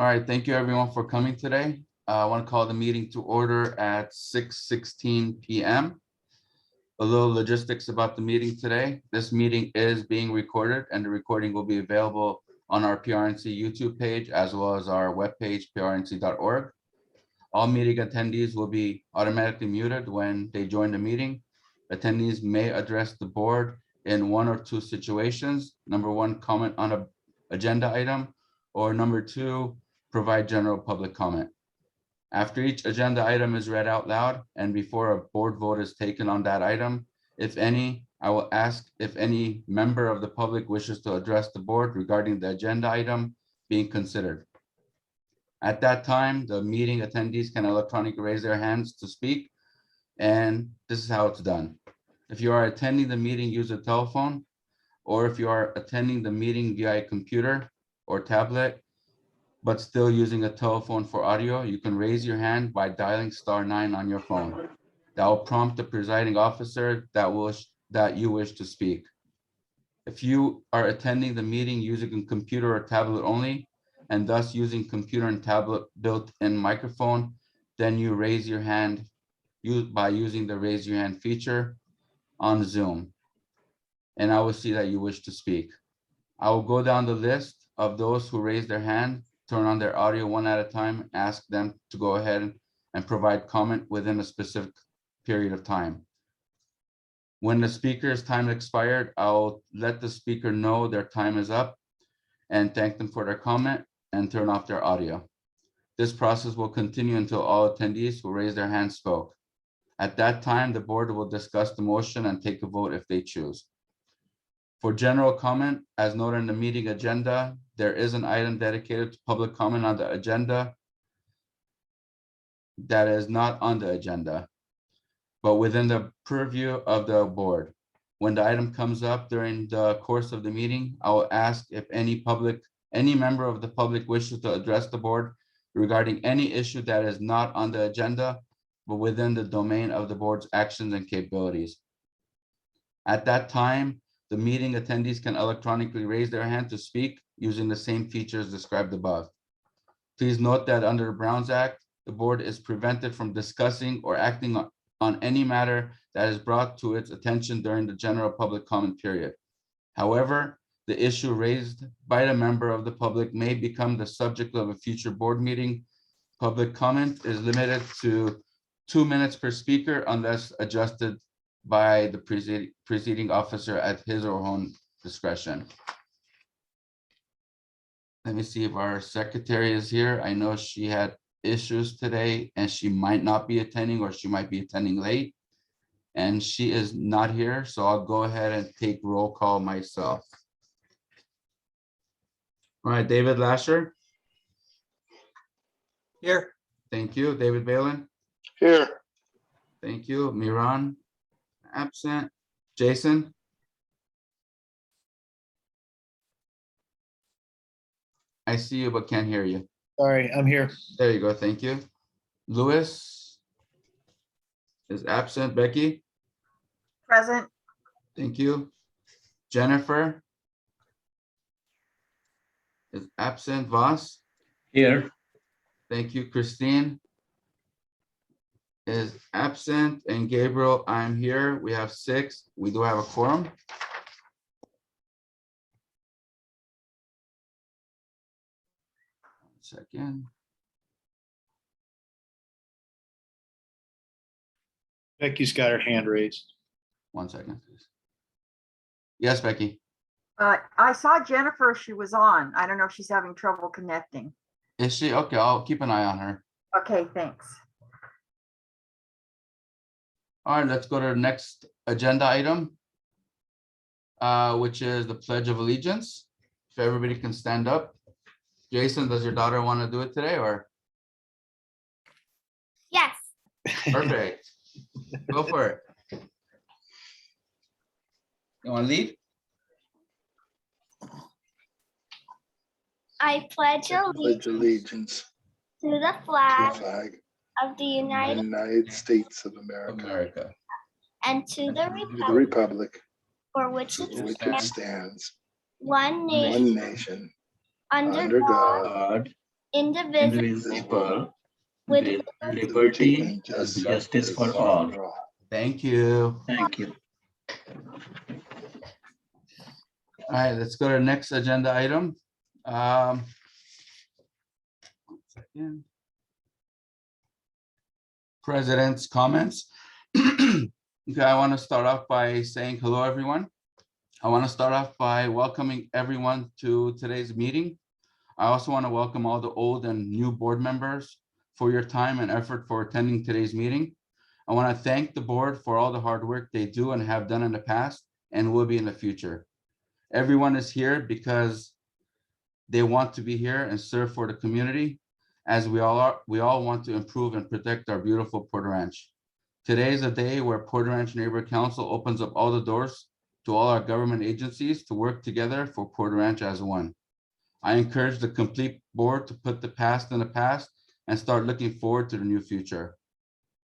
All right, thank you everyone for coming today. I want to call the meeting to order at 6:16 p.m. A little logistics about the meeting today. This meeting is being recorded and the recording will be available on our PRNC YouTube page as well as our webpage, prnc.org. All meeting attendees will be automatically muted when they join the meeting. Attendees may address the board in one or two situations. Number one, comment on an agenda item, or number two, provide general public comment. After each agenda item is read out loud and before a board vote is taken on that item, if any, I will ask if any member of the public wishes to address the board regarding the agenda item being considered. At that time, the meeting attendees can electronically raise their hands to speak, and this is how it's done. If you are attending the meeting, use a telephone, or if you are attending the meeting via a computer or tablet, but still using a telephone for audio, you can raise your hand by dialing *9 on your phone. That will prompt the presiding officer that you wish to speak. If you are attending the meeting using a computer or tablet only, and thus using computer and tablet built-in microphone, then you raise your hand by using the raise your hand feature on Zoom. And I will see that you wish to speak. I will go down the list of those who raise their hand, turn on their audio one at a time, ask them to go ahead and provide comment within a specific period of time. When the speaker's time expired, I'll let the speaker know their time is up and thank them for their comment and turn off their audio. This process will continue until all attendees who raise their hand spoke. At that time, the board will discuss the motion and take a vote if they choose. For general comment, as noted in the meeting agenda, there is an item dedicated to public comment on the agenda that is not on the agenda, but within the purview of the board. When the item comes up during the course of the meeting, I will ask if any member of the public wishes to address the board regarding any issue that is not on the agenda, but within the domain of the board's actions and capabilities. At that time, the meeting attendees can electronically raise their hand to speak using the same features described above. Please note that under the Browns Act, the board is prevented from discussing or acting on any matter that is brought to its attention during the general public comment period. However, the issue raised by the member of the public may become the subject of a future board meeting. Public comment is limited to 2 minutes per speaker unless adjusted by the presiding officer at his or her own discretion. Let me see if our secretary is here. I know she had issues today and she might not be attending, or she might be attending late. And she is not here, so I'll go ahead and take roll call myself. All right, David Lasher. Here. Thank you. David Balin. Here. Thank you. Miran, absent. Jason. I see you, but can't hear you. Sorry, I'm here. There you go. Thank you. Louis is absent. Becky. Present. Thank you. Jennifer is absent. Voss. Here. Thank you. Christine is absent, and Gabriel, I'm here. We have 6. We do have a quorum. One second. Becky's got her hand raised. 1 second, please. Yes, Becky. I saw Jennifer, she was on. I don't know if she's having trouble connecting. Is she? Okay, I'll keep an eye on her. Okay, thanks. All right, let's go to the next agenda item, which is the Pledge of Allegiance. If everybody can stand up. Jason, does your daughter want to do it today, or? Yes. Perfect. Go for it. You want to lead? I pledge Allegiance to the to the flag flag of the of the United States of America America. and to the and to the republic republic for which for it which it stands, stands, one one nation, nation, under under God, God, indivisible, with with liberty and justice for all. Thank you. Thank you. All right, let's go to the next agenda item. One second. President's comments. Okay, I want to start off by saying hello, everyone. I want to start off by welcoming everyone to today's meeting. I also want to welcome all the old and new board members for your time and effort for attending today's meeting. I want to thank the board for all the hard work they do and have done in the past and will be in the future. Everyone is here because they want to be here and serve for the community, as we all are. We all want to improve and protect our beautiful Porter Ranch. Today is a day where Porter Ranch Neighborhood Council opens up all the doors to all our government agencies to work together for Porter Ranch as one. I encourage the complete board to put the past in the past and start looking forward to the new future.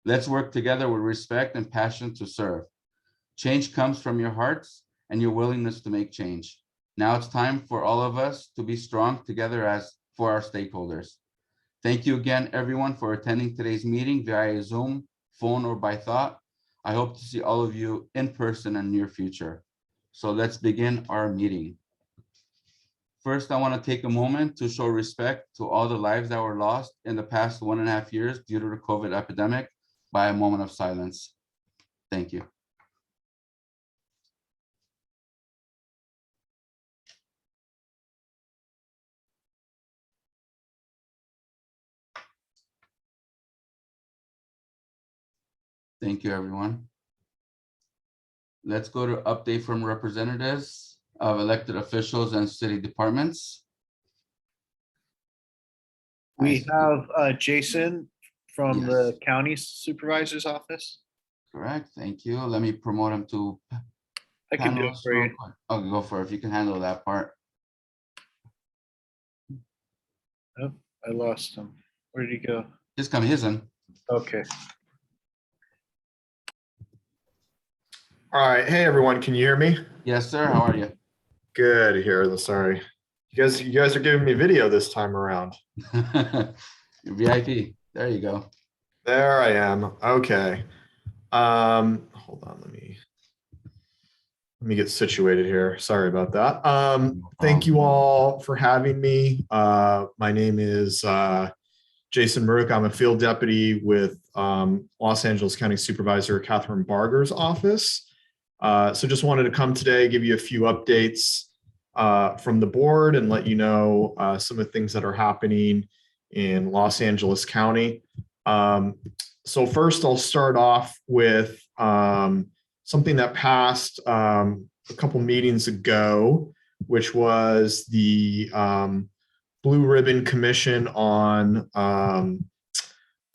Let's work together with respect and passion to serve. Change comes from your hearts and your willingness to make change. Now it's time for all of us to be strong together as for our stakeholders. Thank you again, everyone, for attending today's meeting via Zoom, phone, or by thought. I hope to see all of you in person in the near future. So let's begin our meeting. First, I want to take a moment to show respect to all the lives that were lost in the past 1.5 years due to the COVID epidemic by a moment of silence. Thank you. Thank you, everyone. Let's go to update from representatives of elected officials and city departments. We have Jason from Yes. the county supervisor's office. Correct, thank you. Let me promote him to I can do it panelist for real you. quick. Oh, go for it if you can handle that part. Oh, I lost him. Where did he go? Just come in. Okay. All right. Hey, everyone. Can you hear me? Yes, sir. How are you? Good to hear. Sorry. You guys are giving me video this time around. Your VIP. There you go. There I am. Okay. Hold on. Let me get situated here. Sorry about that. Thank you all for having me. My name is Jason Maruk. I'm a field deputy with Los Angeles County Supervisor Catherine Barger's office. So just wanted to come today, give you a few updates from the board and let you know some of the things that are happening in Los Angeles County. So first I'll start off with something that passed a couple meetings ago, which was the Blue Ribbon Commission on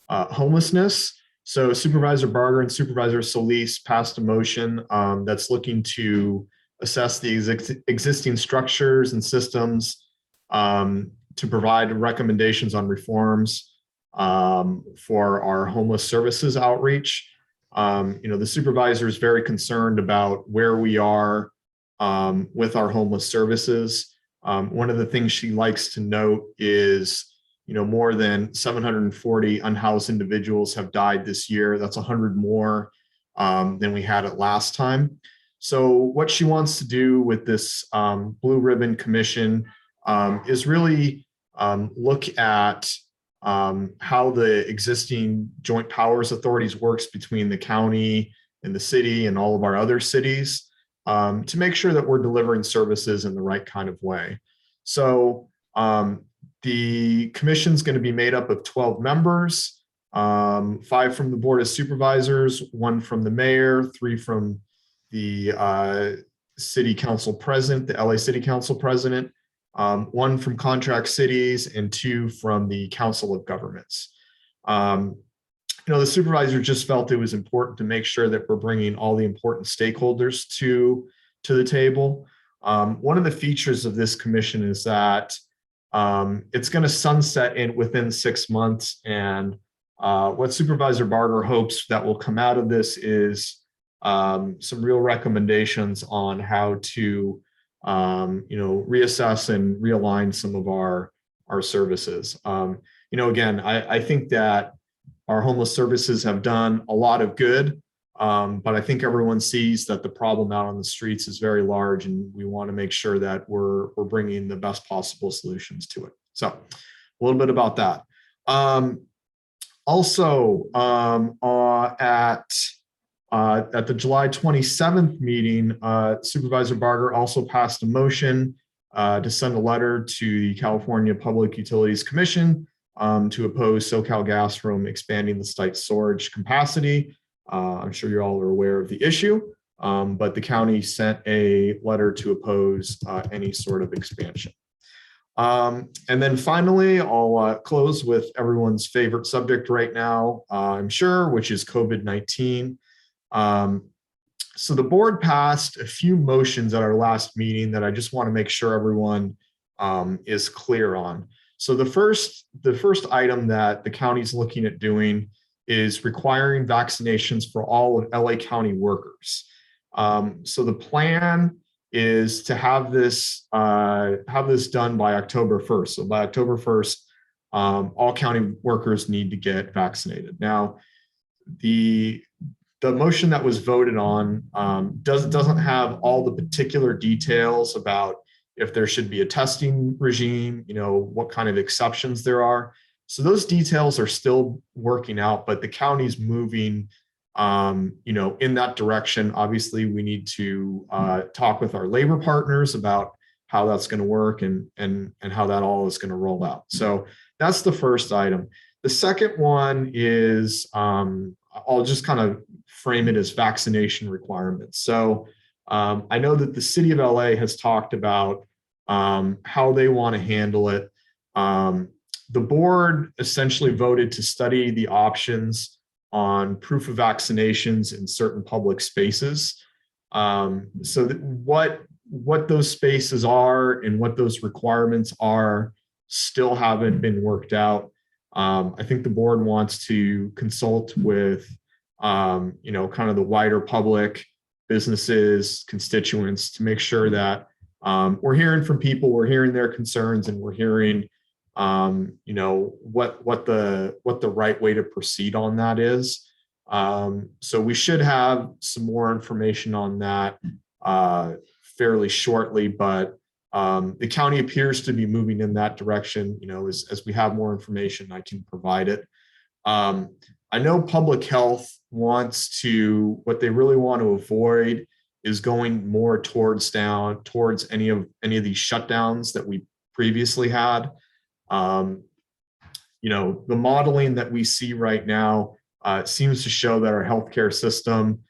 Homelessness. So Supervisor Barger and Supervisor Solis passed a motion that's looking to assess the existing structures and systems to provide recommendations on reforms for our homeless services outreach. The supervisor is very concerned about where we are with our homeless services. One of the things she likes to note is more than 740 unhoused individuals have died this year. That's 100 more than we had it last time. So what she wants to do with this Blue Ribbon Commission is really look at how the existing joint powers authorities works between the county and the city and all of our other cities to make sure that we're delivering services in the right kind of way. So the commission is going to be made up of 12 members, 5 from the Board of Supervisors, 1 from the mayor, 3 from the city council president, the LA City Council president, 1 from contract cities, and 2 from the Council of Governments. The supervisor just felt it was important to make sure that we're bringing all the important stakeholders to the table. One of the features of this commission is that it's going to sunset within 6 months. And what Supervisor Barger hopes that will come out of this is some real recommendations on how to reassess and realign some of our our services. Again, I think that our homeless services have done a lot of good, but I think everyone sees that the problem out on the streets is very large, and we want to make sure that we're bringing the best possible solutions to it. So a little bit about that. Also, at the July 27th meeting, Supervisor Barger also passed a motion to send a letter to the California Public Utilities Commission to oppose SoCalGas from expanding the site storage capacity. I'm sure you all are aware of the issue, but the county sent a letter to oppose any sort of expansion. And then finally, I'll close with everyone's favorite subject right now, I'm sure, which is COVID-19. So the board passed a few motions at our last meeting that I just want to make sure everyone is clear on. So the first item that the county is looking at doing is requiring vaccinations for all of LA County workers. So the plan is to have this done by October 1st. So by October 1st, all county workers need to get vaccinated. Now, the motion that was voted on doesn't have all the particular details about if there should be a testing regime, what kind of exceptions there are. So those details are still working out, but the county's moving in that direction. Obviously, we need to talk with our labor partners about how that's going to work and how that all is going to roll out. So that's the first item. The second one is, I'll just kind of frame it as vaccination requirements. So I know that the city of LA has talked about how they want to handle it. The board essentially voted to study the options on proof of vaccinations in certain public spaces. So what those spaces are and what those requirements are still haven't been worked out. I think the board wants to consult with kind of the wider public, businesses, constituents, to make sure that we're hearing from people, we're hearing their concerns, and we're hearing what the right way to proceed on that is. So we should have some more information on that fairly shortly, but the county appears to be moving in that direction. As we have more information, I can provide it. I know public health wants to, what they really want to avoid is going more towards any of these shutdowns that we previously had. The modeling that we see right now seems to show that our healthcare system,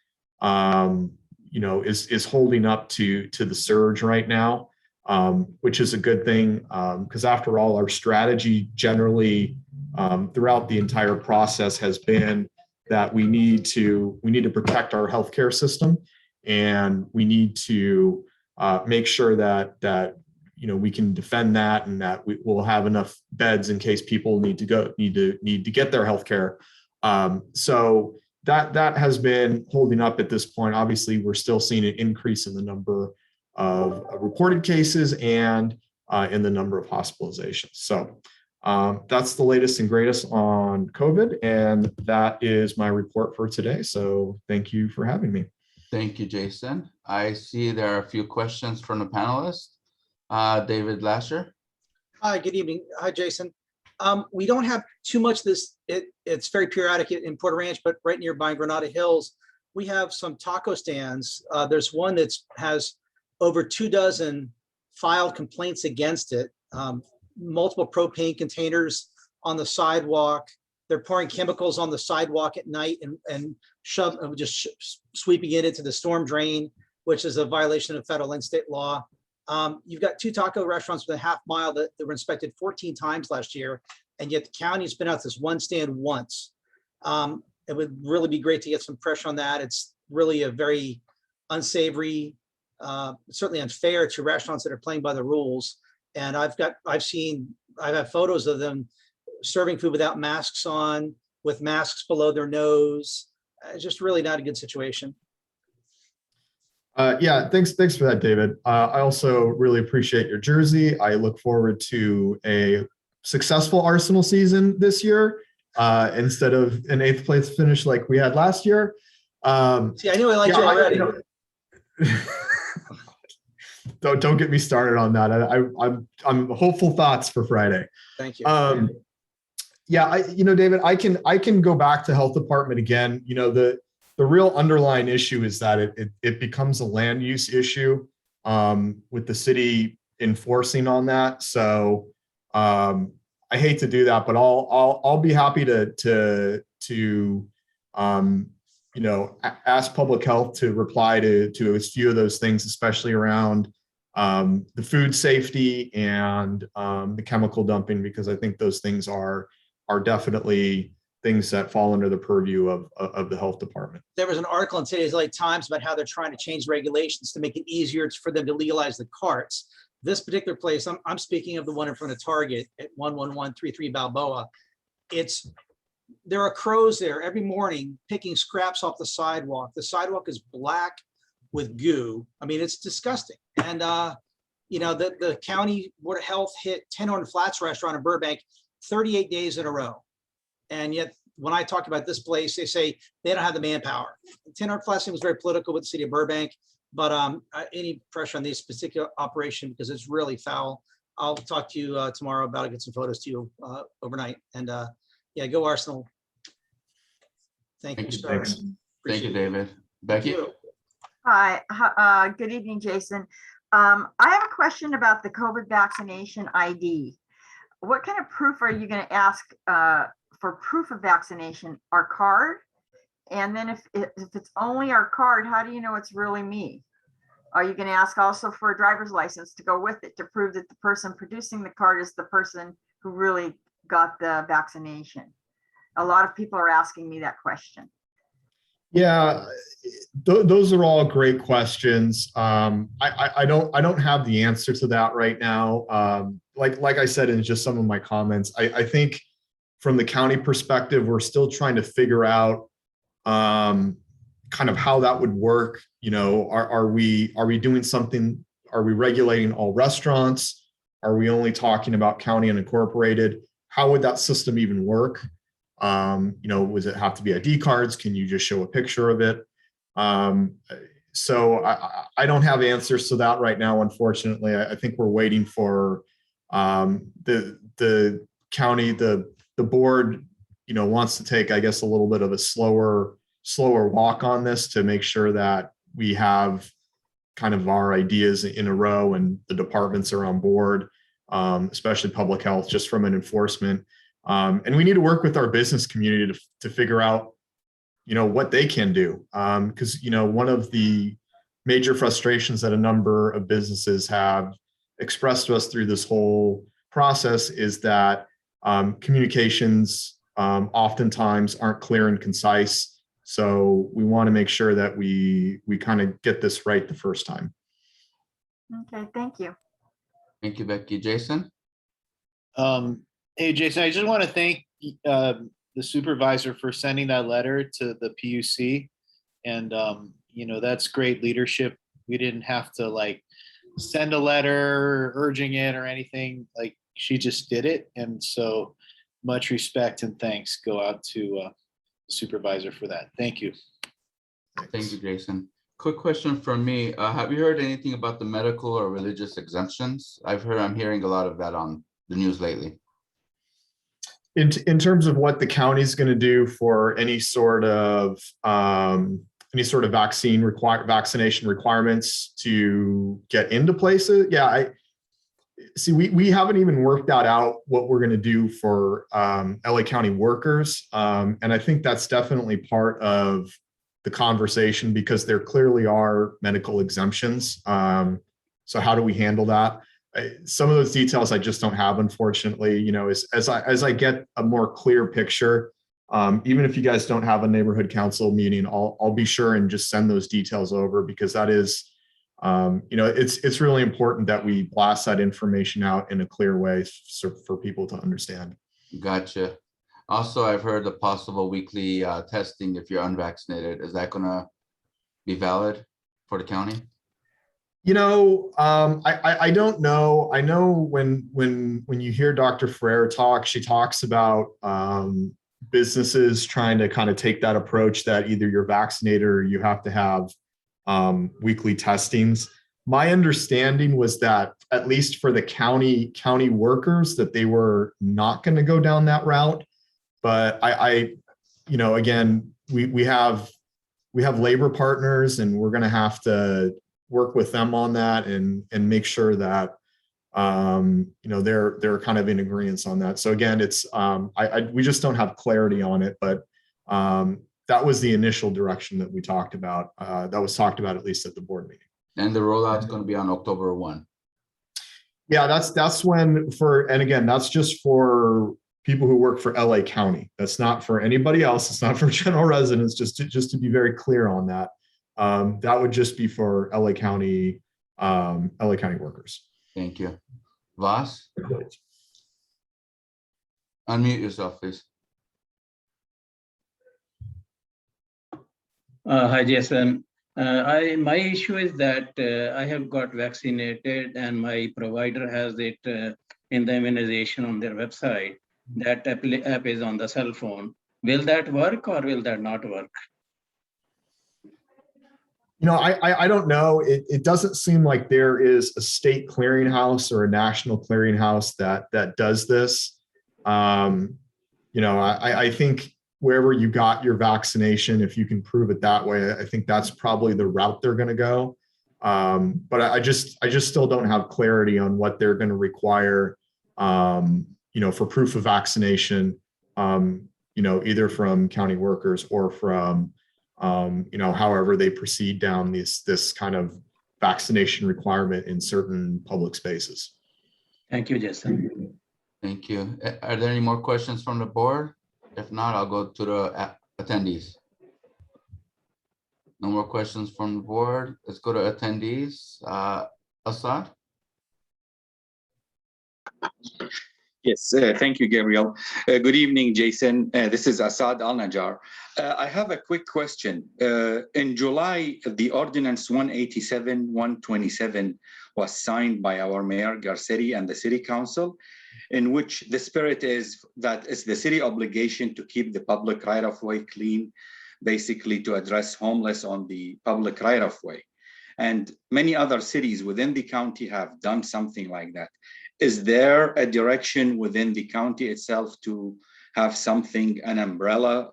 is holding up to the surge right now, which is a good thing, because after all, our strategy generally throughout the entire process has been that we need to protect our healthcare system, and we need to make sure that we can defend that, and that we will have enough beds in case people need to get their healthcare. So that has been holding up at this point. Obviously, we're still seeing an increase in the number of reported cases and in the number of hospitalizations. So that's the latest and greatest on COVID, and that is my report for today. So thank you for having me. Thank you, Jason. I see there are a few questions from the panelists. David Lasher. Hi, good evening. Hi, Jason. We don't have too much of this. It's very periodic in Porter Ranch, but right nearby in Granada Hills, we have some taco stands. There's one that has over 24 filed complaints against it. Multiple propane containers on the sidewalk. They're pouring chemicals on the sidewalk at night and just sweeping it into the storm drain, which is a violation of federal and state law. You've got 2 taco restaurants within a half mile that were inspected 14 times last year, and yet the county's been out this one stand once. It would really be great to get some pressure on that. It's really a very unsavory, certainly unfair to restaurants that are playing by the rules. And I've had photos of them serving food without masks on, with masks below their nose. It's just really not a good situation. Yeah, thanks for that, David. I also really appreciate your jersey. I look forward to a successful Arsenal season this year instead of an 8th place finish like we had last year. See, I knew I liked you already. Don't get me started on that. I'm hopeful thoughts for Friday. Thank you. Yeah, David, I can go back to health department again. The real underlying issue is that it becomes a land use issue with the city enforcing on that. So I hate to do that, but I'll be happy to ask public health to reply to a few of those things, especially around the food safety and the chemical dumping, because I think those things are definitely things that fall under the purview of the health department. There was an article in today's LA Times about how they're trying to change regulations to make it easier for them to legalize the carts. This particular place, I'm speaking of the one in front of Target at 11133 Balboa. There are crows there every morning picking scraps off the sidewalk. The sidewalk is black with goo. I mean, it's disgusting. And the county board of health hit 10 Flats restaurant in Burbank 38 days in a row. And yet when I talk about this place, they say they don't have the manpower. 10 Flats was very political with the city of Burbank, but any pressure on this particular operation, because it's really foul. I'll talk to you tomorrow about it, get some photos to you overnight. And yeah, go Arsenal. Thank you, sir. Thank you, David. Becky? Hi, good evening, Jason. I have a question about the COVID vaccination ID. What kind of proof are you going to ask for proof of vaccination? Our card? And then if it's only our card, how do you know it's really me? Are you going to ask also for a driver's license to go with it to prove that the person producing the card is the person who really got the vaccination? A lot of people are asking me that question. Yeah, those are all great questions. I don't have the answer to that right now. Like I said in just some of my comments, I think from the county perspective, we're still trying to figure out kind of how that would work. Are we doing something? Are we regulating all restaurants? Are we only talking about county and incorporated? How would that system even work? Does it have to be ID cards? Can you just show a picture of it? So I don't have answers to that right now, unfortunately. I think we're waiting for the county, the board, wants to take, I guess, a little bit of a slower walk on this to make sure that we have kind of our ideas in a row and the departments are on board, especially public health, just from an enforcement. And we need to work with our business community to figure out, what they can do. Because, one of the major frustrations that a number of businesses have expressed to us through this whole process is that communications oftentimes aren't clear and concise. So we want to make sure that we kind of get this right the first time. Okay, thank you. Thank you, Becky. Jason? Hey, Jason, I just want to thank the supervisor for sending that letter to the PUC. And, that's great leadership. We didn't have to send a letter urging it or anything. She just did it. And so much respect and thanks go out to the supervisor for that. Thank you. Thank you, Jason. Quick question from me. Have you heard anything about the medical or religious exemptions? I'm hearing a lot of that on the news lately. In terms of what the county is going to do for any sort of vaccination requirements to get into places, we haven't even worked that out what we're going to do for LA County workers, and I think that's definitely part of the conversation because there clearly are medical exemptions. So how do we handle that? Some of those details I just don't have, unfortunately. As I get a more clear picture, even if you guys don't have a neighborhood council meeting, I'll be sure and just send those details over because that is, it's really important that we blast that information out in a clear way for people to understand. Gotcha. Also, I've heard the possible weekly testing if you're unvaccinated. Is that going to be valid for the county? I don't know. I know when you hear Dr. Ferrer talk, she talks about businesses trying to kind of take that approach that either you're vaccinated or you have to have weekly testings. My understanding was that at least for the county workers that they were not going to go down that route. But again, we have labor partners, and we're going to have to work with them on that and make sure that they're kind of in agreement on that. So again, it's we just don't have clarity on it, but that was the initial direction that we talked about. That was talked about at least at the board meeting. And the rollout's going to be on October 1. Yeah, that's when and again, that's just for people who work for LA County. That's not for anybody else. It's not for general residents, just to be very clear on that. That would just be for LA County workers. Thank you. Vas? Unmute yourself, please. Hi, Jason. My issue is that I have got vaccinated and my provider has it in the immunization on their website. That app is on the cell phone. Will that work or will that not work? I don't know. It doesn't seem like there is a state clearinghouse or a national clearinghouse that does this. I think wherever you got your vaccination, if you can prove it that way, I think that's probably the route they're going to go. But I just still don't have clarity on what they're going to require, for proof of vaccination, either from county workers or from, however they proceed down this kind of vaccination requirement in certain public spaces. Thank you, Jason. Thank you. Are there any more questions from the board? If not, I'll go to the attendees. No more questions from the board. Let's go to attendees. Assad? Yes, thank you, Gabriel. Good evening, Jason. This is Assad Al-Najjar. I have a quick question. In July, the Ordinance 187-127 was signed by our Mayor Garcetti and the City Council, in which the spirit is that it's the city obligation to keep the public right-of-way clean, basically to address homeless on the public right-of-way. And many other cities within the county have done something like that. Is there a direction within the county itself to have something, an umbrella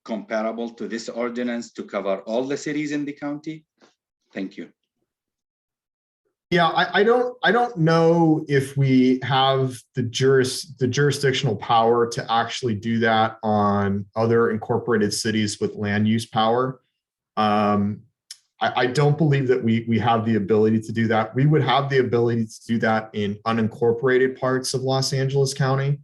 comparable to this ordinance to cover all the cities in the county? Thank you. Yeah, I don't know if we have the jurisdictional power to actually do that on other incorporated cities with land use power. I don't believe that we have the ability to do that. We would have the ability to do that in unincorporated parts of Los Angeles County.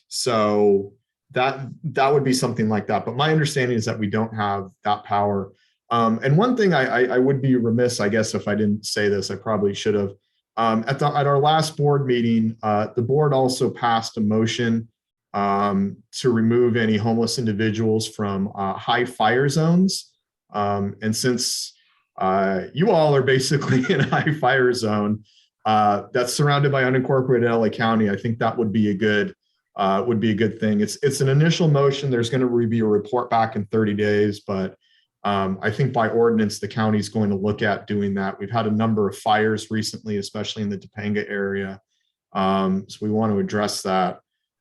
So that would be something like that. But my understanding is that we don't have that power. And one thing I would be remiss, I guess, if I didn't say this, I probably should have. At our last board meeting, the board also passed a motion to remove any homeless individuals from high fire zones. And since you all are basically in a high fire zone that's surrounded by unincorporated LA County, I think that would be a good thing. It's an initial motion. There's going to be a report back in 30 days, but I think by ordinance, the county is going to look at doing that. We've had a number of fires recently, especially in the Topanga area. So we want to address that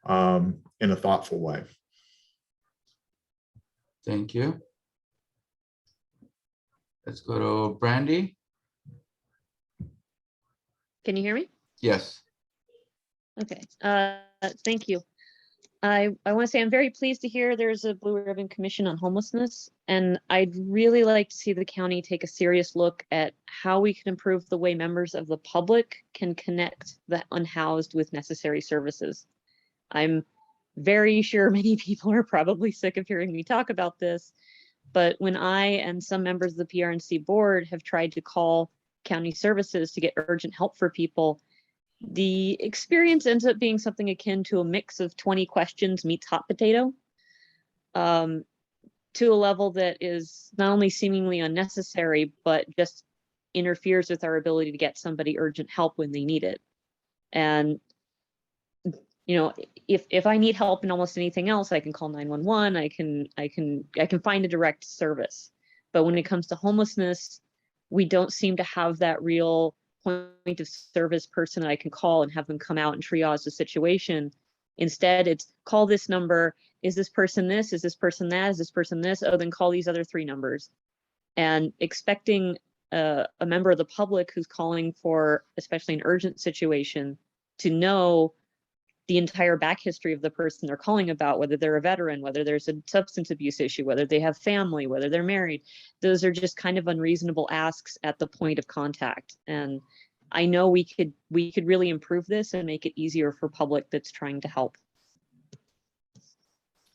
in a thoughtful way. Thank you. Let's go to Brandy. Can you hear me? Yes. Okay, thank you. I want to say I'm very pleased to hear there's a Blue Ribbon Commission on Homelessness, and I'd really like to see the county take a serious look at how we can improve the way members of the public can connect the unhoused with necessary services. I'm very sure many people are probably sick of hearing me talk about this, but when I and some members of the PRNC board have tried to call county services to get urgent help for people, the experience ends up being something akin to a mix of 20 questions meets hot potato, to a level that is not only seemingly unnecessary, but just interferes with our ability to get somebody urgent help when they need it. And if I need help in almost anything else, I can call 911. I can find a direct service. But when it comes to homelessness, we don't seem to have that real point of service person that I can call and have them come out and triage the situation. Instead, it's call this number. Is this person this? Is this person that? Is this person this? Oh, then call these other 3 numbers. And expecting a member of the public who's calling for, especially an urgent situation, to know the entire back history of the person they're calling about, whether they're a veteran, whether there's a substance abuse issue, whether they have family, whether they're married. Those are just kind of unreasonable asks at the point of contact. And I know we could really improve this and make it easier for public that's trying to help.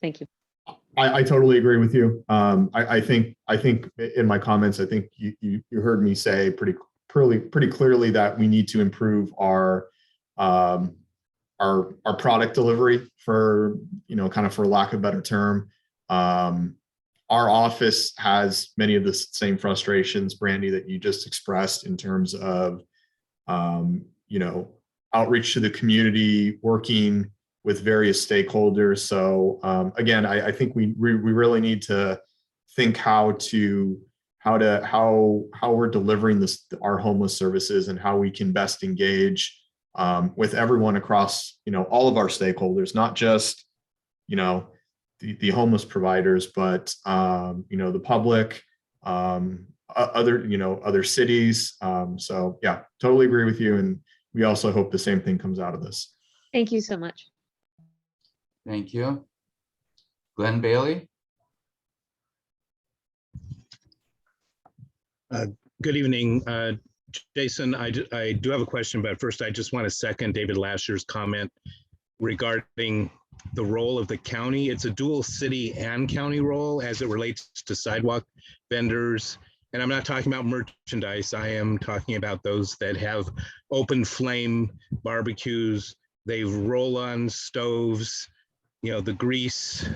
Thank you. I totally agree with you. I think in my comments, I think you heard me say pretty clearly that we need to improve our product delivery, for kind of for lack of a better term. Our office has many of the same frustrations, Brandy, that you just expressed in terms of outreach to the community, working with various stakeholders. So again, I think we really need to think how we're delivering our homeless services and how we can best engage with everyone across all of our stakeholders, not just the homeless providers, but the public, other cities. So yeah, totally agree with you, and we also hope the same thing comes out of this. Thank you so much. Thank you. Glenn Bailey? Good evening, Jason. I do have a question, but first I just want to second David Lasher's comment regarding the role of the county. It's a dual city and county role as it relates to sidewalk vendors. And I'm not talking about merchandise. I am talking about those that have open flame barbecues. They roll on stoves, the grease,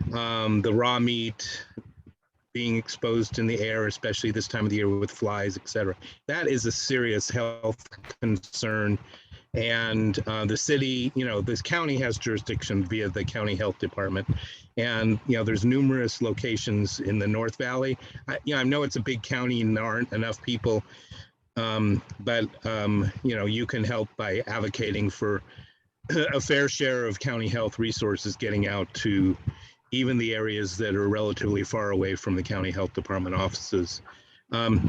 the raw meat being exposed in the air, especially this time of the year with flies, et cetera. That is a serious health concern. And the city, this county has jurisdiction via the county health department. And, there's numerous locations in the North Valley. I know it's a big county and there aren't enough people, but you can help by advocating for a fair share of county health resources getting out to even the areas that are relatively far away from the county health department offices.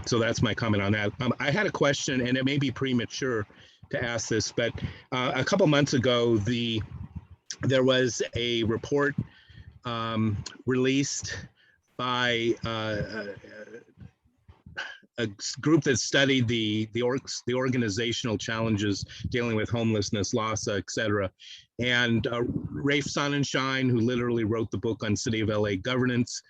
So that's my comment on that. I had a question, and it may be premature to ask this, but a couple months ago, there was a report released by a group that studied the organizational challenges dealing with homelessness, LAHSA, et cetera. And Rafe Sonnenschein, who literally wrote the book on City of LA governance,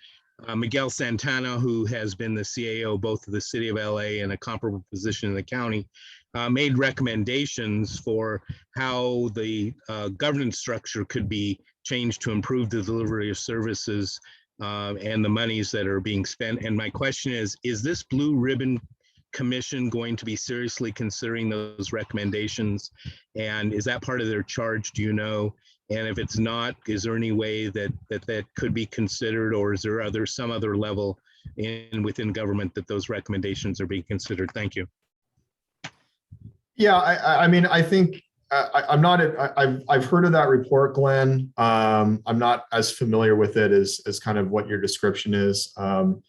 Miguel Santana, who has been the CAO both of the City of LA and a comparable position in the county, made recommendations for how the governance structure could be changed to improve the delivery of services and the monies that are being spent. And my question is this Blue Ribbon Commission going to be seriously considering those recommendations? And is that part of their charge, do you know? And if it's not, is there any way that could be considered, or is there some other level within government that those recommendations are being considered? Thank you. Yeah, I mean, I think I've heard of that report, Glenn. I'm not as familiar with it as kind of what your description is. One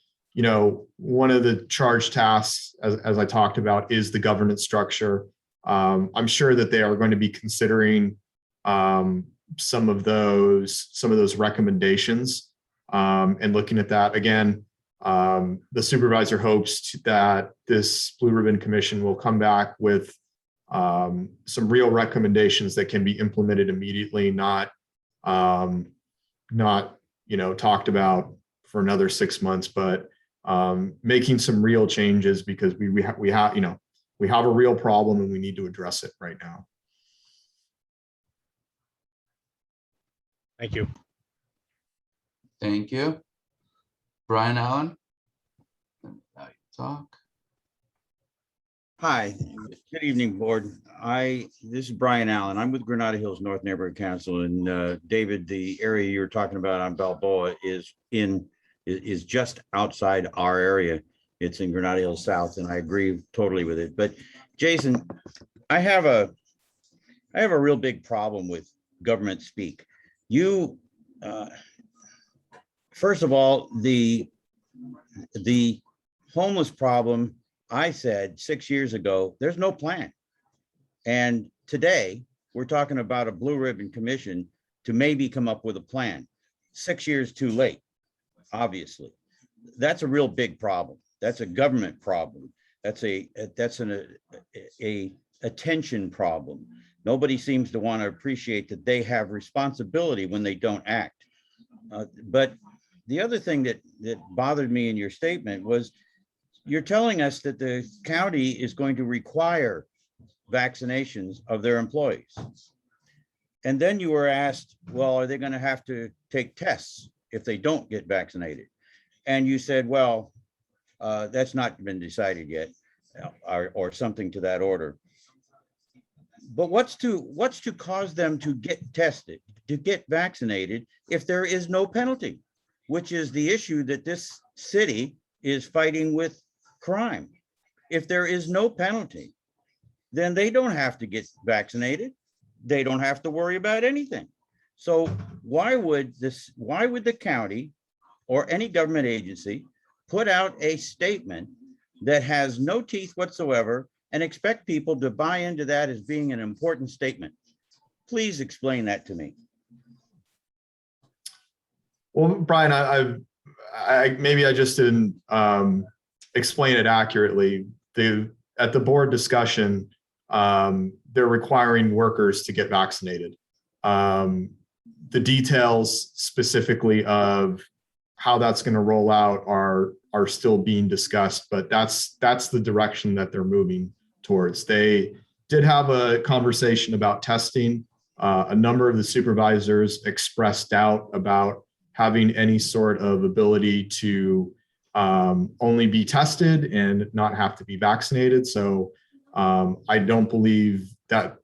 of the charge tasks, as I talked about, is the governance structure. I'm sure that they are going to be considering some of those recommendations and looking at that. Again, the supervisor hopes that this Blue Ribbon Commission will come back with some real recommendations that can be implemented immediately, not talked about for another 6 months, but making some real changes, because we have a real problem and we need to address it right now. Thank you. Thank you. Brian Allen? Now you talk. Hi, good evening, board. This is Brian Allen. I'm with Granada Hills North Neighborhood Council, and David, the area you're talking about on Balboa is just outside our area. It's in Granada Hills South, and I agree totally with it. But Jason, I have a real big problem with government speak. First of all, the homeless problem, I said 6 years ago, there's no plan. And today we're talking about a blue ribbon commission to maybe come up with a plan. 6 years too late, obviously. That's a real big problem. That's a government problem. That's an attention problem. Nobody seems to want to appreciate that they have responsibility when they don't act. But the other thing that bothered me in your statement was you're telling us that the county is going to require vaccinations of their employees. And then you were asked, well, are they going to have to take tests if they don't get vaccinated? And you said, well, that's not been decided yet, or something to that order. But what's to cause them to get tested, to get vaccinated, if there is no penalty, which is the issue that this city is fighting with crime. If there is no penalty, then they don't have to get vaccinated. They don't have to worry about anything. So why would the county or any government agency put out a statement that has no teeth whatsoever and expect people to buy into that as being an important statement? Please explain that to me. Well, Brian, maybe I just didn't explain it accurately. At the board discussion, they're requiring workers to get vaccinated. The details specifically of how that's going to roll out are still being discussed, but that's the direction that they're moving towards. They did have a conversation about testing. A number of the supervisors expressed doubt about having any sort of ability to only be tested and not have to be vaccinated. So I don't believe that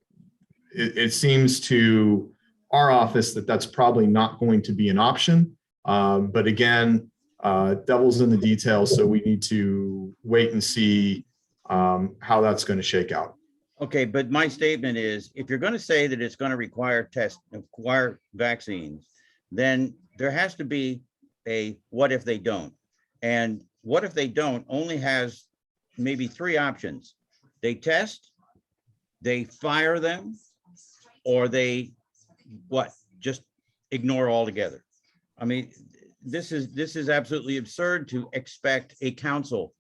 it seems to our office that that's probably not going to be an option. But again, devil's in the details. So we need to wait and see how that's going to shake out. Okay, but my statement is, if you're going to say that it's going to require vaccines, then there has to be a what if they don't. And what if they don't only has maybe three options. They test, they fire them, or they just ignore altogether. I mean, this is absolutely absurd to expect a council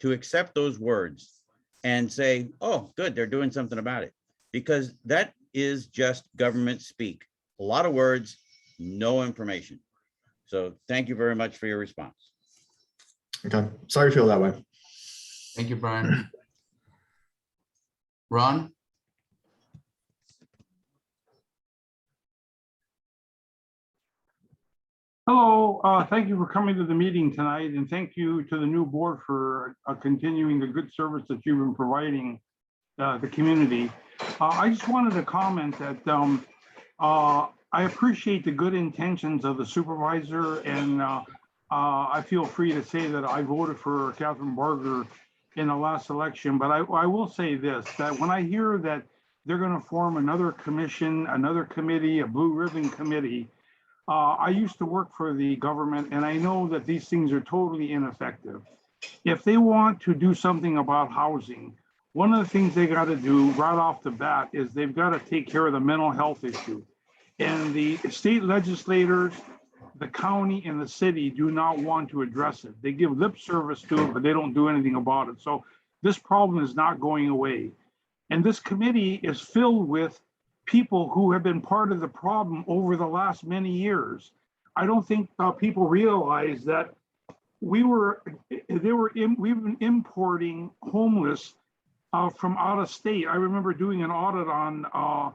to accept those words and say, oh, good, they're doing something about it, because that is just government speak. A lot of words, no information. So thank you very much for your response. Okay, sorry to feel that way. Thank you, Brian. Ron? Hello, thank you for coming to the meeting tonight, and thank you to the new board for continuing the good service that you've been providing the community. I just wanted to comment that I appreciate the good intentions of the supervisor, and I feel free to say that I voted for Catherine Barger in the last election. But I will say this, that when I hear that they're going to form another commission, another committee, a blue ribbon committee, I used to work for the government, and I know that these things are totally ineffective. If they want to do something about housing, one of the things they got to do right off the bat is they've got to take care of the mental health issue. And the state legislators, the county, and the city do not want to address it. They give lip service to it, but they don't do anything about it. So this problem is not going away. And this committee is filled with people who have been part of the problem over the last many years. I don't think people realize that we've been importing homeless from out of state. I remember doing an audit on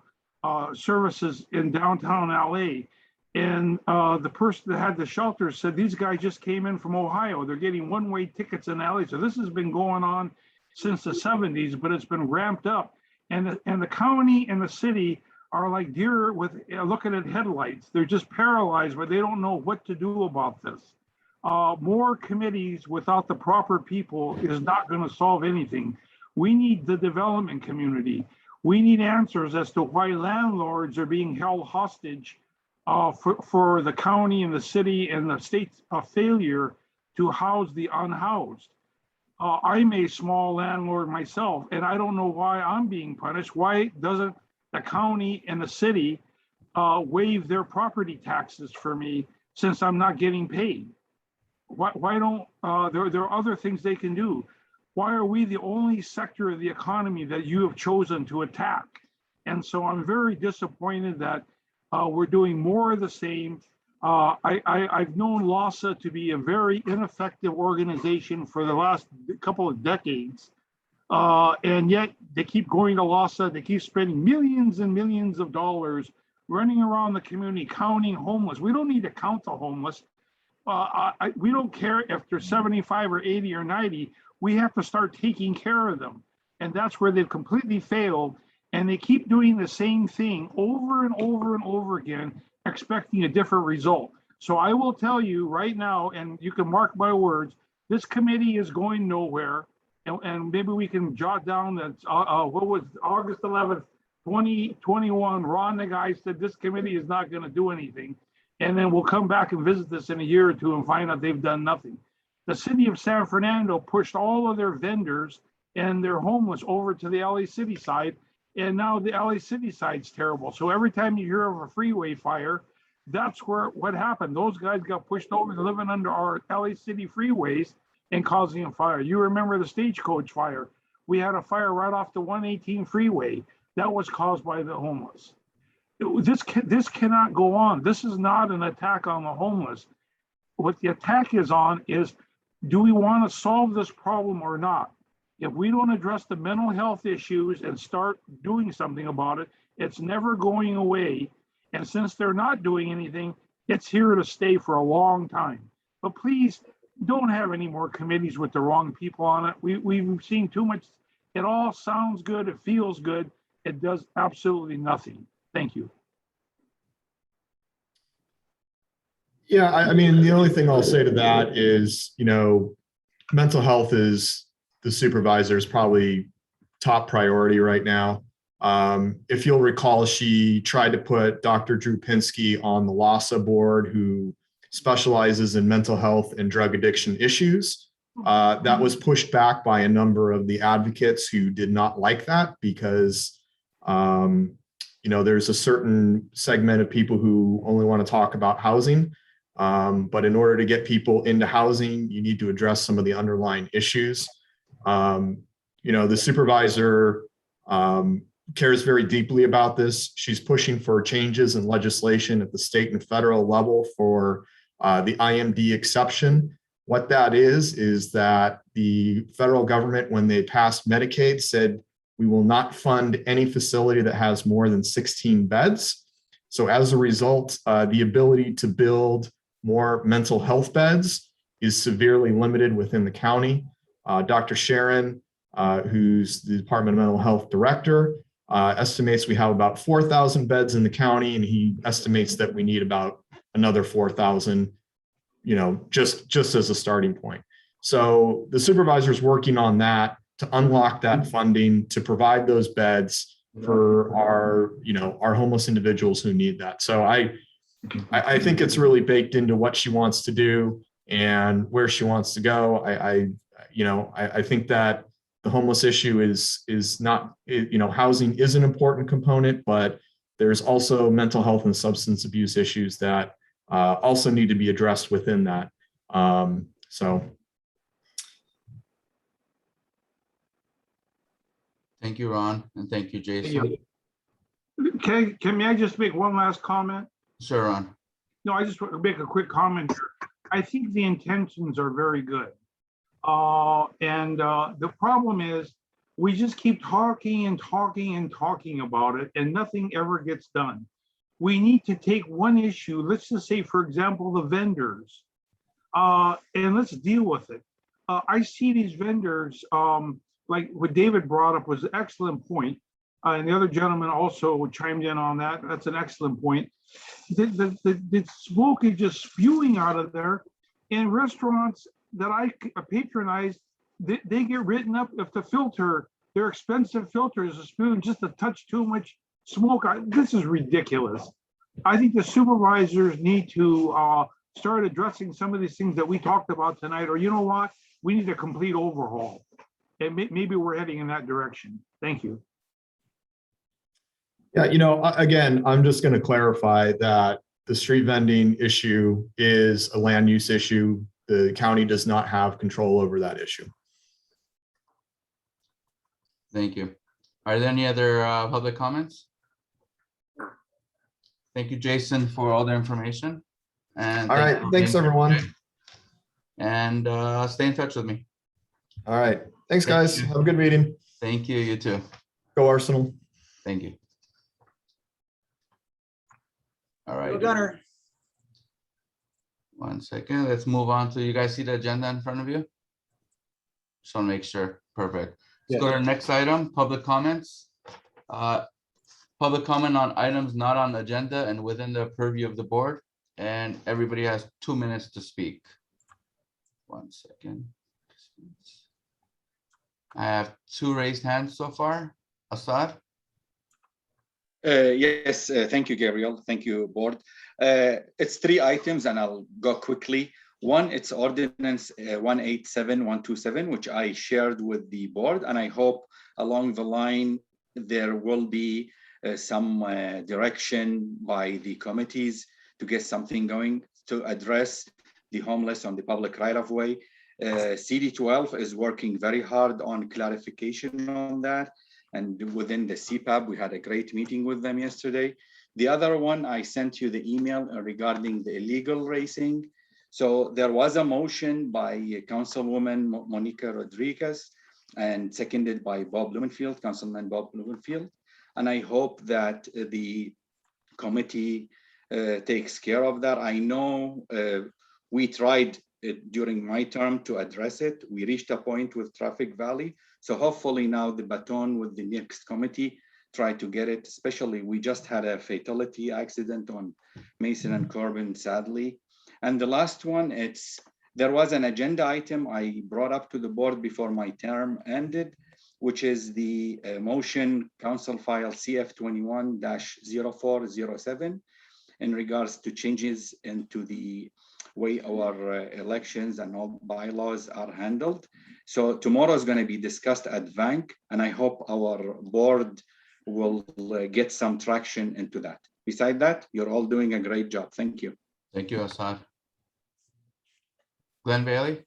services in downtown LA, and the person that had the shelter said these guys just came in from Ohio. They're getting one-way tickets in LA. So this has been going on since the 70s, but it's been ramped up. And the county and the city are like deer with looking at headlights. They're just paralyzed, but they don't know what to do about this. More committees without the proper people is not going to solve anything. We need the development community. We need answers as to why landlords are being held hostage for the county and the city and the state's failure to house the unhoused. I'm a small landlord myself, and I don't know why I'm being punished. Why doesn't the county and the city waive their property taxes for me since I'm not getting paid? Why don't there are other things they can do? Why are we the only sector of the economy that you have chosen to attack? And so I'm very disappointed that we're doing more of the same. I've known LASA to be a very ineffective organization for the last couple of decades. And yet they keep going to LASA. They keep spending millions and millions of dollars running around the community, counting homeless. We don't need to count the homeless. We don't care if they're 75 or 80 or 90. We have to start taking care of them. And that's where they've completely failed. And they keep doing the same thing over and over and over again, expecting a different result. So I will tell you right now, and you can mark my words, this committee is going nowhere. And maybe we can jot down that, what was August 11th, 2021, Ron, the guy said this committee is not going to do anything. And then we'll come back and visit this in a year or two and find out they've done nothing. The city of San Fernando pushed all of their vendors and their homeless over to the LA City side. And now the LA City side's terrible. So every time you hear of a freeway fire, that's what happened. Those guys got pushed over living under our LA City freeways and causing a fire. You remember the Stagecoach fire. We had a fire right off the 118 freeway. That was caused by the homeless. This cannot go on. This is not an attack on the homeless. What the attack is on is, do we want to solve this problem or not? If we don't address the mental health issues and start doing something about it, it's never going away. And since they're not doing anything, it's here to stay for a long time. But please don't have any more committees with the wrong people on it. We've seen too much. It all sounds good. It feels good. It does absolutely nothing. Thank you. Yeah, I mean, the only thing I'll say to that is, mental health is the supervisor's probably top priority right now. If you'll recall, she tried to put Dr. Drew Pinsky on the LASA board, who specializes in mental health and drug addiction issues. That was pushed back by a number of the advocates who did not like that because, there's a certain segment of people who only want to talk about housing. But in order to get people into housing, you need to address some of the underlying issues. The supervisor cares very deeply about this. She's pushing for changes in legislation at the state and federal level for the IMD exception. What that is that the federal government, when they passed Medicaid, said we will not fund any facility that has more than 16 beds. So as a result, the ability to build more mental health beds is severely limited within the county. Dr. Sharon, who's the Department of Mental Health director, estimates we have about 4,000 beds in the county, and he estimates that we need about another 4,000, just as a starting point. So the supervisor is working on that to unlock that funding to provide those beds for our homeless individuals who need that. So I think it's really baked into what she wants to do and where she wants to go. I think that the homeless issue is not, housing is an important component, but there's also mental health and substance abuse issues that also need to be addressed within that. Thank you, Ron, and thank you, Jason. Can I just make one last comment? Sure, Ron. No, I just want to make a quick comment here. I think the intentions are very good. The problem is we just keep talking and talking and talking about it and nothing ever gets done. We need to take one issue, let's just say, for example, the vendors, and let's deal with it. I see these vendors like what David brought up was an excellent point. And the other gentleman also chimed in on that. That's an excellent point. The smoke is just spewing out of there. In restaurants that I patronize, they get written up if the filter, their expensive filters, is spewing just a touch too much smoke. This is ridiculous. I think the supervisors need to start addressing some of these things that we talked about tonight, or you know what? We need a complete overhaul. And maybe we're heading in that direction. Thank you. Yeah, you know, again, I'm just going to clarify that the street vending issue is a land use issue. The county does not have control over that issue. Thank you. Are there any other public comments? Thank you, Jason, for all the information. And All right, thanks everyone. And stay in touch with me. All right, thanks guys. Have a good meeting. Thank you, you too. Go Arsenal. Thank you. All right. Go Gunner. 1 second, let's move on to, you guys see the agenda in front of you? Just want to make sure, perfect. Let's go to the next item, public comments. Public comment on items not on the agenda and within the purview of the board. And everybody has 2 minutes to speak. 1 second. I have 2 raised hands so far. Assad? Yes, thank you, Gabriel. Thank you, board. It's 3 items and I'll go quickly. One, it's ordinance 187127, which I shared with the board. And I hope along the line, there will be some direction by the committees to get something going to address the homeless on the public right of way. CD12 is working very hard on clarification on that. And within the CPAP, we had a great meeting with them yesterday. The other one, I sent you the email regarding the illegal racing. So there was a motion by Councilwoman Monica Rodriguez and seconded by Bob Blumenfield, Councilman Bob Blumenfield. And I hope that the committee takes care of that. I know we tried during my term to address it. We reached a point with Traffic Valley. So hopefully now the baton with the next committee try to get it, especially we just had a fatality accident on Mason and Corbin, sadly. And the last one, there was an agenda item I brought up to the board before my term ended, which is the motion council file CF21-0407 in regards to changes into the way our elections and all bylaws are handled. So tomorrow is going to be discussed at VANC, and I hope our board will get some traction into that. Beside that, you're all doing a great job. Thank you. Thank you, Assad. Glenn Bailey?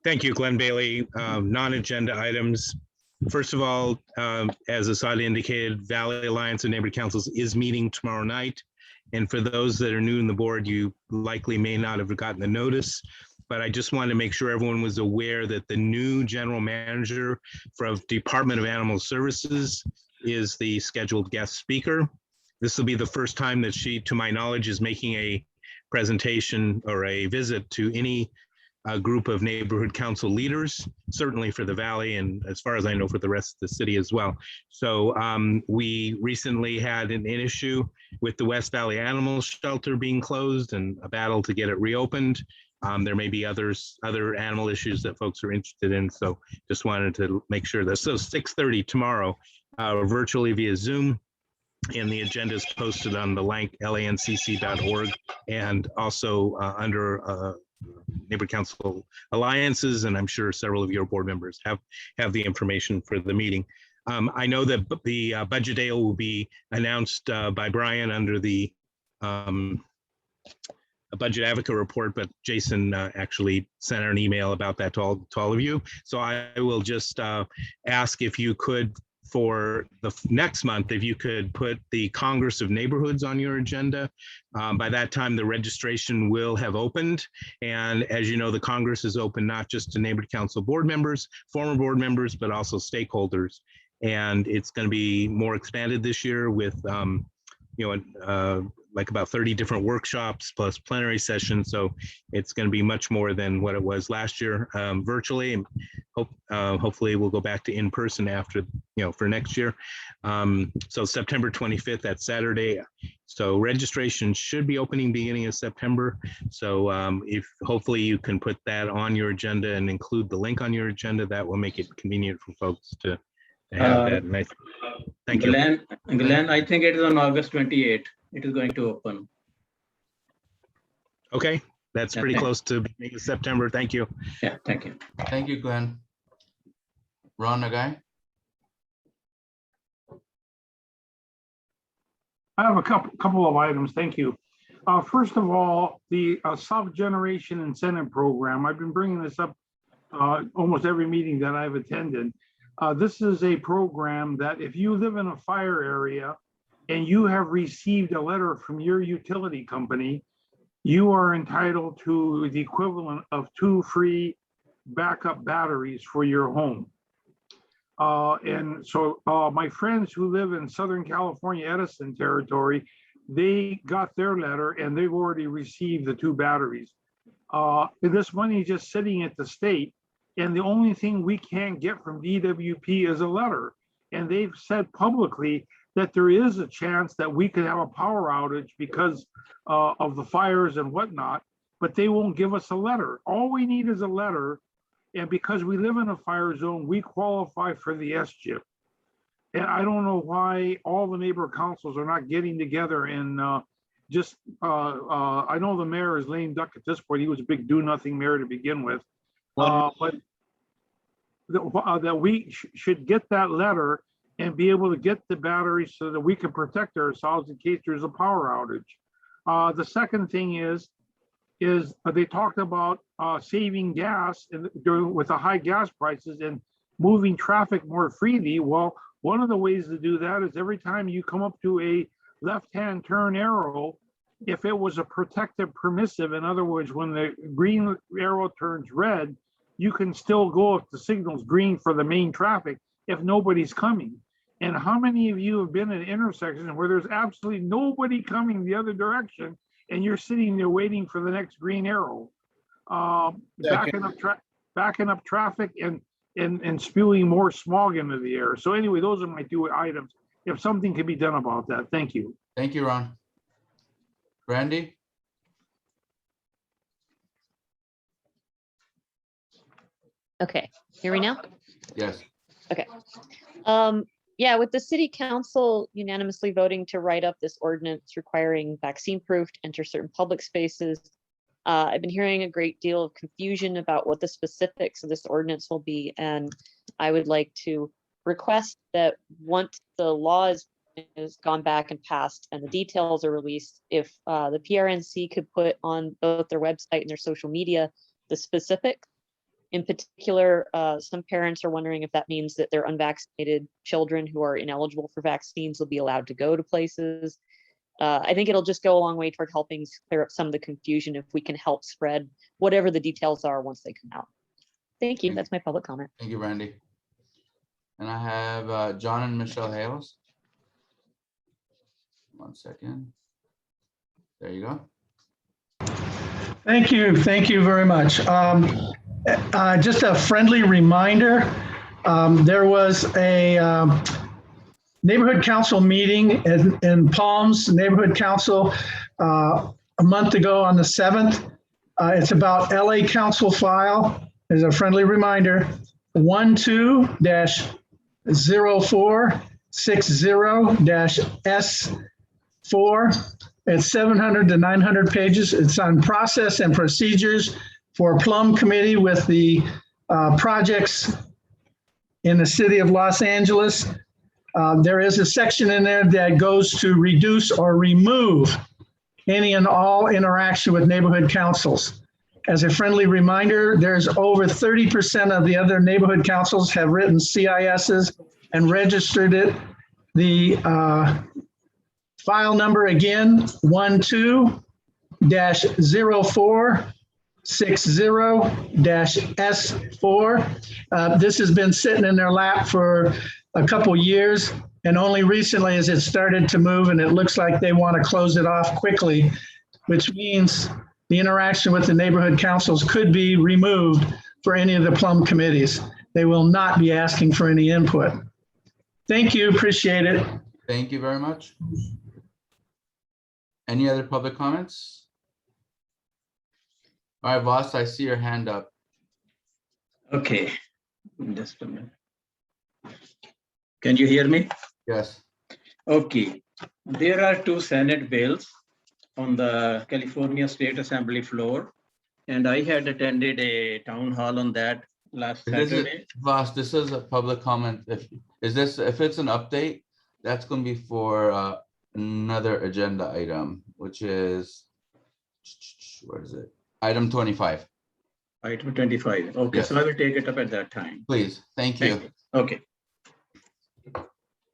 Thank you, Glenn Bailey. Non-agenda items. First of all, as Assad indicated, Valley Alliance of Neighborhood Councils is meeting tomorrow night. And for those that are new in the board, you likely may not have gotten the notice, but I just wanted to make sure everyone was aware that the new general manager from Department of Animal Services is the scheduled guest speaker. This will be the first time that she, to my knowledge, is making a presentation or a visit to any group of neighborhood council leaders, certainly for the Valley, and as far as I know, for the rest of the city as well. So we recently had an issue with the West Valley Animal Shelter being closed and a battle to get it reopened. There may be other animal issues that folks are interested in. So just wanted to make sure that. So 6:30 tomorrow, virtually via Zoom. And the agenda is posted on the lancc.org and also under Neighborhood Council Alliances, and I'm sure several of your board members have the information for the meeting. I know that the budget day will be announced by Brian under the budget advocate report, but Jason actually sent an email about that to all of you. So I will just ask if you could, for the next month, if you could put the Congress of Neighborhoods on your agenda. By that time, the registration will have opened. And as you know, the Congress is open not just to Neighborhood Council board members, former board members, but also stakeholders. And it's going to be more expanded this year with, with like about 30 different workshops plus plenary sessions. So it's going to be much more than what it was last year virtually. And hopefully we'll go back to in person after, for next year. So September 25th, that's Saturday. So registration should be opening beginning of September. So if hopefully you can put that on your agenda and include the link on your agenda, that will make it convenient for folks to have that. And thank you. Glenn, I think it is on August 28th. It is going to open. Okay, that's pretty close to beginning of September. Thank you. Yeah, thank you. Thank you, Glenn. Ron Nagai? I have a couple of items. Thank you. First of all, the South Generation Incentive Program. I've been bringing this up almost every meeting that I've attended. This is a program that if you live in a fire area and you have received a letter from your utility company, you are entitled to the equivalent of 2 free backup batteries for your home. And so my friends who live in Southern California, Edison territory, they got their letter and they've already received the 2 batteries. This money is just sitting at the state, and the only thing we can't get from DWP is a letter. And they've said publicly that there is a chance that we could have a power outage because of the fires and whatnot, but they won't give us a letter. All we need is a letter. And because we live in a fire zone, we qualify for the SCHIP. And I don't know why all the neighbor councils are not getting together and I know the mayor is lame duck at this point. He was a big do-nothing mayor to begin with. But that we should get that letter and be able to get the batteries so that we can protect ourselves in case there's a power outage. The second thing is they talked about saving gas with the high gas prices and moving traffic more freely. Well, one of the ways to do that is every time you come up to a left-hand turn arrow, if it was a protective permissive, in other words, when the green arrow turns red, you can still go if the signal's green for the main traffic if nobody's coming. And how many of you have been at intersections where there's absolutely nobody coming the other direction and you're sitting there waiting for the next green arrow, backing up traffic and spewing more smog into the air? So anyway, those are my 2 items. If something can be done about that, thank you. Thank you, Ron. Randy? Okay, hear me now? Yes. Okay. Yeah, with the city council unanimously voting to write up this ordinance requiring vaccine proof to enter certain public spaces, I've been hearing a great deal of confusion about what the specifics of this ordinance will be. And I would like to request that once the law is gone back and passed and the details are released, if the PRNC could put on both their website and their social media the specifics. In particular, some parents are wondering if that means that their unvaccinated children who are ineligible for vaccines will be allowed to go to places. I think it'll just go a long way toward helping clear up some of the confusion if we can help spread whatever the details are once they come out. Thank you. That's my public comment. Thank you, Randy. And I have John and Michelle Hales. 1 second. There you go. Thank you. Thank you very much. Just a friendly reminder, there was a neighborhood council meeting in Palms Neighborhood Council a month ago on the 7th. It's about LA Council file. There's a friendly reminder, 12-0460-S4. It's 700 to 900 pages. It's on process and procedures for a plum committee with the projects in the city of Los Angeles. There is a section in there that goes to reduce or remove any and all interaction with neighborhood councils. As a friendly reminder, there's over 30% of the other neighborhood councils have written CISs and registered it. The file number again, 12-0460-S4. This has been sitting in their lap for a couple years. And only recently has it started to move, and it looks like they want to close it off quickly, which means the interaction with the neighborhood councils could be removed for any of the plum committees. They will not be asking for any input. Thank you, appreciate it. Thank you very much. Any other public comments? All right, Voss, I see your hand up. Okay, just a minute. Can you hear me? Yes. Okay, there are two Senate bills on the California State Assembly floor, and I had attended a town hall on that last Saturday. Voss, this is a public comment. If it's an update, that's going to be for another agenda item, which is, where is it? Item 25. Item 25. Okay, Yes. so I will take it up at that time. Please, thank you. Okay.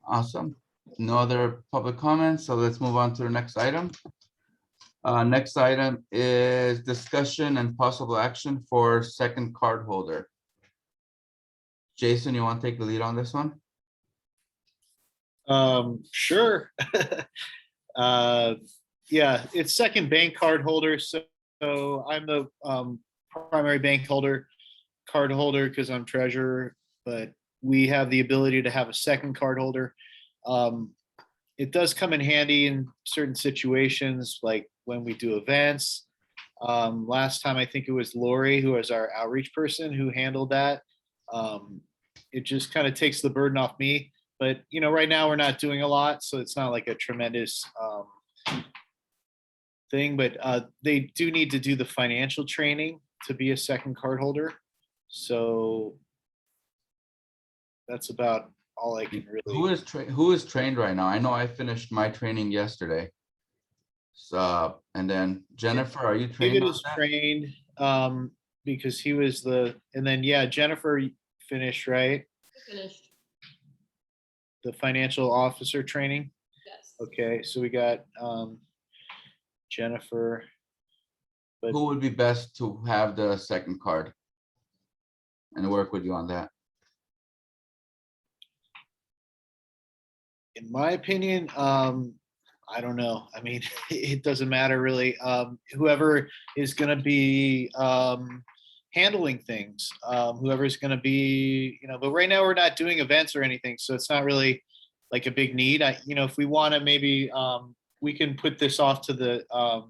Awesome. No other public comments, so let's move on to the next item. Next item is discussion and possible action for second card holder. Jason, you want to take the lead on this one? Sure. Yeah, it's second bank card holder. So I'm the primary bank holder, card holder, because I'm treasurer, but we have the ability to have a second card holder. It does come in handy in certain situations, like when we do events. Last time, I think it was Lori, who was our outreach person, who handled that. It just kind of takes the burden off me. But, you know, right now we're not doing a lot, so it's not like a tremendous thing. But they do need to do the financial training to be a second card holder. So that's about all I can really. Who is trained right now? I know I finished my training yesterday. So, and then Jennifer, are you trained? David is trained because he was and then, yeah, Jennifer finished, right? Finished. The financial officer training? Yes. Okay, so we got Jennifer. But who would be best to have the second card and work with you on that? in my opinion, I don't know. I mean, it doesn't matter really. Whoever is going to be handling things, whoever is going to be, but right now we're not doing events or anything, so it's not really like a big need. If we want to, maybe we can put this off to the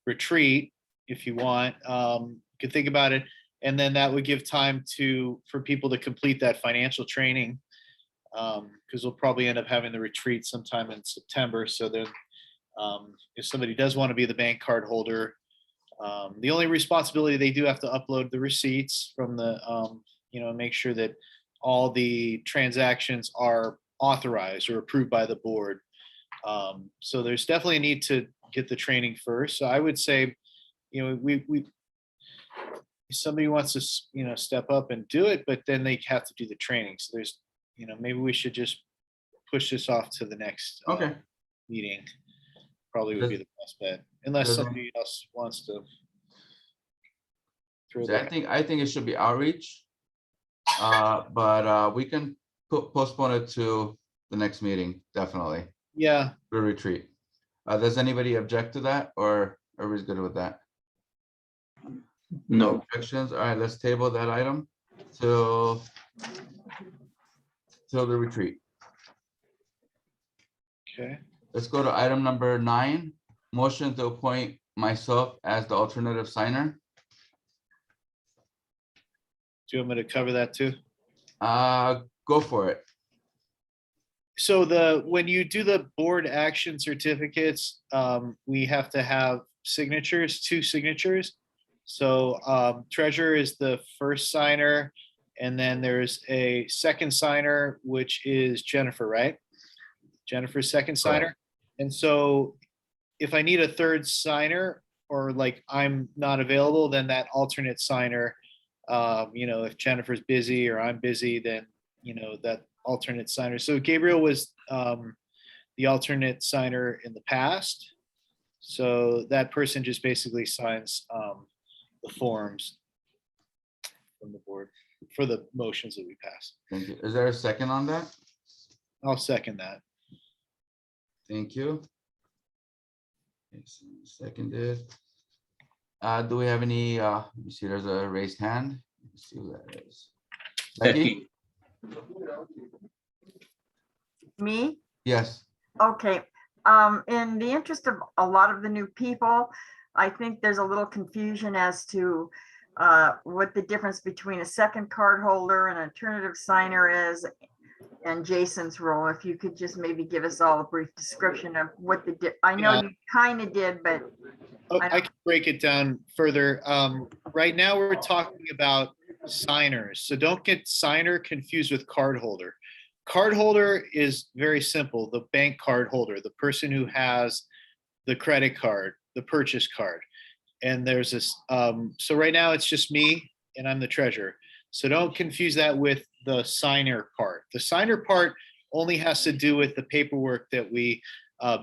retreat if you want. You can think about it, and then that would give time for people to complete that financial training. Because we'll probably end up having the retreat sometime in September. So then if somebody does want to be the bank card holder, the only responsibility, they do have to upload the receipts from the, make sure that all the transactions are authorized or approved by the board. So there's definitely a need to get the training first. So I would say, if somebody wants to, step up and do it, but then they have to do the training. So there's, maybe we should just push this off to the next meeting. Probably would be the best bet, unless somebody else wants to. I think it should be outreach, but we can postpone it to the next meeting, definitely. Yeah. The retreat. Does anybody object to that, or everybody's good with that? No objections. All right, let's table that item till the retreat. Okay. Let's go to item number 9, motion to appoint myself as the alternative signer. Do you want me to cover that too? Go for it. So when you do the board action certificates, we have to have signatures, 2 signatures. So treasurer is the first signer, and then there's a second signer, which is Jennifer, right? Jennifer's second signer. Right. And so if I need a third signer, or like I'm not available, then that alternate signer, if Jennifer's busy or I'm busy, then, that alternate signer. So Gabriel was the alternate signer in the past. So that person just basically signs the forms from the board for the motions that we pass. Thank you. Is there a second on that? I'll second that. Thank you. Jason seconded. Do we have any, let me see, there's a raised hand. Let's see who that is. Becky? Me? Yes. Okay, in the interest of a lot of the new people, I think there's a little confusion as to what the difference between a second card holder and alternative signer is, and Jason's role. If you could just maybe give us all a brief description of what I know Yeah. you kind of did, but I can break it down further. Right now, we're talking about signers. So don't get signer confused with card holder. Card holder is very simple. The bank card holder, the person who has the credit card, the purchase card. And there's this, so right now it's just me and I'm the treasurer. So don't confuse that with the signer part. The signer part only has to do with the paperwork that we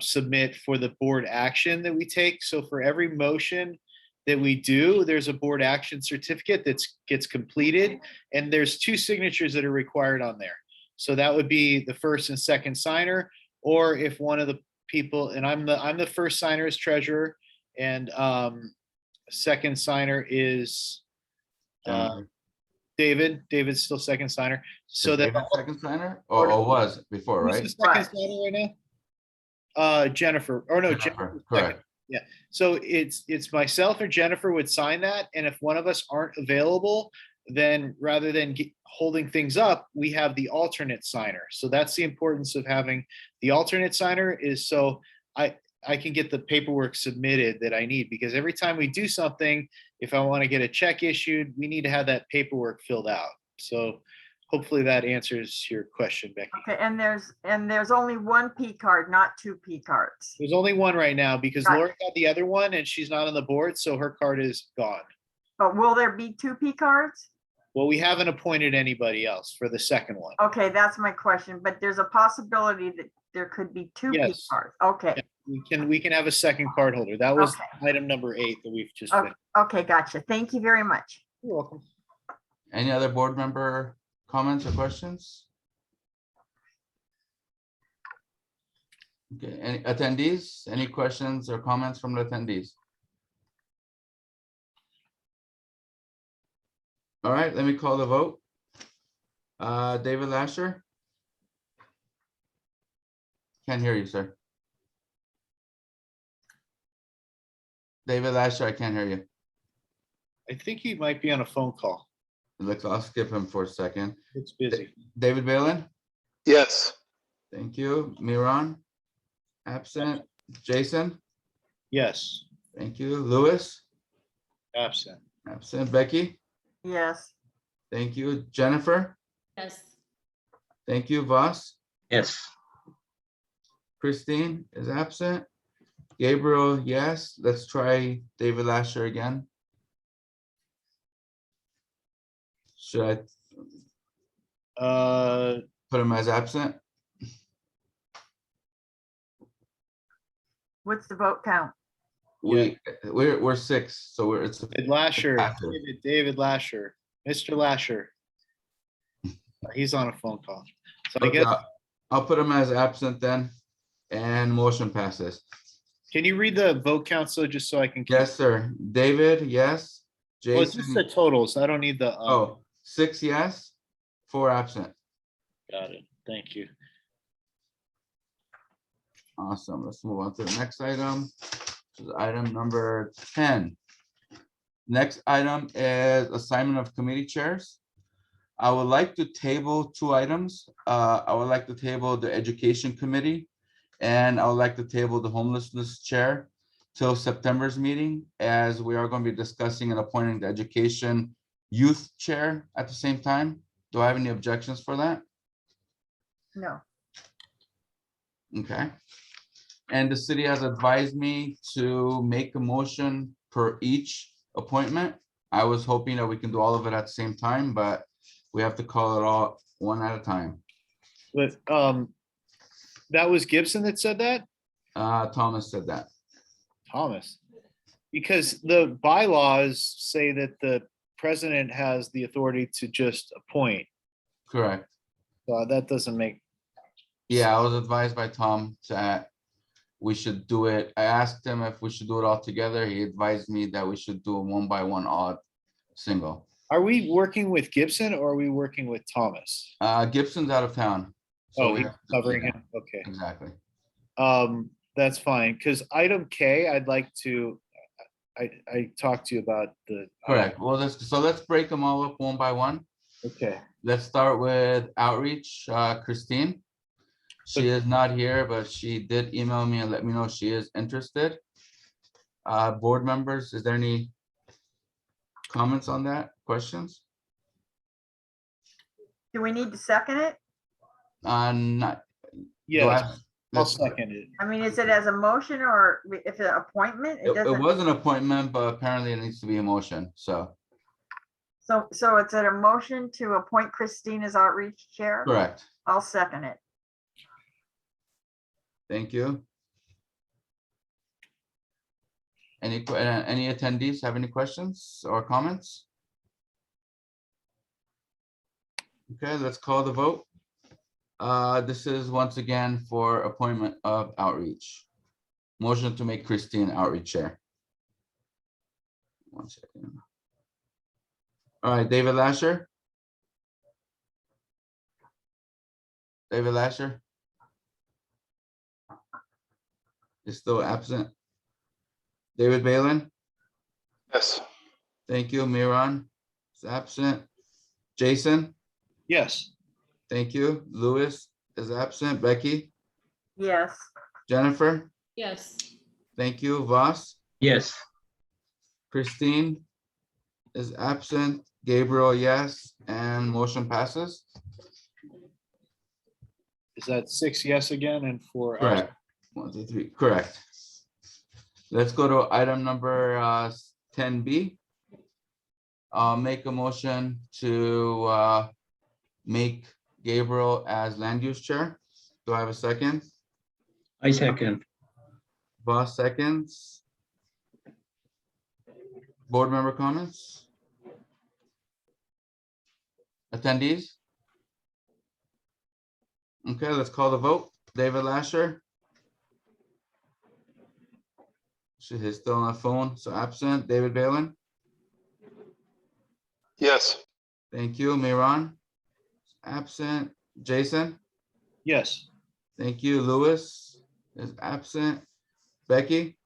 submit for the board action that we take. So for every motion that we do, there's a board action certificate that gets completed, and there's 2 signatures that are required on there. So that would be the first and second signer, or if one of the people, and I'm the first signer as treasurer, and second signer is David. David's still second signer. So Is that David second signer or was before, who's right? the second signer right now? Jennifer. Or no, Jennifer. Correct. Yeah. So it's myself or Jennifer would sign that, and if one of us aren't available, then rather than holding things up, we have the alternate signer. So that's the importance of having the alternate signer, is so I can get the paperwork submitted that I need, because every time we do something, if I want to get a check issued, we need to have that paperwork filled out. So hopefully that answers your question, Becky. okay, and there's only one P card, not 2 P cards. There's only one right now because Got it. Laura got the other one and she's not on the board, so her card is gone. But will there be 2 P cards? Well, we haven't appointed anybody else for the second one. Okay, that's my question, but there's a possibility that there could be 2 P Yes. cards. Okay, We can have a second card holder. That was Okay. item number 8 that we've just okay, finished. okay, gotcha. Thank you very much. You're welcome. Any other board member comments or questions? Okay, any attendees, any questions or comments from the attendees? All right, let me call the vote. David Lasher? Can't hear you, sir. David Lasher, I can't hear you. I think he might be on a phone call. I'll skip him for a second. It's busy. David Balin? Yes. Thank you. Miran? Absent. Jason? Yes, Thank you. Lewis? absent. Absent. Becky? Yes, Thank you. Jennifer? Yes. Thank you. Voss? Yes. Christine is absent. Gabriel, yes. Let's try David Lasher again. Should I put him as absent? what's the vote count? We're 6, so it's David Lasher, After. David Lasher, Mr. Lasher. He's on a phone call. So I Okay, guess, I'll put him as absent then, and motion passes. can you read the vote count so just so I can? Yes, sir. David, yes. Well, it's just the Jason, totals. I don't need the. oh, 6 yes, 4 absent. Got it. Thank you. Awesome. Let's move on to the next item, which is item number 10. Next item is assignment of committee chairs. I would like to table 2 items. I would like to table the education committee, and I would like to table the homelessness chair till September's meeting, as we are going to be discussing and appointing the education youth chair at the same time. Do I have any objections for that? No, Okay. And the city has advised me to make a motion per each appointment. I was hoping that we can do all of it at the same time, but we have to call it all one at a time. But that was Gibson that said that? Thomas said that. Thomas. Because the bylaws say that the president has the authority to just appoint. Correct. That doesn't make, Yeah, I was advised by Tom that we should do it. I asked him if we should do it all together. He advised me that we should do a 1-by-1 odd single. Are we working with Gibson or are we working with Thomas? Gibson's out of town. So Oh, we he's have to- covering yeah, him, okay. exactly. That's fine, because item K, I'd like to, I talked to you about the. Correct. Well, let's break them all up 1-by-1. Okay, Let's start with outreach. Christine. She is not here, but she did email me and let me know she is interested. Board members, is there any comments on that? Questions? Do we need to second it? Not. yes, I'll let's- second it. I mean, is it as a motion or if it's an appointment? It It doesn't, was an appointment, but apparently it needs to be a motion, so, so it's a motion to appoint Christine as outreach chair? correct. I'll second it. Thank you. Any attendees have any questions or comments? Okay, let's call the vote. This is once again for appointment of outreach. Motion to make Christine outreach chair. 1 second. All right, David Lasher. David Lasher. Is still absent. David Balin, Yes. thank you. Miran is absent. Jason, Yes, thank you. Lewis is absent. Becky, Yes, Jennifer, Yes. thank you. Voss, Yes. Christine is absent. Gabriel, yes, and motion passes. is that 6 yes again and 4? Correct. 1, 2, 3, correct. Let's go to item number 10B. I'll make a motion to make Gabriel as land use chair. Do I have a second? I second. Boss seconds. Board member comments? Attendees? Okay, let's call the vote. David Lasher? He's still on the phone, so absent. David Balin? Yes. Thank you. Miran? Absent. Jason? Yes, Thank you. Lewis is absent. Becky?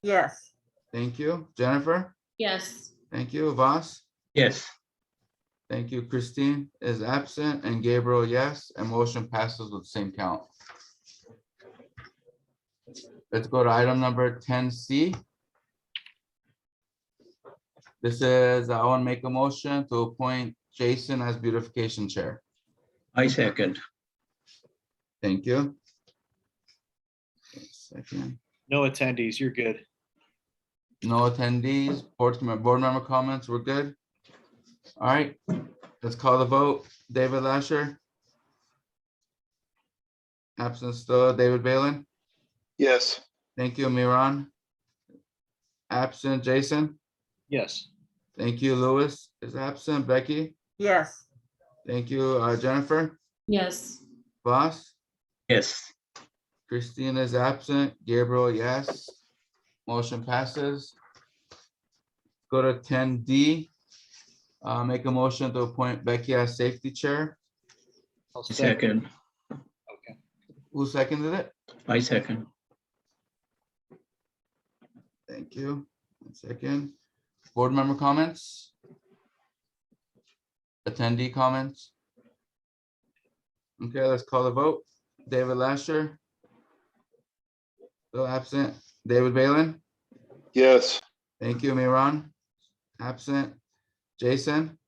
yes, Thank you. Jennifer? Yes. Thank you. Voss? Yes. Thank you. Christine is absent and Gabriel, yes, and motion passes with the same count. Let's go to item number 10C. This is, I want to make a motion to appoint Jason as beautification chair. I second. Thank you. Second. no attendees, you're good. No attendees, board member comments, we're good. All right, let's call the vote. David Lasher. Absent still. David Balin. Yes. Thank you, Miran. Absent. Jason. Yes, Thank you, Lewis is absent. Becky. yes, Thank you, Jennifer. Yes. Voss. Yes. Christine is absent. Gabriel, yes. Motion passes. Go to 10D. Make a motion to appoint Becky as safety chair. I'll second. Second. Okay, Who seconded it? I second. Thank you. 1 second. Board member comments? Attendee comments? Okay, let's call the vote. David Lasher. Still absent. David Balin. Yes. Thank you, Miran. Absent. Jason.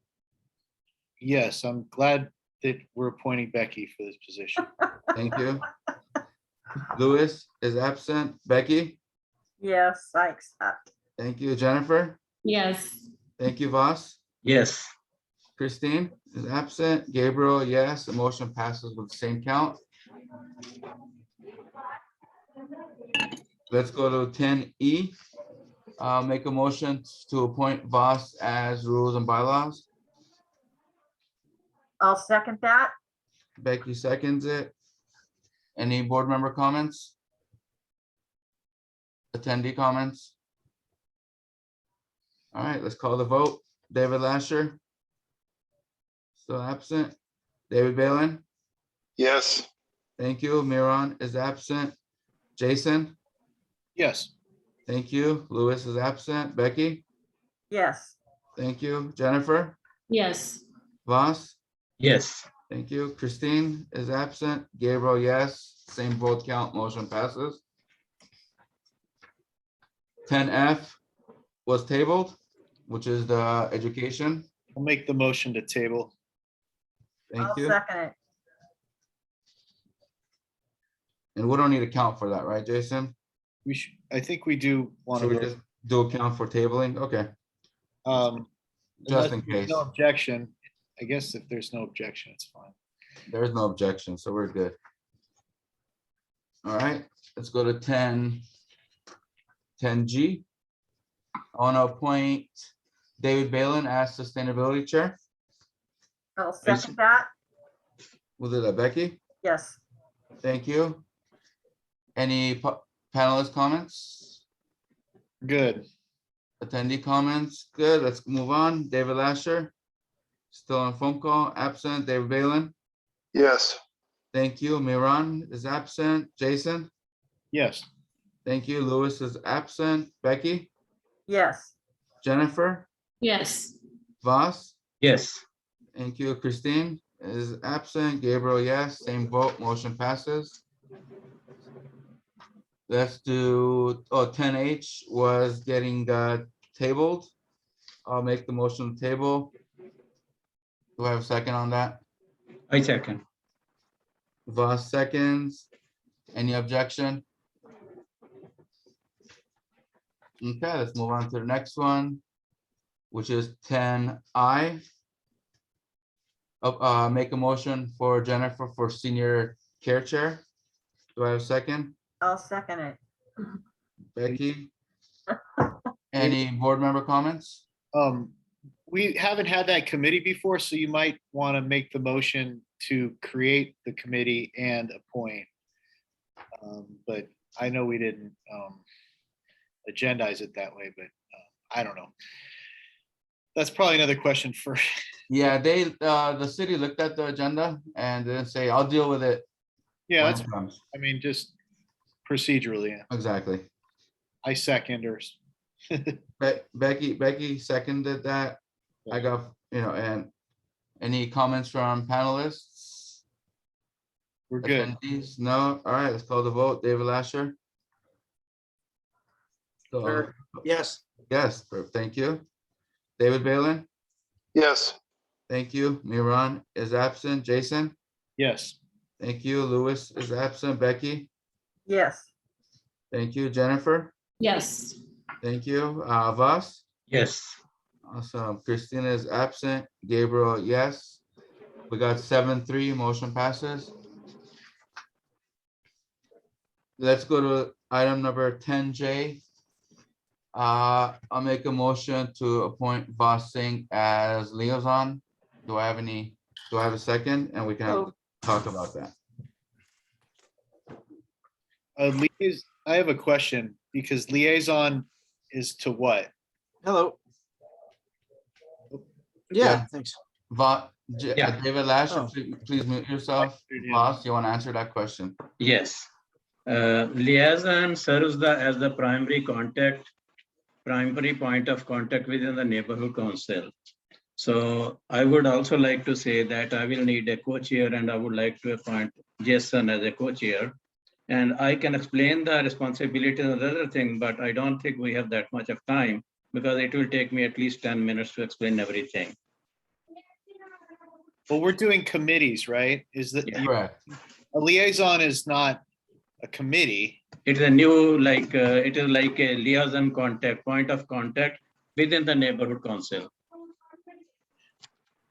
yes, I'm glad that we're appointing Becky for this position. Thank you. Lewis is absent. Becky. yes, I accept. Thank you, Jennifer. Yes. Thank you, Voss. Yes. Christine is absent. Gabriel, yes. The motion passes with the same count. Let's go to 10E. Make a motion to appoint Voss as rules and bylaws. I'll second that. Becky seconds it. Any board member comments? Attendee comments? All right, let's call the vote. David Lasher? Still absent. David Balin? Yes. Thank you. Miron is absent. Jason? Yes. Thank you. Louis is absent. Becky? Yes. Thank you. Jennifer? Yes. Voss? Yes. Thank you. Christine is absent. Gabriel, yes. Same vote count. Motion passes. 10F was tabled, which is the education. I'll make the motion to table. Thank I'll you. second it. And we don't need to count for that, right, Jason? We should, I think we do want Should we to, just do a count for tabling? Okay, unless just in there's case. no objection. I guess if there's no objection, it's fine. There is no objection, so we're good. All right, let's go to 10G. I want to appoint David Balin as Sustainability Chair. I'll second that. We'll do that, Becky. Yes. Thank you. Any panelist comments? Good. Attendee comments? Good, let's move on. David Lasher, still on phone call, absent. David Balin? Yes. Thank you. Miran is absent. Jason? Yes. Thank you. Louis is absent. Becky? Yes. Jennifer? Yes. Voss? Yes. Thank you. Christine is absent. Gabriel, yes. Same vote. Motion passes. Let's do, 10H was getting tabled. I'll make the motion to table. Do I have a second on that? I second. Voss seconds. Any objection? Okay, let's move on to the next one, which is 10I. Make a motion for Jennifer for Senior Care Chair. Do I have a second? I'll second it. Becky? Any board member comments? We haven't had that committee before, so you might want to make the motion to create the committee and appoint. But I know we didn't agendize it that way, but I don't know. That's probably another question for. Yeah, the city looked at the agenda and didn't say, I'll deal with it. Yeah, when that's, it comes. I mean, just procedurally, Exactly. I second or. Becky seconded that. I got, and any comments from panelists? We're good. Attendees? No? All right, let's call the vote. David Lasher? So, Yes. yes, thank you. David Balin? Yes. Thank you. Miran is absent. Jason? Yes. Thank you. Louis is absent. Becky? Yes. Thank you. Jennifer? Yes. Thank you. Voss? Yes. Awesome. Christina is absent. Gabriel, yes. We got 7-3, motion passes. Let's go to item number 10J. I'll make a motion to appoint Voss Singh as liaison. Do I have a second? And we can talk about that. I have a question because liaison is to what? Hello. Yeah, thanks. David Lasher, Oh. please mute yourself. Voss, you want to answer that question? Yes. Liaison serves as the primary point of contact within the neighborhood council. So I would also like to say that I will need a co-chair and I would like to appoint Jason as a co-chair. And I can explain the responsibility and the other thing, but I don't think we have that much of time because it will take me at least 10 minutes to explain everything. Well, we're doing committees, right? Is that Correct. a liaison is not a committee? It is a new, it is like a liaison point of contact within the neighborhood council.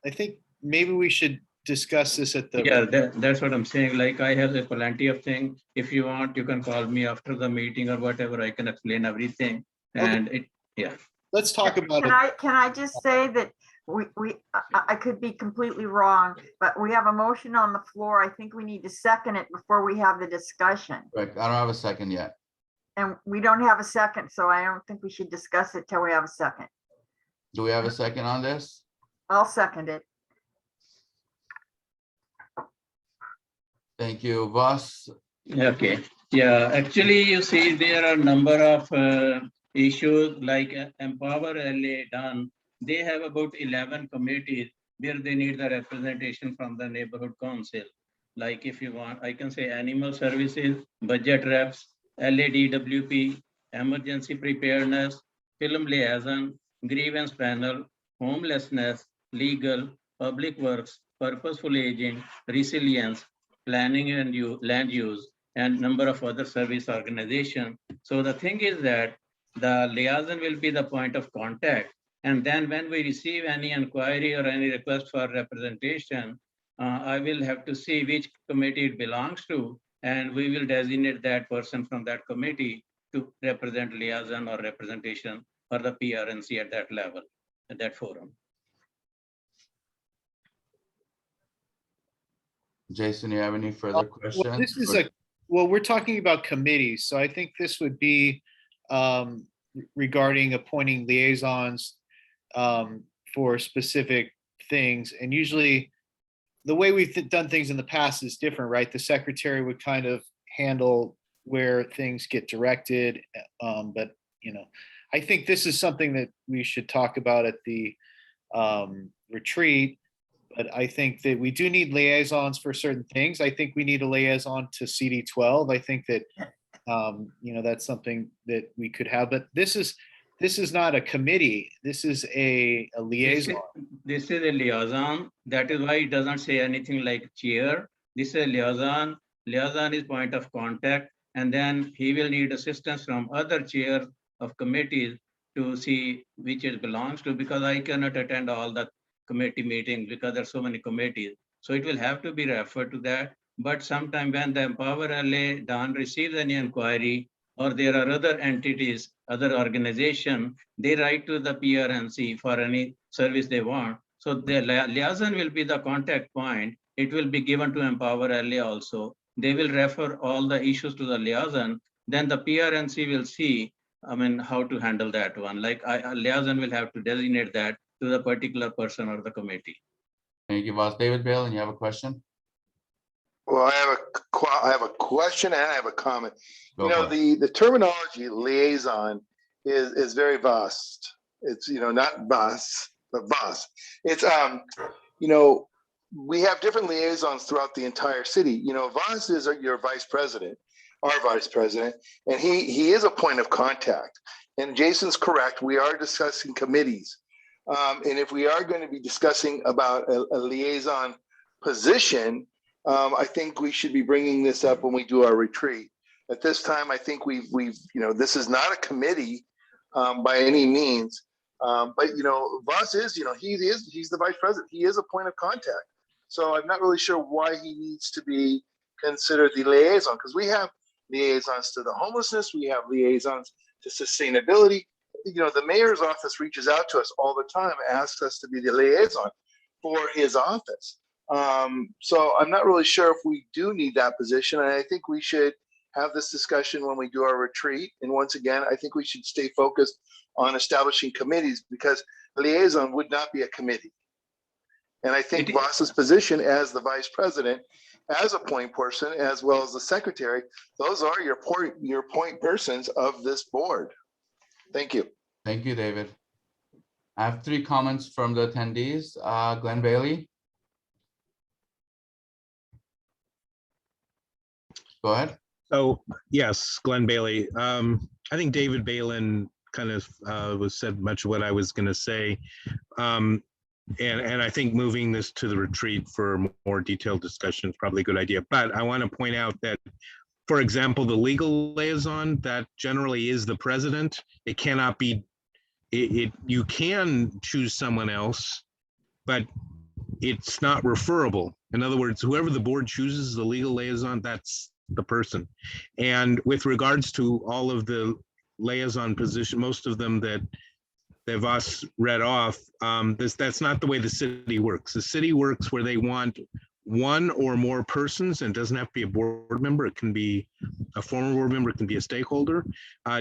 I think maybe we should discuss this at the. Yeah, that's what I'm saying. Like I have plenty of things. If you want, you can call me after the meeting or whatever. I can explain everything. And Let's talk about it. Can I just say that I could be completely wrong, but we have a motion on the floor. I think we need to second it before we have the discussion. Right, I don't have a second yet. And we don't have a second, so I don't think we should discuss it till we have a second. Do we have a second on this? I'll second it. Thank you, Voss. Okay, yeah, actually, you see, there are a number of issues like Empower LA done. They have about 11 committees where they need the representation from the neighborhood council. Like if you want, I can say animal services, budget reps, LADWP, emergency preparedness, film liaison, grievance panel, homelessness, legal, public works, purposeful aging, resilience, planning and land use, and number of other service organizations. So the thing is that the liaison will be the point of contact. And then when we receive any inquiry or any request for representation, I will have to see which committee it belongs to, and we will designate that person from that committee to represent liaison or representation for the PRNC at that level, at that forum. Jason, you have any further questions? Well, this is well, we're talking about committees, so I think this would be regarding appointing liaisons for specific things. And usually the way we've done things in the past is different, right? The secretary would kind of handle where things get directed. But, you know, I think this is something that we should talk about at the retreat. But I think that we do need liaisons for certain things. I think we need a liaison to CD12. I think that, you know, that's something that we could have, but this is not a committee. This is a liaison. This is a liaison. That is why it doesn't say anything like chair. This is a liaison. Liaison is point of contact. And then he will need assistance from other chairs of committees to see which it belongs to, because I cannot attend all the committee meetings because there are so many committees. So it will have to be referred to that. But sometime when the Empower LA Don receives any inquiry, or there are other entities, other organizations, they write to the PRNC for any service they want. So the liaison will be the contact point. It will be given to Empower LA also. They will refer all the issues to the liaison. Then the PRNC will see, I mean, how to handle that one. Like a liaison will have to designate that to the particular person or the committee. Thank you, Voss. David Bale, and you have a question? Well, I have a question and I have a comment. Go You know, for it. the terminology liaison is very vast. It's, you know, not bus, but bus. It's, you know, we have different liaisons throughout the entire city. You know, Voss is your vice president, our vice president, and he is a point of contact. And Jason's correct. We are discussing committees. And if we are going to be discussing about a liaison position, I think we should be bringing this up when we do our retreat. At this time, I think we've you know, this is not a committee by any means, but you know, Voss is, you know, he's the vice president. He is a point of contact. So I'm not really sure why he needs to be considered the liaison, because we have liaisons to the homelessness, we have liaisons to sustainability. You know, the mayor's office reaches out to us all the time, asks us to be the liaison for his office. So I'm not really sure if we do need that position. And I think we should have this discussion when we do our retreat. And once again, I think we should stay focused on establishing committees, because liaison would not be a committee. And I think Voss's position as the vice president, as a point person, as well as the secretary, those are your point persons of this board. Thank you. Thank you, David. I have 3 comments from the attendees. Glenn Bailey. Go ahead. So yes, Glenn Bailey. I think David Balin kind of was said much of what I was going to say. And I think moving this to the retreat for a more detailed discussion is probably a good idea. But I want to point out that, for example, the legal liaison, that generally is the president. It cannot be, you can choose someone else, but it's not referable. In other words, whoever the board chooses the legal liaison, that's the person. And with regards to all of the liaison position, most of them that that Voss read off, that's not the way the city works. The city works where they want one or more persons, and it doesn't have to be a board member. It can be a former board member, it can be a stakeholder,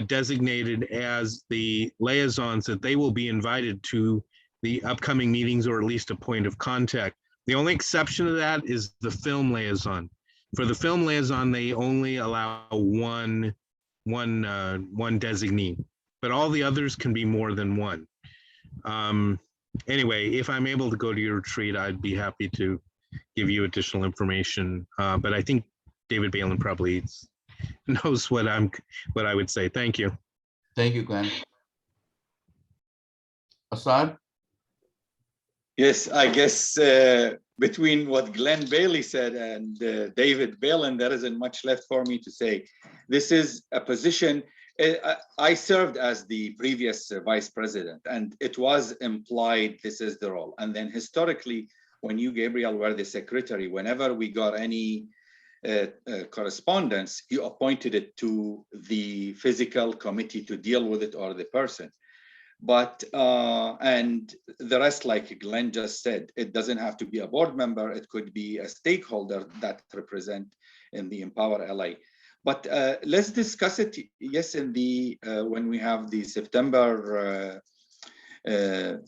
designated as the liaisons that they will be invited to the upcoming meetings, or at least a point of contact. The only exception to that is the film liaison. For the film liaison, they only allow one designee, but all the others can be more than one. Anyway, if I'm able to go to your retreat, I'd be happy to give you additional information. But I think David Balin probably knows what I would say. Thank you. Thank you, Glenn. Assad? Yes, I guess between what Glenn Bailey said and David Balin, there isn't much left for me to say. This is a position, I served as the previous vice president, and it was implied this is the role. And then historically, when you, Gabriel, were the secretary, whenever we got any correspondence, you appointed it to the physical committee to deal with it, or the person. But, and the rest, like Glenn just said, it doesn't have to be a board member. It could be a stakeholder that represent in the Empower LA. But let's discuss it, yes, in the, when we have the September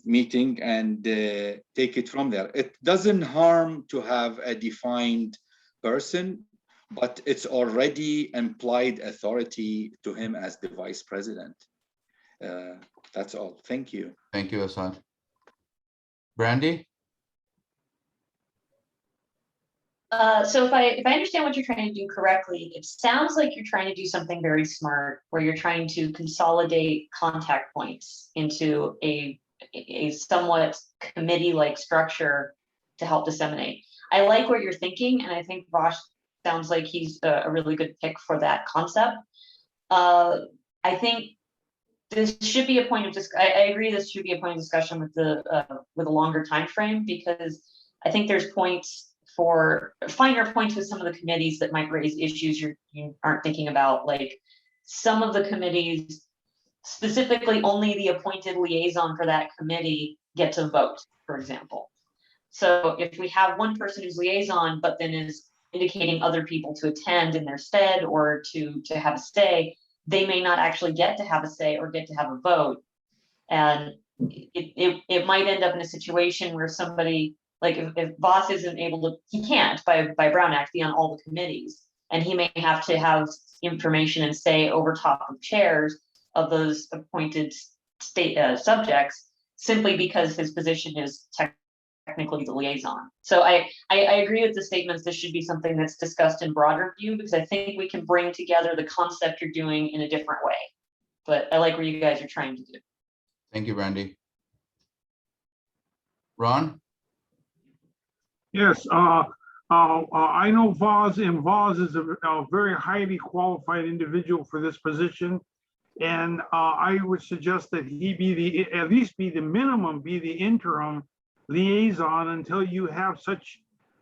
meeting, and take it from there. It doesn't harm to have a defined person, but it's already implied authority to him as the vice president. That's all. Thank you. Thank you, Assad. Brandy? So if I understand what you're trying to do correctly, it sounds like you're trying to do something very smart, where you're trying to consolidate contact points into a somewhat committee-like structure to help disseminate. I like what you're thinking, and I think Vosh sounds like he's a really good pick for that concept. I think this should be a point of I agree this should be a point of discussion with a longer time frame, because I think there's points for finer points with some of the committees that might raise issues you aren't thinking about. Like some of the committees, specifically only the appointed liaison for that committee get to vote, for example. So if we have one person who's liaison, but then is indicating other people to attend in their stead or to have a say, they may not actually get to have a say or get to have a vote. And it might end up in a situation where somebody, like if Voss isn't able to, he can't by Brown Act be on all the committees, and he may have to have information and say over top of chairs of those appointed state subjects, simply because his position is technically the liaison. So I agree with the statements. This should be something that's discussed in broader view, because I think we can bring together the concept you're doing in a different way. But I like what you guys are trying to do. Thank you, Brandy. Ron? Yes, I know Voss, and Voss is a very highly qualified individual for this position. And I would suggest that he be at least be the minimum, be the interim liaison until you have such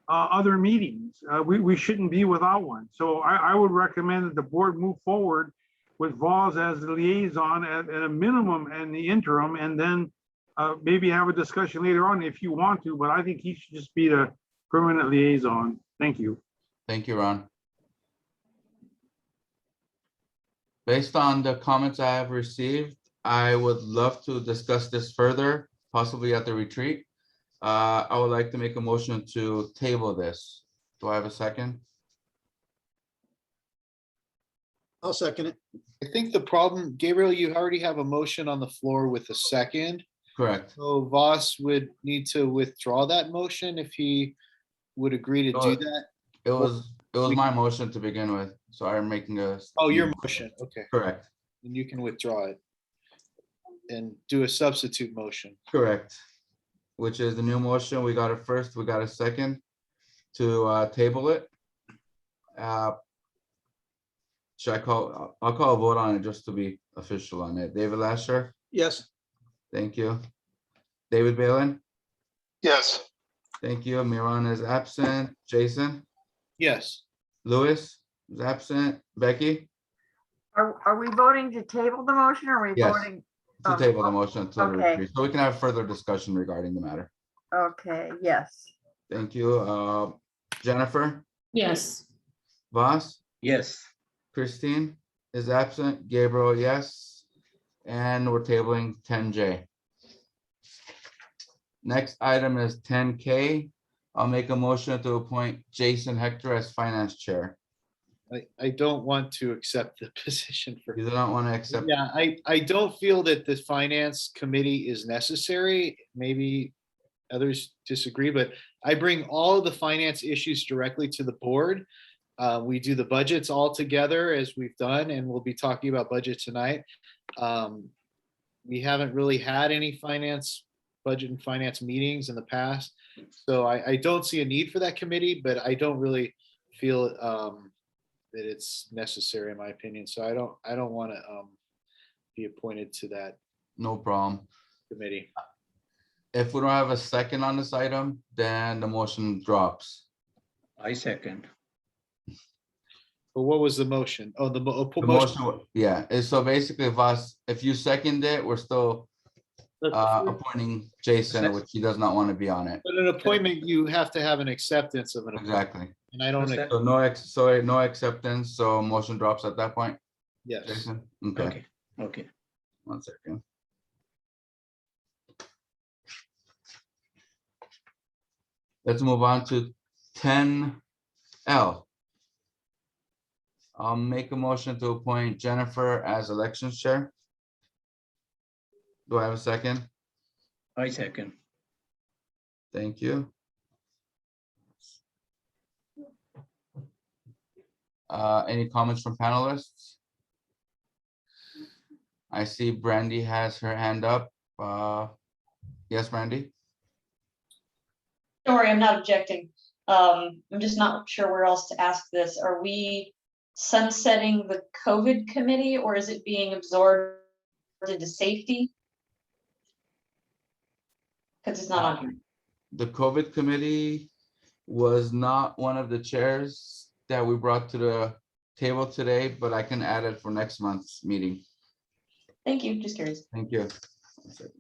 other meetings. We shouldn't be without one. So I would recommend that the board move forward with Voss as the liaison at a minimum and the interim, and then maybe have a discussion later on if you want to, but I think he should just be the permanent liaison. Thank you. Thank you, Ron. Based on the comments I have received, I would love to discuss this further, possibly at the retreat. I would like to make a motion to table this. Do I have a second? I'll second it. I think the problem, Gabriel, you already have a motion on the floor with a second. Correct. So Voss would need to withdraw that motion if he would agree to do that. It was my motion to begin with, so I'm making a. Oh, your motion, okay. Correct. And you can withdraw it and do a substitute motion. Correct. Which is the new motion. We got a first, we got a second to table it. Should I call? I'll call a vote on it just to be official on it. David Lasher? Yes. Thank you. David Balin? Yes. Thank you. Miran is absent. Jason? Yes. Louis is absent. Becky? Are we voting to table the motion, or are we Yes. voting? To table the motion until the Okay. retreat, so we can have further discussion regarding the matter. Okay, yes. Thank you. Jennifer, Yes. Voss, Yes. Christine is absent, Gabriel, yes. And we're tabling 10J. Next item is 10K. I'll make a motion to appoint Jason Hector as finance chair. I don't want to accept the position for. You don't want to accept? Yeah, I don't feel that the finance committee is necessary. Maybe others disagree, but I bring all of the finance issues directly to the board. We do the budgets all together as we've done, and we'll be talking about budget tonight. We haven't really had any budget and finance meetings in the past. So I don't see a need for that committee, but I don't really feel that it's necessary in my opinion. So I don't want to be appointed to that No problem. committee. If we don't have a second on this item, then the motion drops. I second. But what was the motion? Oh, the The motion. motion, yeah, so basically, Voss, if you second it, we're still appointing Jason, which he does not want to be on it. But an appointment, you have to have an acceptance of an appointment. Exactly. And I don't, So no acceptance, so motion drops at that point, yes. Jason? Okay, Okay. Okay. 1 second. Let's move on to 10L. I'll make a motion to appoint Jennifer as elections chair. Do I have a second? I second. Thank you. Any comments from panelists? I see Brandy has her hand up. Yes, Brandy? Don't worry, I'm not objecting. I'm just not sure where else to ask this. Are we sunsetting the COVID committee, or is it being absorbed into safety? Because it's not on here. The COVID committee was not one of the chairs that we brought to the table today, but I can add it for next month's meeting. Thank you, just curious. Thank you. 1 second.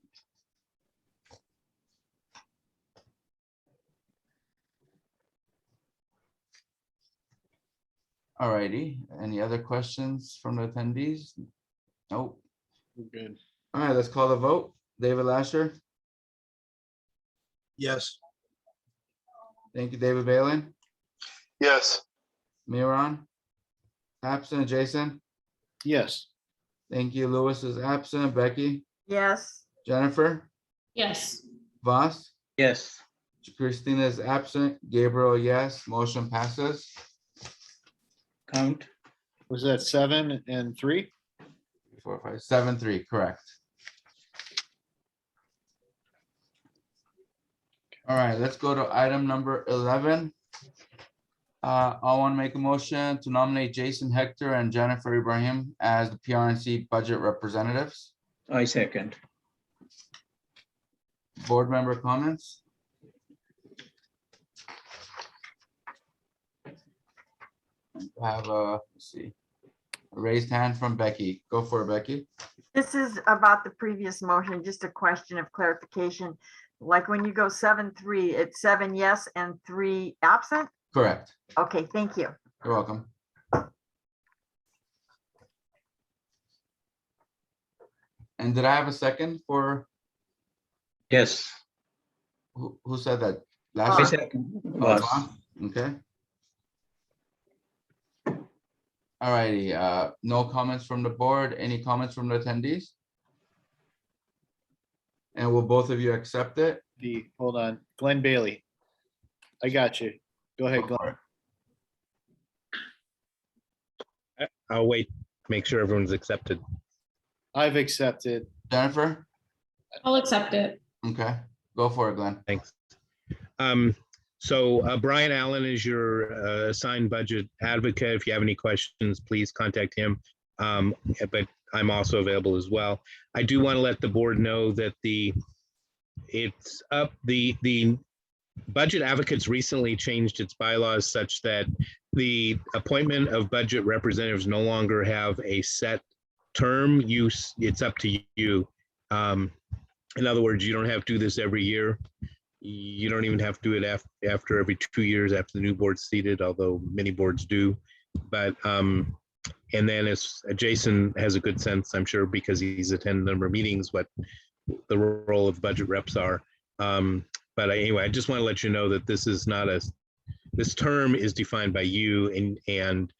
All righty, any other questions from the attendees? Nope. We're good. All right, let's call the vote. David Lasher, Yes. thank you, David Balin, Yes. Miron, absent, Jason, Yes. thank you, Lewis is absent, Becky, Yes. Jennifer, Yes. Voss, Yes. Christina is absent, Gabriel, yes, motion passes. Count. Was that 7 and 3? 4, 5, 7, 3, correct. All right, let's go to item number 11. I want to make a motion to nominate Jason Hector and Jennifer Ibrahim as the PRNC budget representatives. I second. Board member comments? I have a, let's see, a raised hand from Becky. Go for it, Becky. This is about the previous motion, just a question of clarification. Like when you go 7-3, it's 7 yes and 3 absent? Correct. Okay, thank you. You're welcome. And did I have a second for, Yes. who said that? I Last? second. Oh, Voss. Vaughn? Okay. All righty, no comments from the board. Any comments from the attendees? And will both of you accept it? Hold on, Glenn Bailey. I got you. Go ahead, Go Glenn. for it. I'll wait, make sure everyone's accepted. I've accepted. Jennifer? I'll accept it. Okay, go for it, Glenn. Thanks. So Brian Allen is your assigned budget advocate. If you have any questions, please contact him. But I'm also available as well. I do want to let the board know that the budget advocates recently changed its bylaws such that the appointment of budget representatives no longer have a set term use. It's up to you. In other words, you don't have to do this every year. You don't even have to do it after every 2 years after the new board's seated, although many boards do. But and then as Jason has a good sense, I'm sure, because he's attended a number of meetings, what the role of budget reps are. But anyway, I just want to let you know that this is not this term is defined by you, and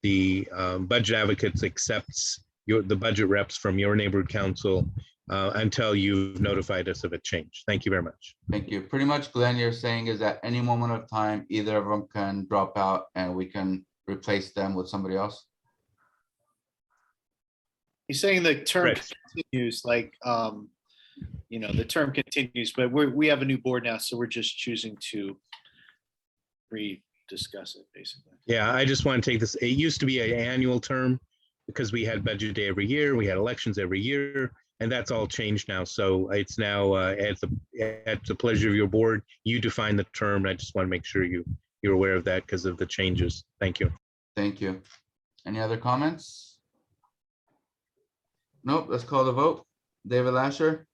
the budget advocates accepts the budget reps from your neighborhood council until you've notified us of a change. Thank you very much. Thank you. Pretty much, Glenn, you're saying is at any moment of time, either of them can drop out and we can replace them with somebody else? He's saying the term Correct. continues, like, the term continues, but we have a new board now, so we're just choosing to re-discuss it, basically. Yeah, I just want to take this. It used to be an annual term because we had budget day every year, we had elections every year, and that's all changed now. So it's now at the pleasure of your board. You define the term. I just want to make sure you're aware of that because of the changes. Thank you. Thank you. Any other comments? Nope, let's call the vote. David Lasher,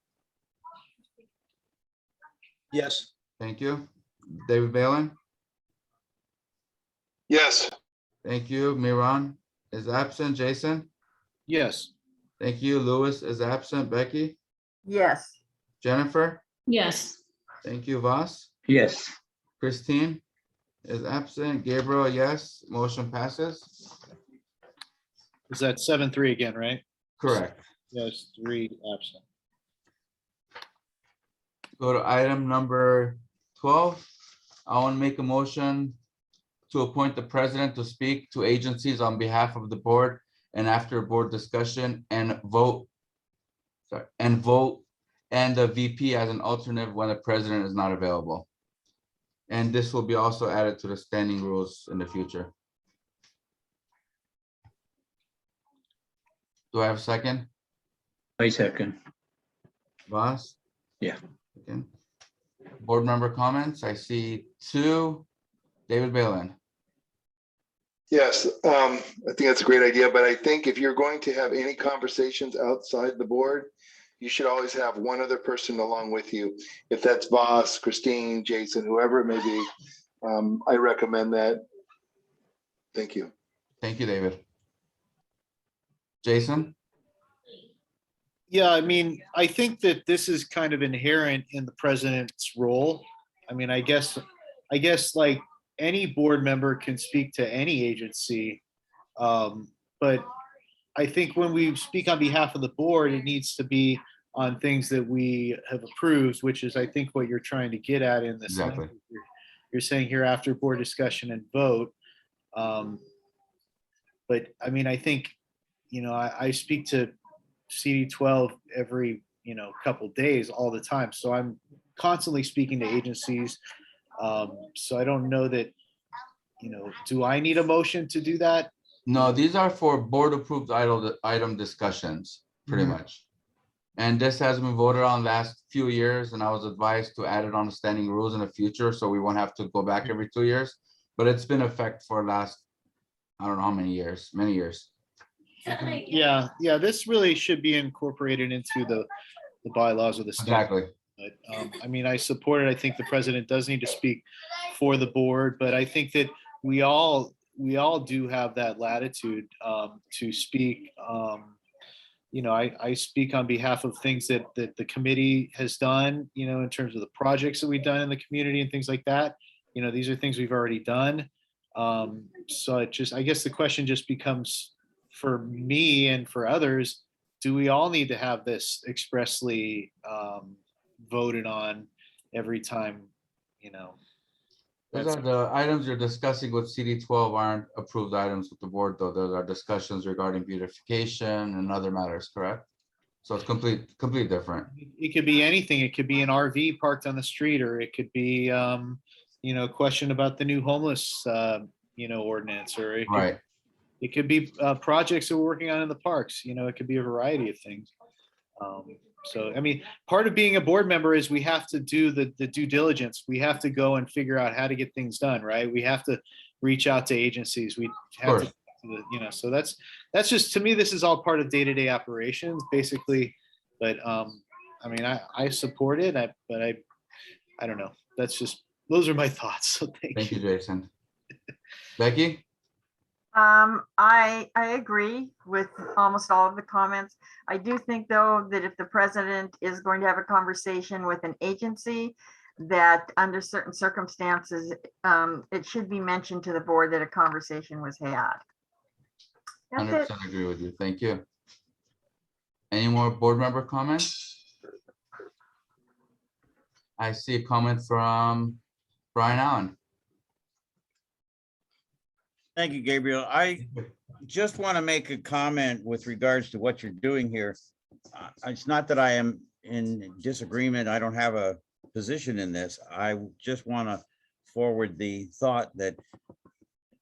Yes. thank you. David Balin, Yes. thank you. Miran is absent. Jason, Yes. thank you. Louis is absent. Becky, Yes. Jennifer, Yes. thank you. Voss, Yes. Christine is absent. Gabriel, yes. Motion passes. Is that 7-3 again, right? Correct. Yes, 3 absent. Go to item number 12. I want to make a motion to appoint the president to speak to agencies on behalf of the board and after board discussion and vote. And the VP as an alternate when the president is not available. And this will be also added to the standing rules in the future. Do I have a second? I second. Voss? Yeah. Okay. Board member comments. I see 2. David Balin. Yes, I think that's a great idea, but I think if you're going to have any conversations outside the board, you should always have one other person along with you. If that's Voss, Christine, Jason, whoever it may be, I recommend that. Thank you. Thank you, David. Jason? Yeah, I mean, I think that this is kind of inherent in the president's role. I mean, I guess like any board member can speak to any agency. But I think when we speak on behalf of the board, it needs to be on things that we have approved, which is, I think, what you're trying to get at in this. Exactly. You're saying here after board discussion and vote. But I mean, I think, I speak to CD12 every, couple days all the time. So I'm constantly speaking to agencies. So I don't know that, do I need a motion to do that? No, these are for board approved item discussions, pretty much. And this has been voted on last few years, and I was advised to add it on the standing rules in the future, so we won't have to go back every 2 years. But it's been in effect for last, I don't know how many years, many years. Yeah, this really should be incorporated into the bylaws of the state. Exactly. But I mean, I support it. I think the president does need to speak for the board, but I think that we all do have that latitude to speak. I speak on behalf of things that the committee has done, in terms of the projects that we've done in the community and things like that. These are things we've already done. So I guess the question just becomes, for me and for others, do we all need to have this expressly voted on every time, Those are the items you're discussing with CD12 aren't approved items with the board, though. Those are discussions regarding beautification and other matters, correct? So it's completely different. It could be anything. It could be an RV parked on the street, or it could be, a question about the new homeless, ordinance, or it could be projects that we're working on in the parks. It could be a variety of things. So, I mean, part of being a board member is we have to do the due diligence. We have to go and figure out how to get things done, right? We have to reach out to agencies. We have to, so that's just, to me, this is all part of day-to-day operations, basically. But I mean, I support it, but I don't know. Those are my thoughts. So Thank you, Jason. Becky? I agree with almost all of the comments. I do think, though, that if the president is going to have a conversation with an agency, that under certain circumstances, it should be mentioned to the board that a conversation was had. That's it. 100% agree with you. Thank you. Any more board member comments? I see a comment from Brian Allen. Thank you, Gabriel. I just want to make a comment with regards to what you're doing here. It's not that I am in disagreement. I don't have a position in this. I just want to forward the thought that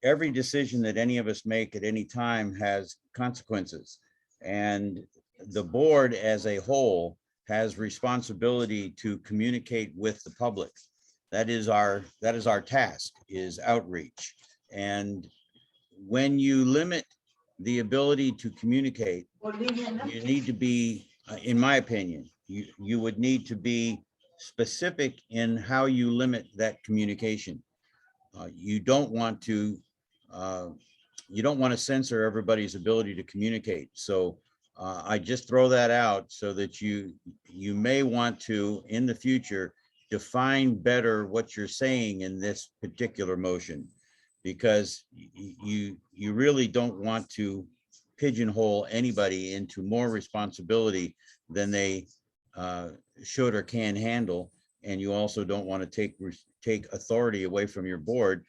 every decision that any of us make at any time has consequences. And the board as a whole has responsibility to communicate with the public. That is our task, is outreach. And when you limit the ability to communicate, you need to be, in my opinion, you would need to be specific in how you limit that communication. You don't want to censor everybody's ability to communicate. So I just throw that out so that you may want to, in the future, define better what you're saying in this particular motion, because you really don't want to pigeonhole anybody into more responsibility than they should or can handle. And you also don't want to take authority away from your board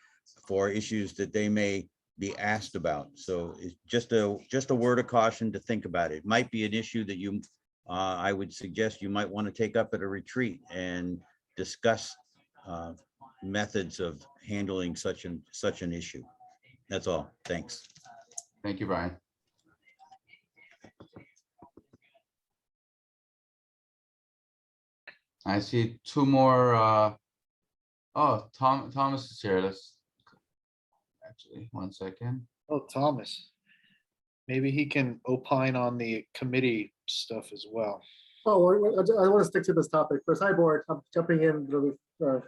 for issues that they may be asked about. So it's just a word of caution to think about. It might be an issue that I would suggest you might want to take up at a retreat and discuss methods of handling such an issue. That's all. Thanks. Thank you, Brian. I see two more. Thomas is here. Let's actually 1 second. Oh, Thomas. Maybe he can opine on the committee stuff as well. Oh, I want to stick to this topic. First, hi, board. I'm jumping in really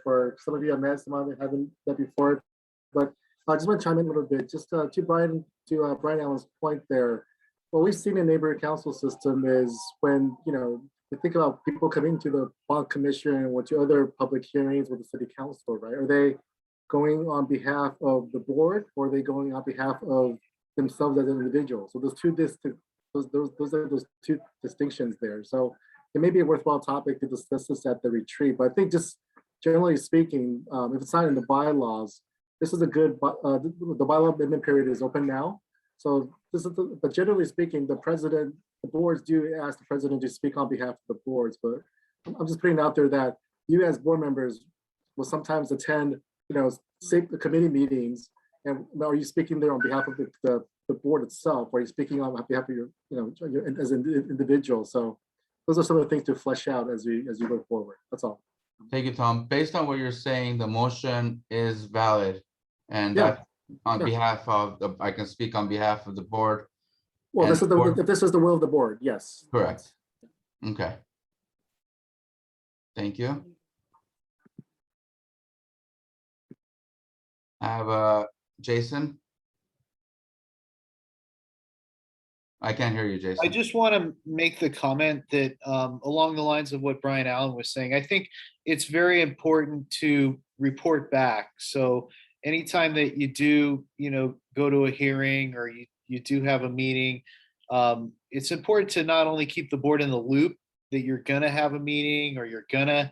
for some of you I met, some of you haven't met before, but I just want to chime in a little bit. Just to Brian Allen's point there. What we've seen in neighborhood council system is when we think about people coming to the bond commission or to other public hearings with the city council, right? Are they going on behalf of the board, or are they going on behalf of themselves as an individual? So those two distinctions there. So it may be a worthwhile topic to discuss this at the retreat, but I think just generally speaking, if it's not in the bylaws, this is a good, the bylaw amendment period is open now. So but generally speaking, the boards do ask the president to speak on behalf of the boards, but I'm just putting it out there that you as board members will sometimes attend, the committee meetings, and are you speaking there on behalf of the board itself, or are you speaking on behalf of your, as an individual? So those are some of the things to flesh out as you go forward. That's all. Thank you, Tom. Based on what you're saying, the motion is valid, and Yeah. that on behalf of I can speak on behalf of the board. Well, and if this is the will of the board, yes. Correct. Okay. Thank you. I have Jason. I can't hear you, Jason. I just want to make the comment that along the lines of what Brian Allen was saying, I think it's very important to report back. So anytime that you do, go to a hearing or you do have a meeting, it's important to not only keep the board in the loop that you're going to have a meeting or you're going to,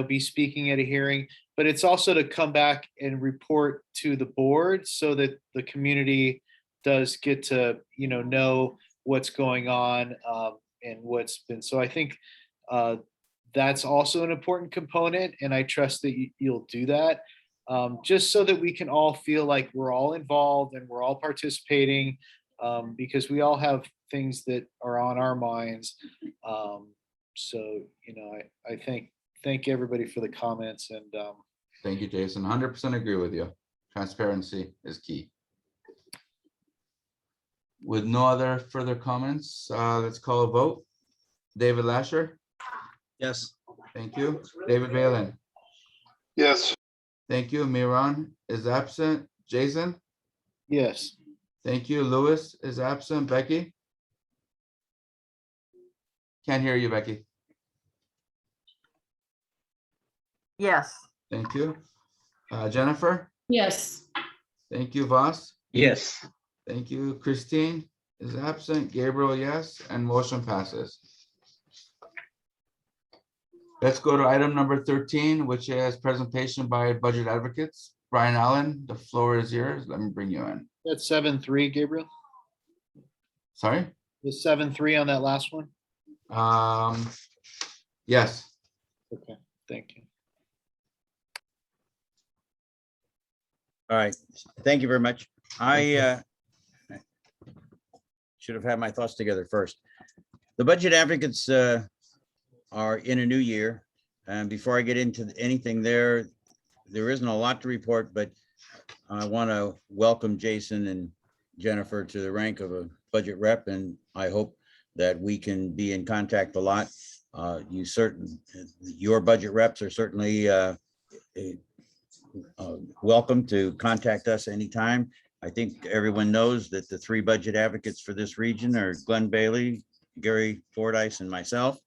be speaking at a hearing, but it's also to come back and report to the board so that the community does get to, know what's going on and what's been. So I think that's also an important component, and I trust that you'll do that, just so that we can all feel like we're all involved and we're all participating, because we all have things that are on our minds. So, I thank everybody for the comments, and thank you, Jason. 100% agree with you. Transparency is key. With no other further comments, let's call a vote. David Lasher. Yes. Thank you. David Valen. Yes. Thank you. Miran is absent. Jason? Yes. Thank you. Lewis is absent. Becky? Can't hear you, Becky. Yes. Thank you. Jennifer? Yes. Thank you. Voss? Yes. Thank you. Christine is absent. Gabriel, yes, and motion passes. Let's go to item number 13, which is presentation by budget advocates. Brian Allen, the floor is yours. Let me bring you in. That's 7-3, Gabriel. Sorry? The 7-3 on that last one. Yes. Okay, thank you. All right, thank you very much. I should have had my thoughts together first. The budget advocates are in a new year. And before I get into anything there isn't a lot to report, but I want to welcome Jason and Jennifer to the rank of a budget rep, and I hope that we can be in contact a lot. Your budget reps are certainly welcome to contact us anytime. I think everyone knows that the three budget advocates for this region are Glenn Bailey, Gary Fordyce, and myself.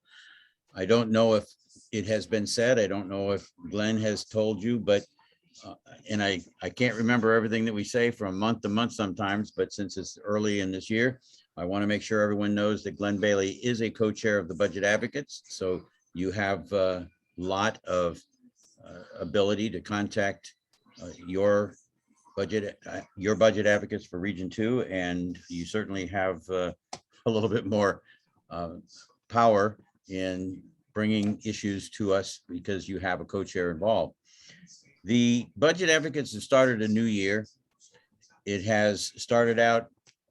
I don't know if it has been said. I don't know if Glenn has told you, but and I can't remember everything that we say from month to month sometimes, but since it's early in this year, I want to make sure everyone knows that Glenn Bailey is a co-chair of the budget advocates. So you have a lot of ability to contact your budget advocates for Region 2, and you certainly have a little bit more power in bringing issues to us because you have a co-chair involved. The budget advocates have started a new year. It has started out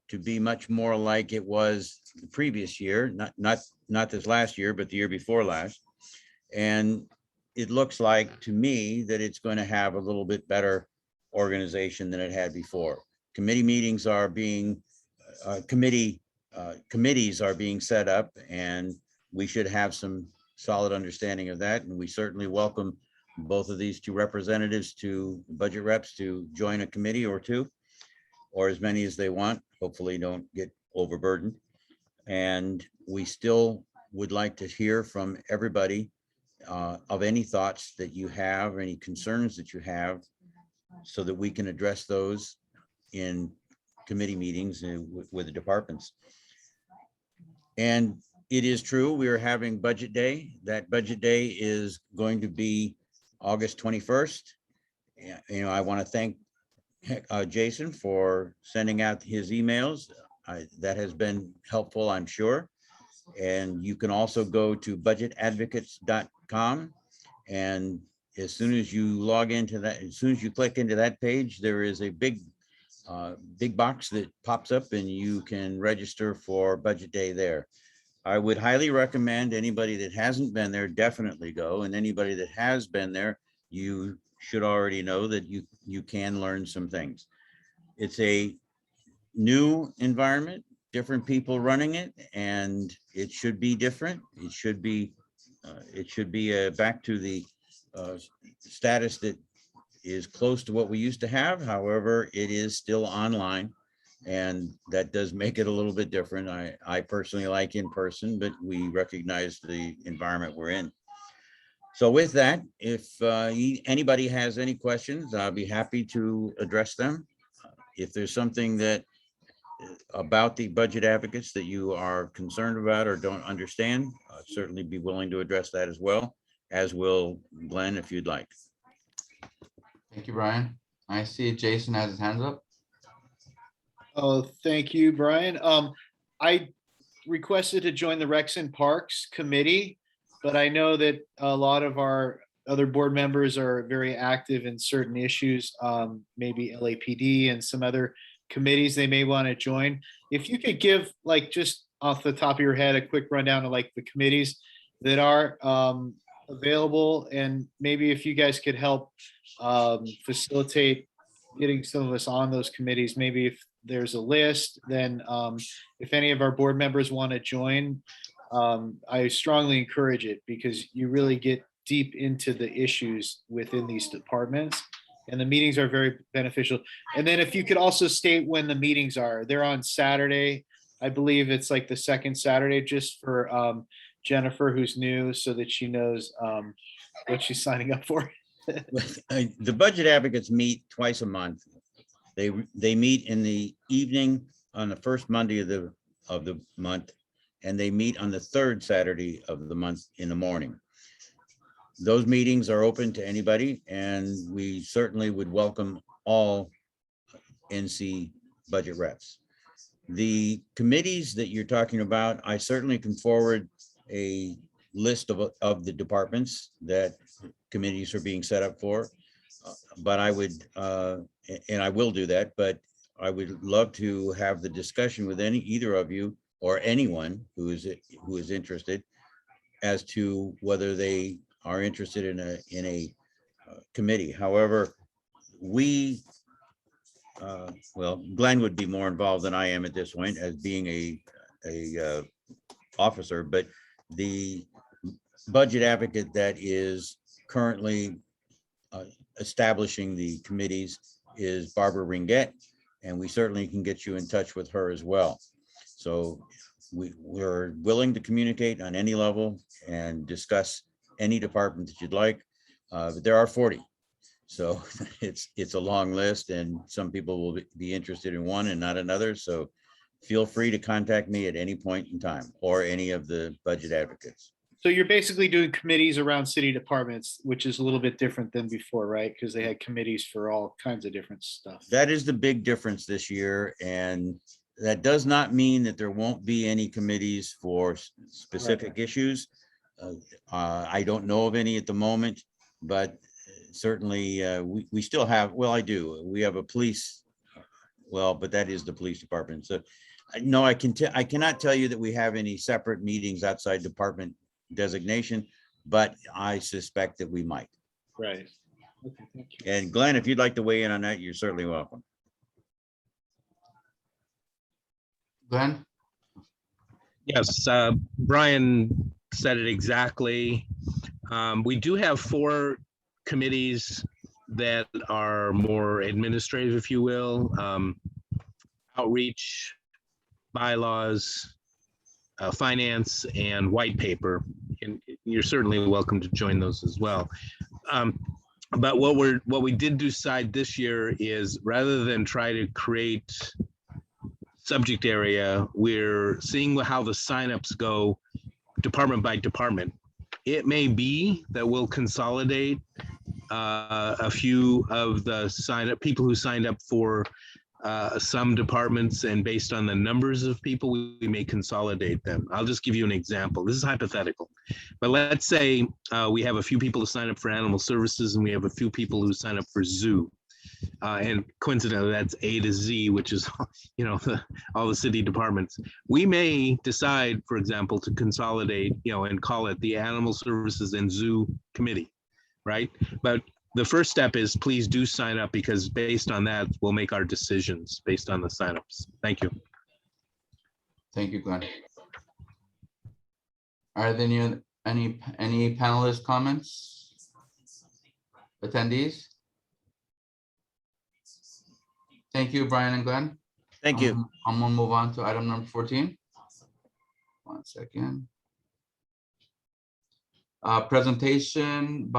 to be much more like it was the previous year, not this last year, but the year before last. And it looks like to me that it's going to have a little bit better organization than it had before. Committee meetings are being, committees are being set up, and we should have some solid understanding of that. And we certainly welcome both of these two representatives to budget reps to join a committee or two, or as many as they want. Hopefully don't get overburdened. And we still would like to hear from everybody of any thoughts that you have, any concerns that you have, so that we can address those in committee meetings with the departments. And it is true, we are having budget day. That budget day is going to be August 21st. You know, I want to thank Jason for sending out his emails. That has been helpful, I'm sure. And you can also go to budgetadvocates.com, and as soon as you log into that, as soon as you click into that page, there is a big box that pops up, and you can register for budget day there. I would highly recommend anybody that hasn't been there definitely go, and anybody that has been there, you should already know that you can learn some things. It's a new environment, different people running it, and it should be different. It should be back to the status that is close to what we used to have. However, it is still online, and that does make it a little bit different. I personally like in person, but we recognize the environment we're in. So with that, if anybody has any questions, I'll be happy to address them. If there's something that about the budget advocates that you are concerned about or don't understand, I'd certainly be willing to address that as well, as will Glenn, if you'd like. Thank you, Brian. I see Jason has his hands up. Oh, thank you, Brian. I requested to join the Recs and Parks Committee, but I know that a lot of our other board members are very active in certain issues, maybe LAPD and some other committees they may want to join. If you could give, like, just off the top of your head, a quick rundown of like the committees that are available, and maybe if you guys could help facilitate getting some of us on those committees. Maybe if there's a list, then if any of our board members want to join, I strongly encourage it because you really get deep into the issues within these departments. And the meetings are very beneficial. And then if you could also state when the meetings are, they're on Saturday. I believe it's like the second Saturday, just for Jennifer, who's new, so that she knows what she's signing up for. The budget advocates meet twice a month. They meet in the evening on the first Monday of the month, and they meet on the third Saturday of the month in the morning. Those meetings are open to anybody, and we certainly would welcome all NC budget reps. The committees that you're talking about, I certainly can forward a list of the departments that committees are being set up for. But I would, and I will do that, but I would love to have the discussion with either of you or anyone who is interested as to whether they are interested in a committee. However, well, Glenn would be more involved than I am at this point as being a officer, but the budget advocate that is currently establishing the committees is Barbara Ringett, and we certainly can get you in touch with her as well. So we're willing to communicate on any level and discuss any department that you'd like, but there are 40. So it's a long list, and some people will be interested in one and not another. So feel free to contact me at any point in time or any of the budget advocates. So you're basically doing committees around city departments, which is a little bit different than before, right? Because they had committees for all kinds of different stuff. That is the big difference this year. And that does not mean that there won't be any committees for specific issues. I don't know of any at the moment, but certainly we still have, well, I do. We have a police, well, but that is the police department. So no, I cannot tell you that we have any separate meetings outside department designation, but I suspect that we might. Right. Okay, thank you. And Glenn, if you'd like to weigh in on that, you're certainly welcome. Glenn? Yes, Brian said it exactly. We do have 4 committees that are more administrative, if you will, outreach, bylaws, finance, and white paper. And you're certainly welcome to join those as well. But what we did decide this year is, rather than try to create subject area, we're seeing how the signups go department by department. It may be that we'll consolidate a few of the people who signed up for some departments, and based on the numbers of people, we may consolidate them. I'll just give you an example. This is hypothetical, but let's say we have a few people who sign up for animal services, and we have a few people who sign up for zoo. And coincidentally, that's A to Z, which is, all the city departments. We may decide, for example, to consolidate, and call it the Animal Services and Zoo Committee, right? But the first step is, please do sign up, because based on that, we'll make our decisions based on the signups. Thank you. Thank you, Glenn. Are there any panelist comments? Attendees? Thank you, Brian and Glenn. Thank you. I'm gonna move on to item number 14. 1 second. Presentation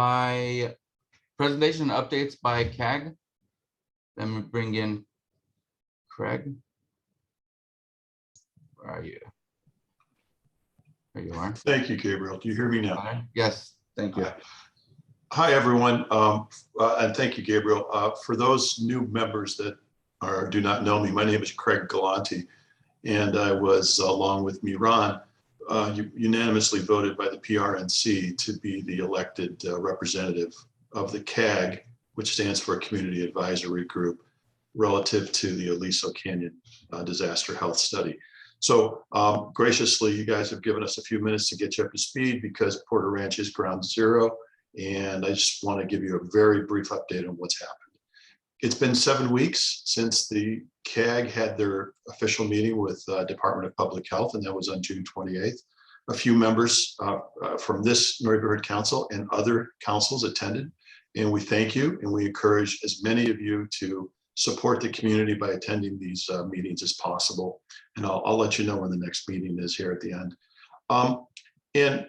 updates by CAG. Let me bring in Craig. Where are you? There you are. Thank you, Gabriel. Do you hear me now? Yes, thank you. Hi, everyone. And thank you, Gabriel. For those new members that do not know me, my name is Craig Galanti, and I was, along with Miran, unanimously voted by the PRNC to be the elected representative of the CAG, which stands for Community Advisory Group, relative to the Aliso Canyon Disaster Health Study. So graciously, you guys have given us a few minutes to get you up to speed, because Porter Ranch is ground zero. And I just want to give you a very brief update on what's happened. It's been 7 weeks since the CAG had their official meeting with Department of Public Health, and that was on June 28th. a few members from this neighborhood council and other councils attended. And we thank you, and we encourage as many of you to support the community by attending these meetings as possible. And I'll let you know when the next meeting is here at the end. And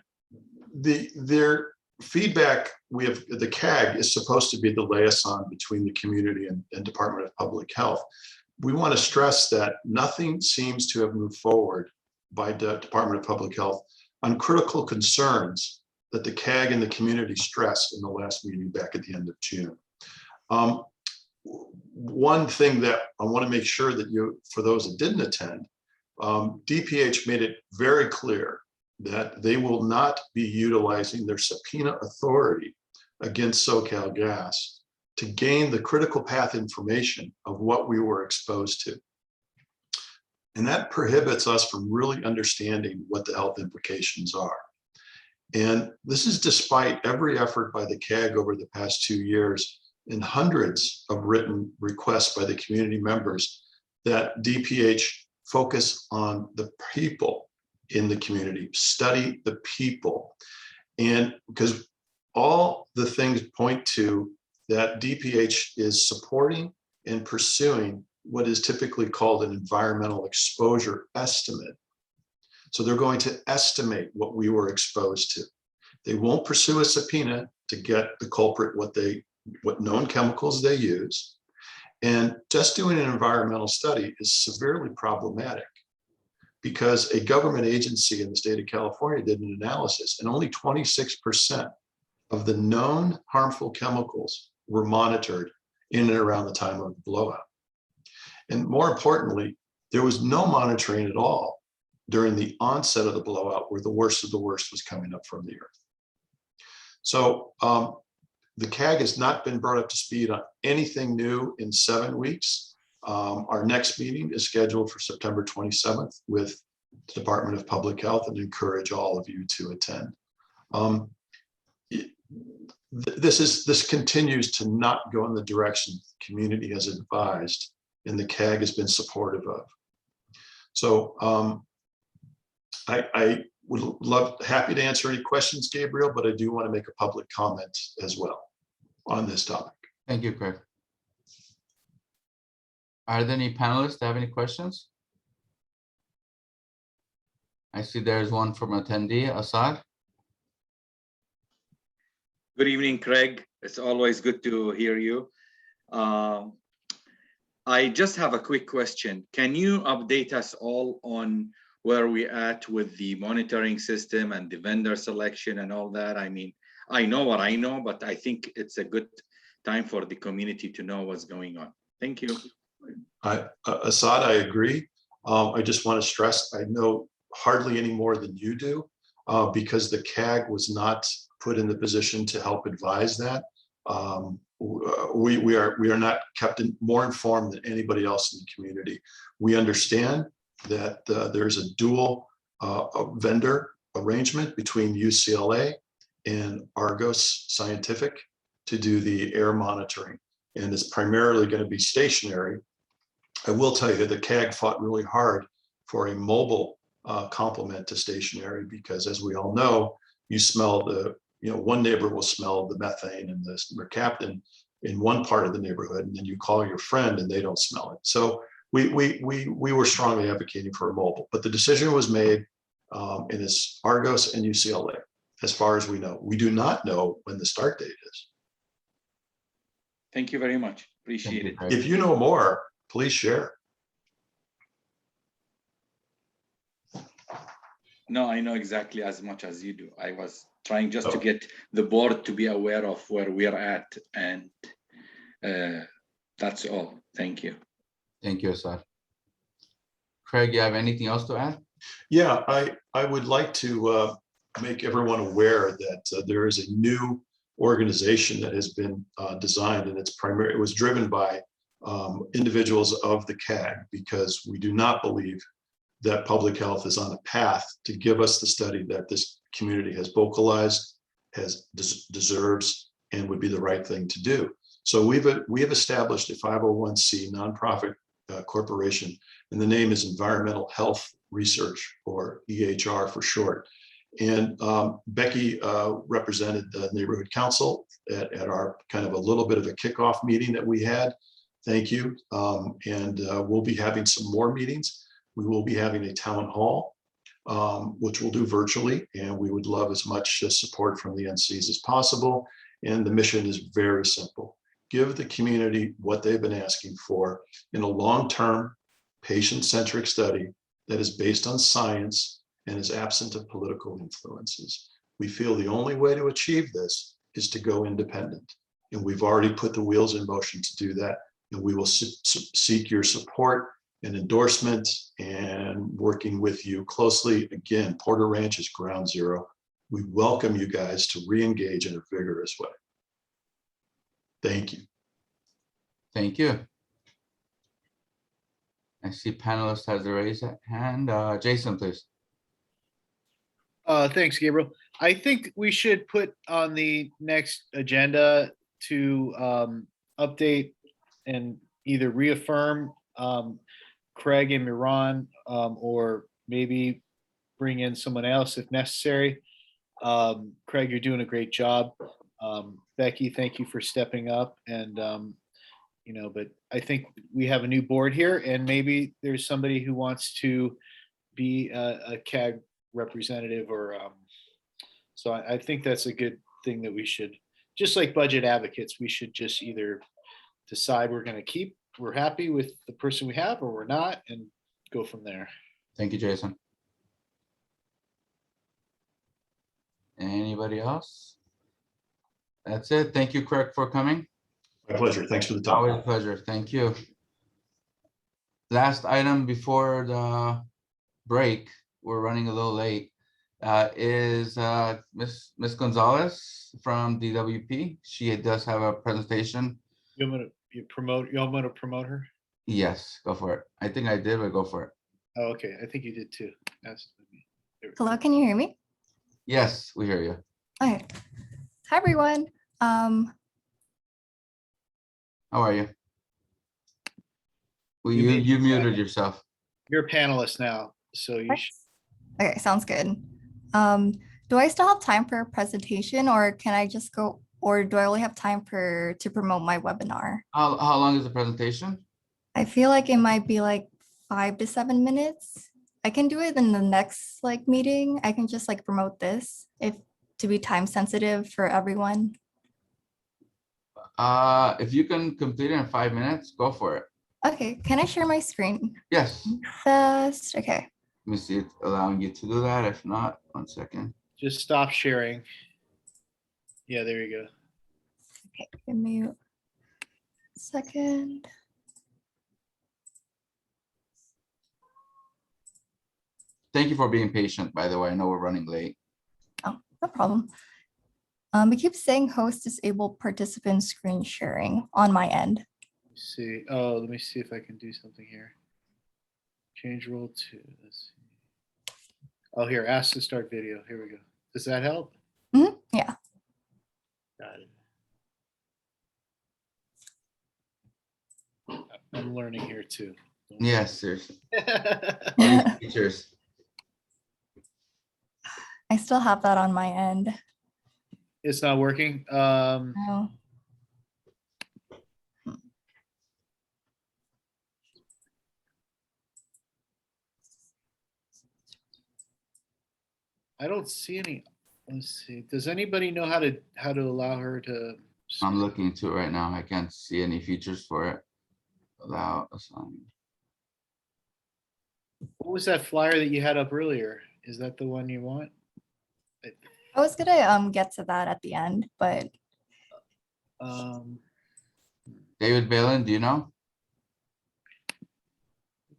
their feedback, the CAG is supposed to be the liaison between the community and Department of Public Health. We want to stress that nothing seems to have moved forward by the Department of Public Health on critical concerns that the CAG and the community stressed in the last meeting back at the end of June. One thing that I want to make sure that for those that didn't attend, DPH made it very clear that they will not be utilizing their subpoena authority against SoCal Gas to gain the critical path information of what we were exposed to. And that prohibits us from really understanding what the health implications are. And this is despite every effort by the CAG over the past 2 years and hundreds of written requests by the community members that DPH focus on the people in the community, study the people. And because all the things point to that DPH is supporting and pursuing what is typically called an environmental exposure estimate. So they're going to estimate what we were exposed to. They won't pursue a subpoena to get the culprit what known chemicals they use. And just doing an environmental study is severely problematic because a government agency in the state of California did an analysis and only 26% of the known harmful chemicals were monitored in and around the time of the blowout. And more importantly, there was no monitoring at all during the onset of the blowout where the worst of the worst was coming up from the earth. So the CAG has not been brought up to speed on anything new in 7 weeks. Our next meeting is scheduled for September 27th with the Department of Public Health, and encourage all of you to attend. This continues to not go in the direction the community has advised and the CAG has been supportive of. So I would happy to answer any questions, Gabriel, but I do want to make a public comment as well on this topic. Thank you, Craig. Are there any panelists that have any questions? I see there's one from attendee, Assad. Good evening, Craig. It's always good to hear you. I just have a quick question. Can you update us all on where we're at with the monitoring system and the vendor selection and all that? I mean, I know what I know, but I think it's a good time for the community to know what's going on. Thank you. Assad, I agree. I just want to stress, I know hardly any more than you do because the CAG was not put in the position to help advise that. We are not kept more informed than anybody else in the community. We understand that there's a dual vendor arrangement between UCLA and Argos Scientific to do the air monitoring, and it's primarily going to be stationary. I will tell you the CAG fought really hard for a mobile complement to stationary because, as we all know, you smell one neighbor will smell the methane and the mercaptan in one part of the neighborhood, and then you call your friend and they don't smell it. So we were strongly advocating for a mobile, but the decision was made, and it's Argos and UCLA, as far as we know. We do not know when the start date is. Thank you very much. Appreciate it. If you know more, please share. No, I know exactly as much as you do. I was trying just to get the board to be aware of where we're at, and that's all. Thank you. Thank you, Assad. Craig, you have anything else to add? Yeah, I would like to make everyone aware that there is a new organization that has been designed, and it was driven by individuals of the CAG, because we do not believe that public health is on a path to give us the study that this community has vocalized, deserves, and would be the right thing to do. So we have established a 501c nonprofit corporation, and the name is Environmental Health Research, or EHR for short. And Becky represented the neighborhood council at our kind of a little bit of a kickoff meeting that we had. Thank you. And we'll be having some more meetings. We will be having a town hall, which we'll do virtually, and we would love as much support from the NCs as possible. And the mission is very simple. Give the community what they've been asking for in a long-term, patient-centric study that is based on science and is absent of political influences. We feel the only way to achieve this is to go independent. And we've already put the wheels in motion to do that. And we will seek your support and endorsement and working with you closely. Again, Porter Ranch is ground zero. We welcome you guys to re-engage in a vigorous way. Thank you. Thank you. I see panelist has a raised hand. Jason, please. Thanks, Gabriel. I think we should put on the next agenda to update and either reaffirm Craig and Miran, or maybe bring in someone else if necessary. Craig, you're doing a great job. Becky, thank you for stepping up. And, but I think we have a new board here, and maybe there's somebody who wants to be a CAG representative, or so I think that's a good thing that we should, just like budget advocates, we should just either decide we're happy with the person we have, or we're not, and go from there. Thank you, Jason. Anybody else? That's it. Thank you, Craig, for coming. My pleasure. Thanks for the time. Always a pleasure. Thank you. Last item before the break, we're running a little late, is Miss Gonzalez from DWP. She does have a presentation. You want to promote her? Yes, go for it. I think I did, but go for it. Oh, okay. I think you did too. Hello, can you hear me? Yes, we hear you. Okay. Hi, everyone. How are you? Well, you muted yourself. You're a panelist now, so you should. Okay, sounds good. Do I still have time for a presentation, or can I just go, or do I only have time to promote my webinar? How long is the presentation? I feel like it might be like 5 to 7 minutes. I can do it in the next meeting. I can just promote this to be time sensitive for everyone. If you can complete it in 5 minutes, go for it. Okay, can I share my screen? Yes. First, okay. Let me see it allowing you to do that. If not, 1 second. Just stop sharing. Yeah, there you go. Okay, give me a second. Thank you for being patient, by the way. I know we're running late. Oh, no problem. It keeps saying host disable participant screen sharing on my end. Let's see. Oh, let me see if I can do something here. Change rule to, let's see. Oh, here, ask to start video. Here we go. Does that help? Mm-hmm. Yeah. Got it. I'm learning here too. Yes, seriously. Features. I still have that on my end. It's not working. No. I don't see any. Let's see. Does anybody know how to allow her to? I'm looking into it right now. I can't see any features for it. Allow assign. What was that flyer that you had up earlier? Is that the one you want? I was gonna get to that at the end, but David Balin, do you know?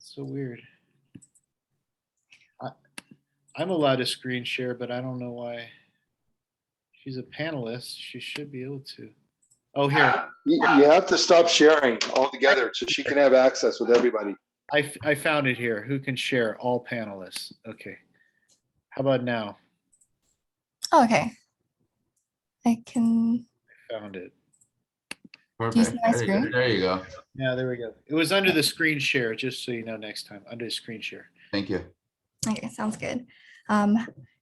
it's so weird. I'm allowed to screen share, but I don't know why. She's a panelist. She should be able to. Oh, here. You have to stop sharing altogether so she can have access with everybody. I found it here. Who can share? All panelists. Okay. How about now? oh, okay. I can. I found it. Perfect. Do you see my screen? There you go. Yeah, there we go. It was under the screen share, just so you know next time, under the screen share. Thank you. Okay, sounds good.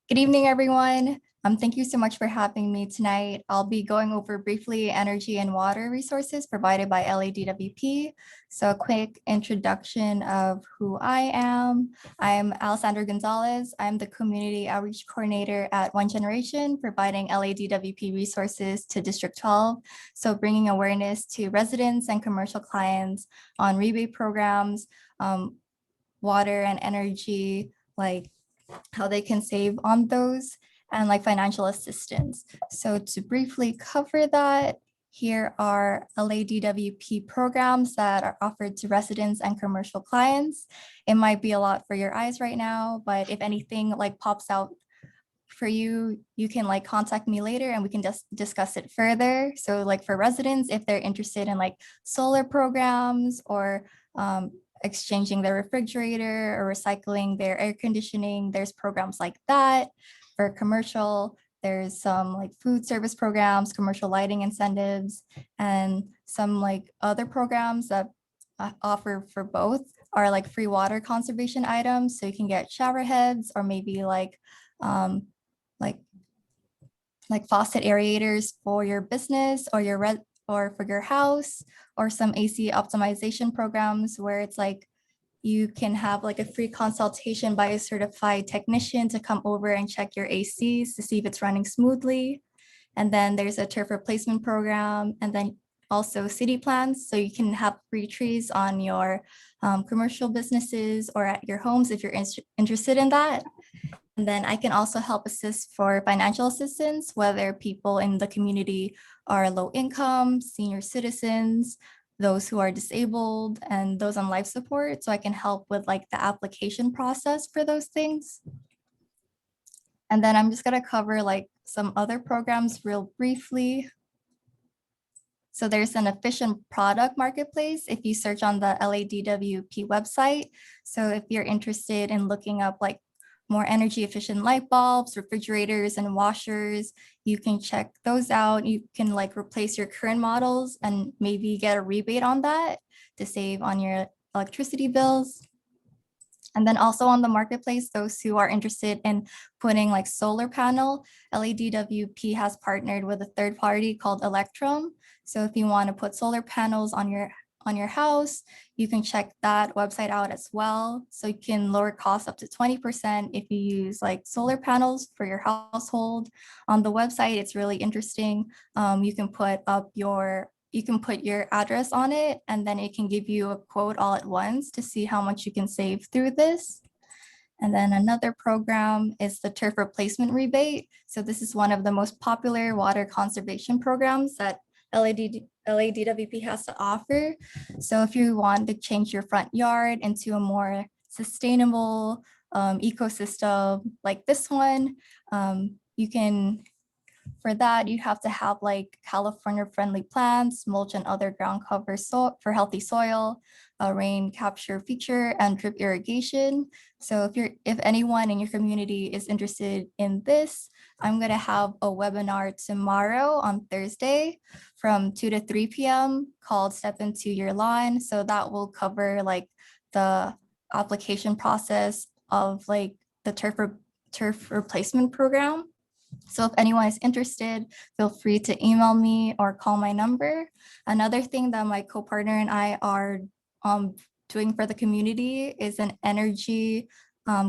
Good evening, everyone. Thank you so much for having me tonight. I'll be going over briefly energy and water resources provided by LADWP. So a quick introduction of who I am. I'm Alessandra Gonzalez. I'm the Community Outreach Coordinator at One Generation, providing LADWP resources to District 12. So bringing awareness to residents and commercial clients on rebate programs, water and energy, like how they can save on those, and like financial assistance. So to briefly cover that, here are LADWP programs that are offered to residents and commercial clients. It might be a lot for your eyes right now, but if anything like pops out for you, you can like contact me later and we can just discuss it further. So like for residents, if they're interested in like solar programs or exchanging their refrigerator or recycling their air conditioning, there's programs like that. For commercial, there's some like food service programs, commercial lighting incentives, and some like other programs that offer for both are like free water conservation items. So you can get shower heads or maybe like faucet aerators for your business or or for your house, or some AC optimization programs where it's like you can have like a free consultation by a certified technician to come over and check your ACs to see if it's running smoothly. And then there's a turf replacement program, and then also city plans. So you can have free trees on your commercial businesses or at your homes if you're interested in that. And then I can also help assist for financial assistance, whether people in the community are low income, senior citizens, those who are disabled, and those on life support. So I can help with like the application process for those things. And then I'm just gonna cover like some other programs real briefly. So there's an efficient product marketplace if you search on the LADWP website. So if you're interested in looking up like more energy efficient light bulbs, refrigerators, and washers, you can check those out. You can like replace your current models and maybe get a rebate on that to save on your electricity bills. And then also on the marketplace, those who are interested in putting like solar panel, LADWP has partnered with a third party called Electrum. So if you want to put solar panels on your house, you can check that website out as well. So you can lower costs up to 20% if you use like solar panels for your household. On the website, it's really interesting. You can put your address on it, and then it can give you a quote all at once to see how much you can save through this. And then another program is the turf replacement rebate. So this is one of the most popular water conservation programs that LADWP has to offer. So if you want to change your front yard into a more sustainable ecosystem like this one, for that, you have to have like California-friendly plants, mulch, and other ground cover for healthy soil, a rain capture feature, and drip irrigation. So if anyone in your community is interested in this, I'm gonna have a webinar tomorrow on Thursday from 2 to 3 p.m. called Step Into Your Lawn. So that will cover like the application process of like the turf replacement program. So if anyone is interested, feel free to email me or call my number. Another thing that my co-partner and I are doing for the community is an energy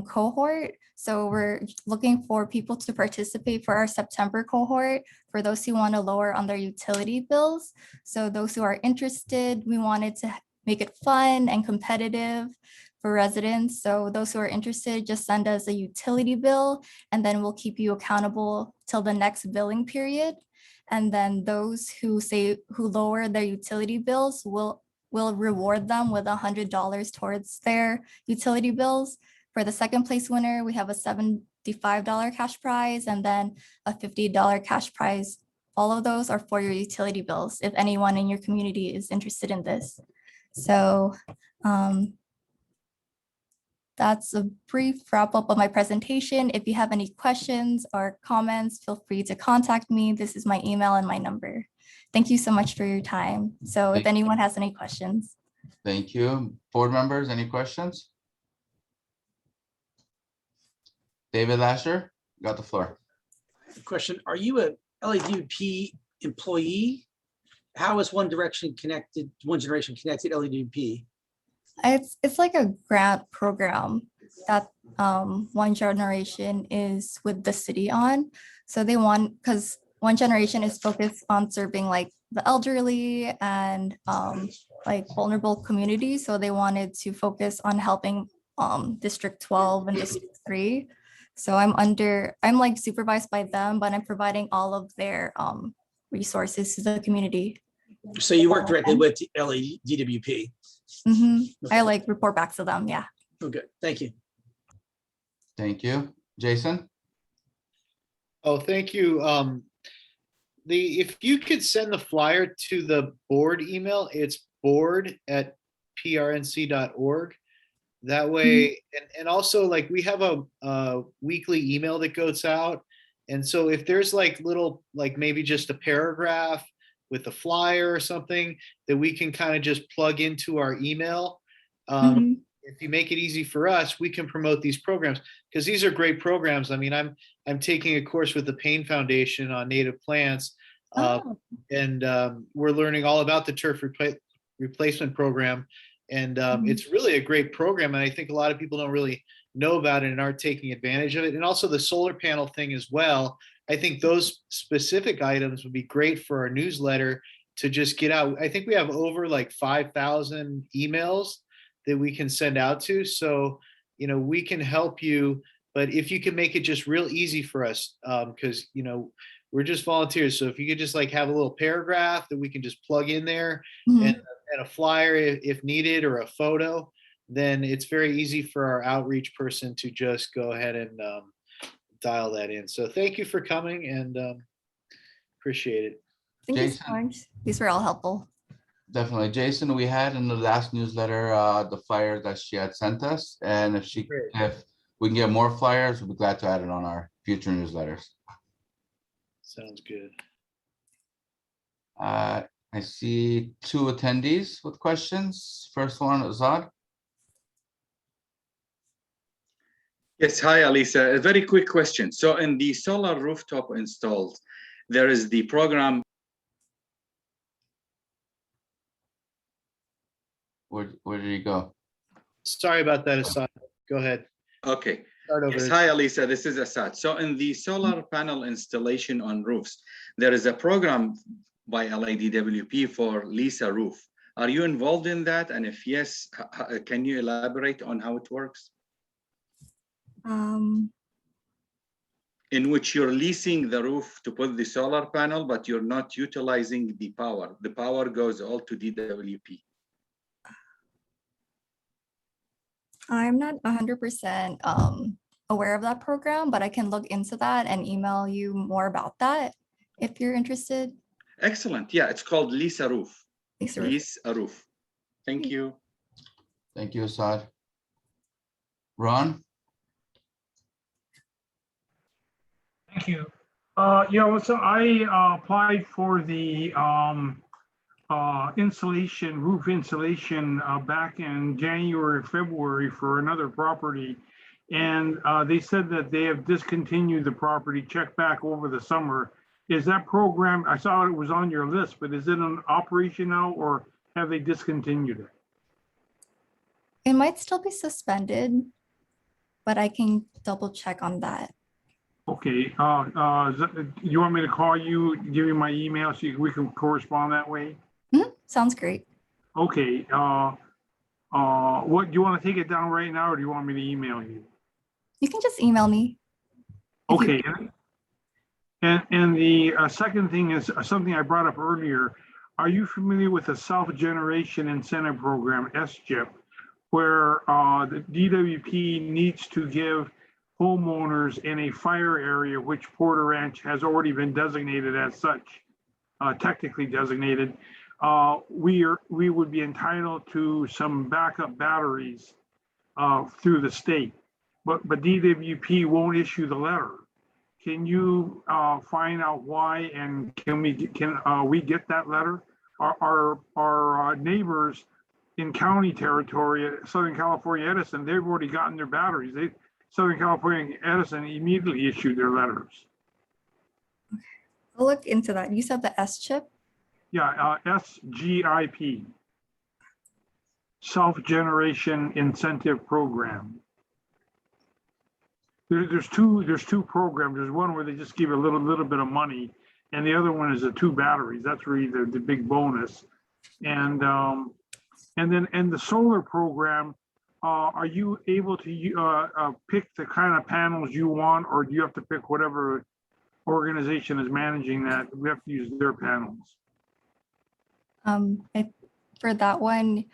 cohort. So we're looking for people to participate for our September cohort for those who want to lower on their utility bills. So those who are interested, we wanted to make it fun and competitive for residents. So those who are interested, just send us a utility bill, and then we'll keep you accountable till the next billing period. And then those who lower their utility bills, we'll reward them with $100 towards their utility bills. For the second place winner, we have a $75 cash prize and then a $50 cash prize. All of those are for your utility bills, if anyone in your community is interested in this. So that's a brief wrap up of my presentation. If you have any questions or comments, feel free to contact me. This is my email and my number. Thank you so much for your time. So if anyone has any questions. Thank you. Board members, any questions? David Lasher? got the floor. Question, are you a LADP employee? How is One Generation connected LADP? It's like a grant program that One Generation is with the city on. So they want, because One Generation is focused on serving like the elderly and like vulnerable communities. So they wanted to focus on helping District 12 and District 3. So I'm like supervised by them, but I'm providing all of their resources to the community. So you work directly with LADWP? I like report back to them, yeah. Okay, thank you. Thank you. Jason? Oh, thank you. If you could send the flyer to the board email, it's board@prnc.org. That way, and also like we have a weekly email that goes out. And so if there's like little, like maybe just a paragraph with a flyer or something that we can kind of just plug into our email. If you make it easy for us, we can promote these programs because these are great programs. I mean, I'm taking a course with the Payne Foundation on native plants, and we're learning all about the turf replacement program. And it's really a great program. And I think a lot of people don't really know about it and aren't taking advantage of it. And also the solar panel thing as well. I think those specific items would be great for our newsletter to just get out. I think we have over like 5,000 emails that we can send out to. So, you know, we can help you, but if you can make it just real easy for us, because, you know, we're just volunteers. So if you could just like have a little paragraph that we can just plug in there and a flyer if needed or a photo, then it's very easy for our outreach person to just go ahead and dial that in. So thank you for coming and appreciate it. Thank you so much. These were all helpful. Definitely. Jason, we had in the last newsletter the flyer that she had sent us. And if we can get more flyers, we'll be glad to add it on our future newsletters. Sounds good. I see 2 attendees with questions. First one, Azad. Yes, hi, Alisa. A very quick question. So in the solar rooftop installs, there is the program. Where did he go? Sorry about that, Assad. Go ahead. Okay. Start over. Yes, hi, Alisa. This is Assad. So in the solar panel installation on roofs, there is a program by LADWP for Lisa Roof. Are you involved in that? And if yes, can you elaborate on how it works? In which you're leasing the roof to put the solar panel, but you're not utilizing the power. The power goes all to DWP. I'm not 100% aware of that program, but I can look into that and email you more about that if you're interested. Excellent. Yeah, it's called Lisa Roof. Lisa Roof. Thank you. Thank you, Assad. Ron? Thank you. Yeah, so I applied for the roof insulation back in January, February for another property. And they said that they have discontinued the property, check back over the summer. Is that program, I saw it was on your list, but is it in operation now or have they discontinued it? It might still be suspended, but I can double check on that. Okay, you want me to call you, give you my email so we can correspond that way? Sounds great. Okay, what, do you want to take it down right now or do you want me to email you? You can just email me. Okay, and the second thing is something I brought up earlier. Are you familiar with the Self-Generation Incentive Program, SGIP, where the DWP needs to give homeowners in a fire area, which Porter Ranch has already been designated as such, technically designated, we would be entitled to some backup batteries through the state, but DWP won't issue the letter. Can you find out why, and can we get that letter? Our neighbors in county territory, Southern California Edison, they've already gotten their batteries. Southern California Edison immediately issued their letters. I'll look into that. You said the S chip? Yeah, SGIP, Self-Generation Incentive Program. There's two programs. There's one where they just give a little bit of money, and the other one is the 2 batteries. That's really the big bonus. And then the solar program, are you able to pick the kind of panels you want, or do you have to pick whatever organization is managing that? We have to use their panels. For that one,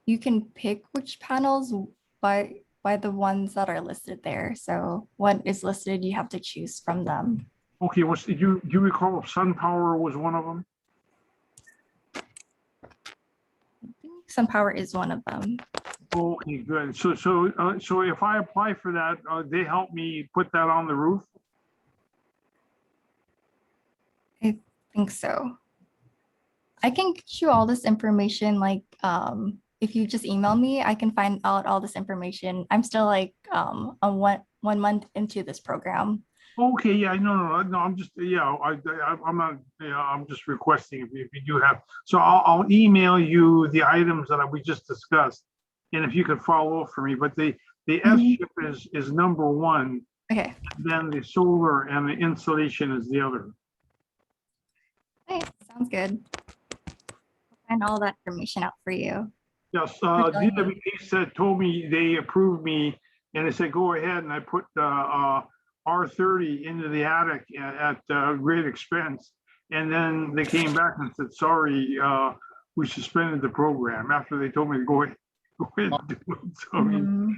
you can pick which panels by the ones that are listed there. So what is listed, you have to choose from them. Okay, do you recall if SunPower was one of them? SunPower is one of them. Okay, good. So if I apply for that, they help me put that on the roof? I think so. I can get you all this information, like if you just email me, I can find out all this information. I'm still like one month into this program. Okay, yeah, no, I'm just, yeah, I'm not, yeah, I'm just requesting if you do have, so I'll email you the items that we just discussed. And if you could follow up for me, but the S chip is number 1. Okay. Then the solar and the insulation is the other. Okay, sounds good. I'll find all that information out for you. Yes, DWP said, told me they approved me, and they said, go ahead, and I put R30 into the attic at great expense. And then they came back and said, sorry, we suspended the program after they told me to go ahead and do it. So, I mean,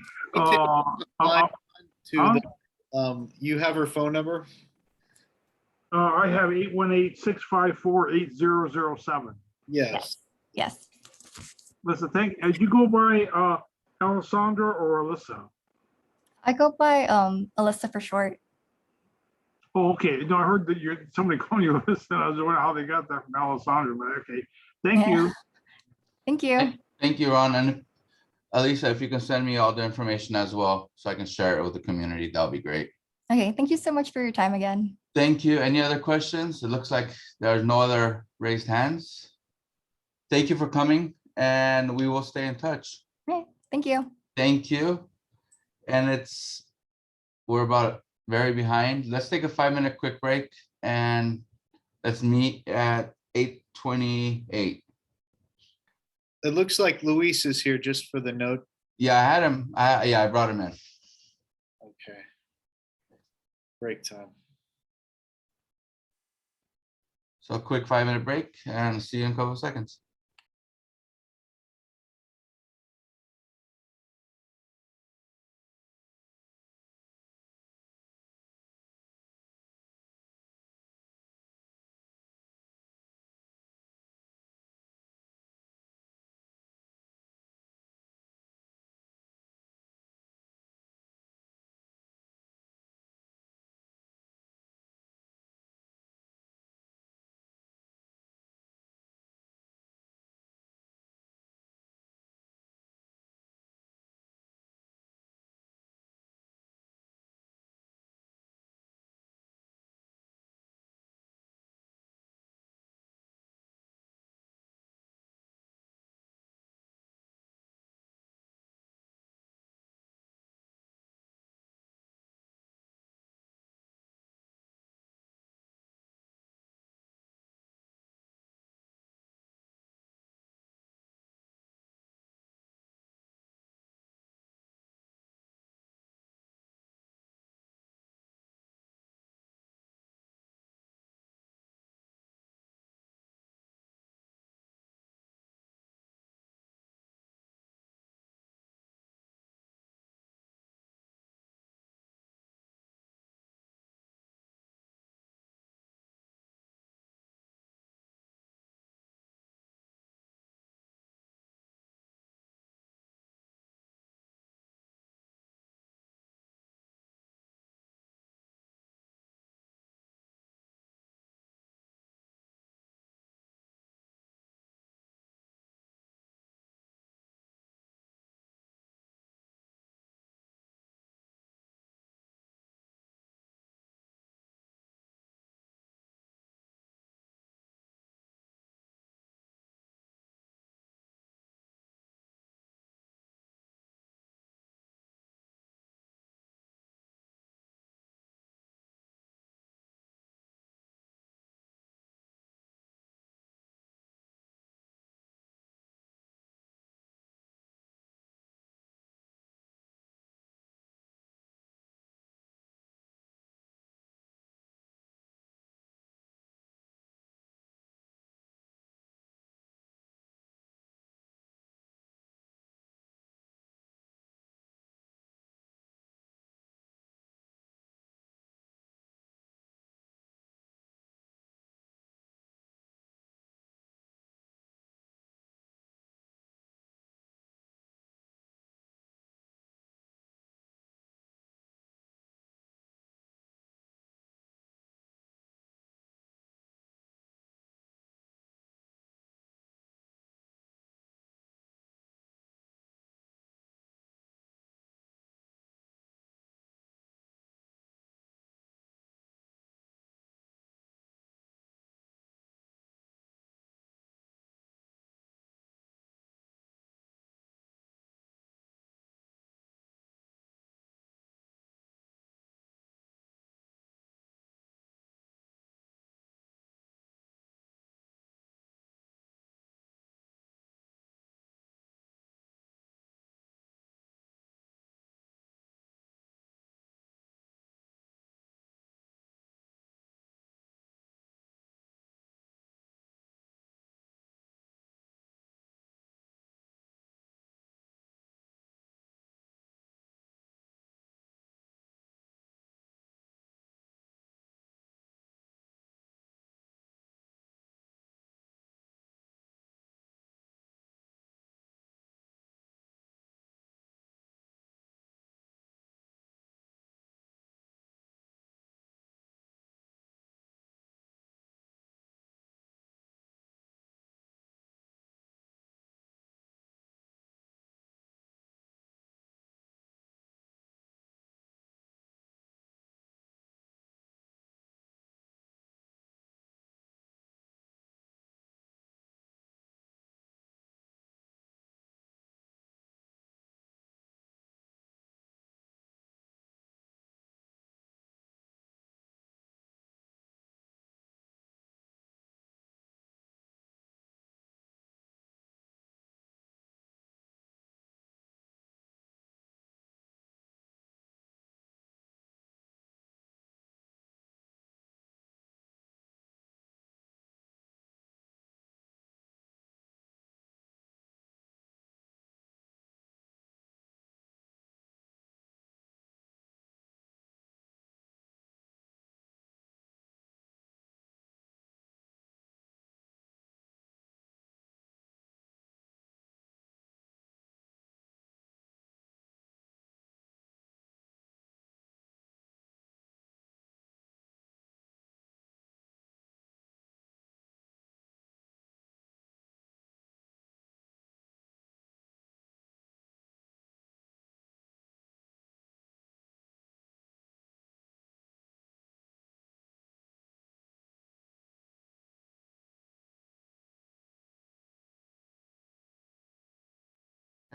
You have her phone number? I have 818-654-8007. Yes. Yes. Listen, did you go by Alessandra or Alyssa? I go by Alyssa for short. Oh, okay. No, I heard that somebody calling you Alyssa. I was wondering how they got that from Alessandra, but okay. Thank you. Thank you. Thank you, Ron. And Elisa, if you can send me all the information as well, so I can share it with the community, that would be great. Okay, thank you so much for your time again. Thank you. Any other questions? It looks like there's no other raised hands. Thank you for coming, and we will stay in touch. Okay, thank you. Thank you. And we're about very behind. Let's take a 5-minute quick break, and let's meet at 8:28. It looks like Luis is here just for the note. Yeah, I had him. I brought him in. Okay. Break time. So a quick 5-minute break, and see you in a couple of seconds.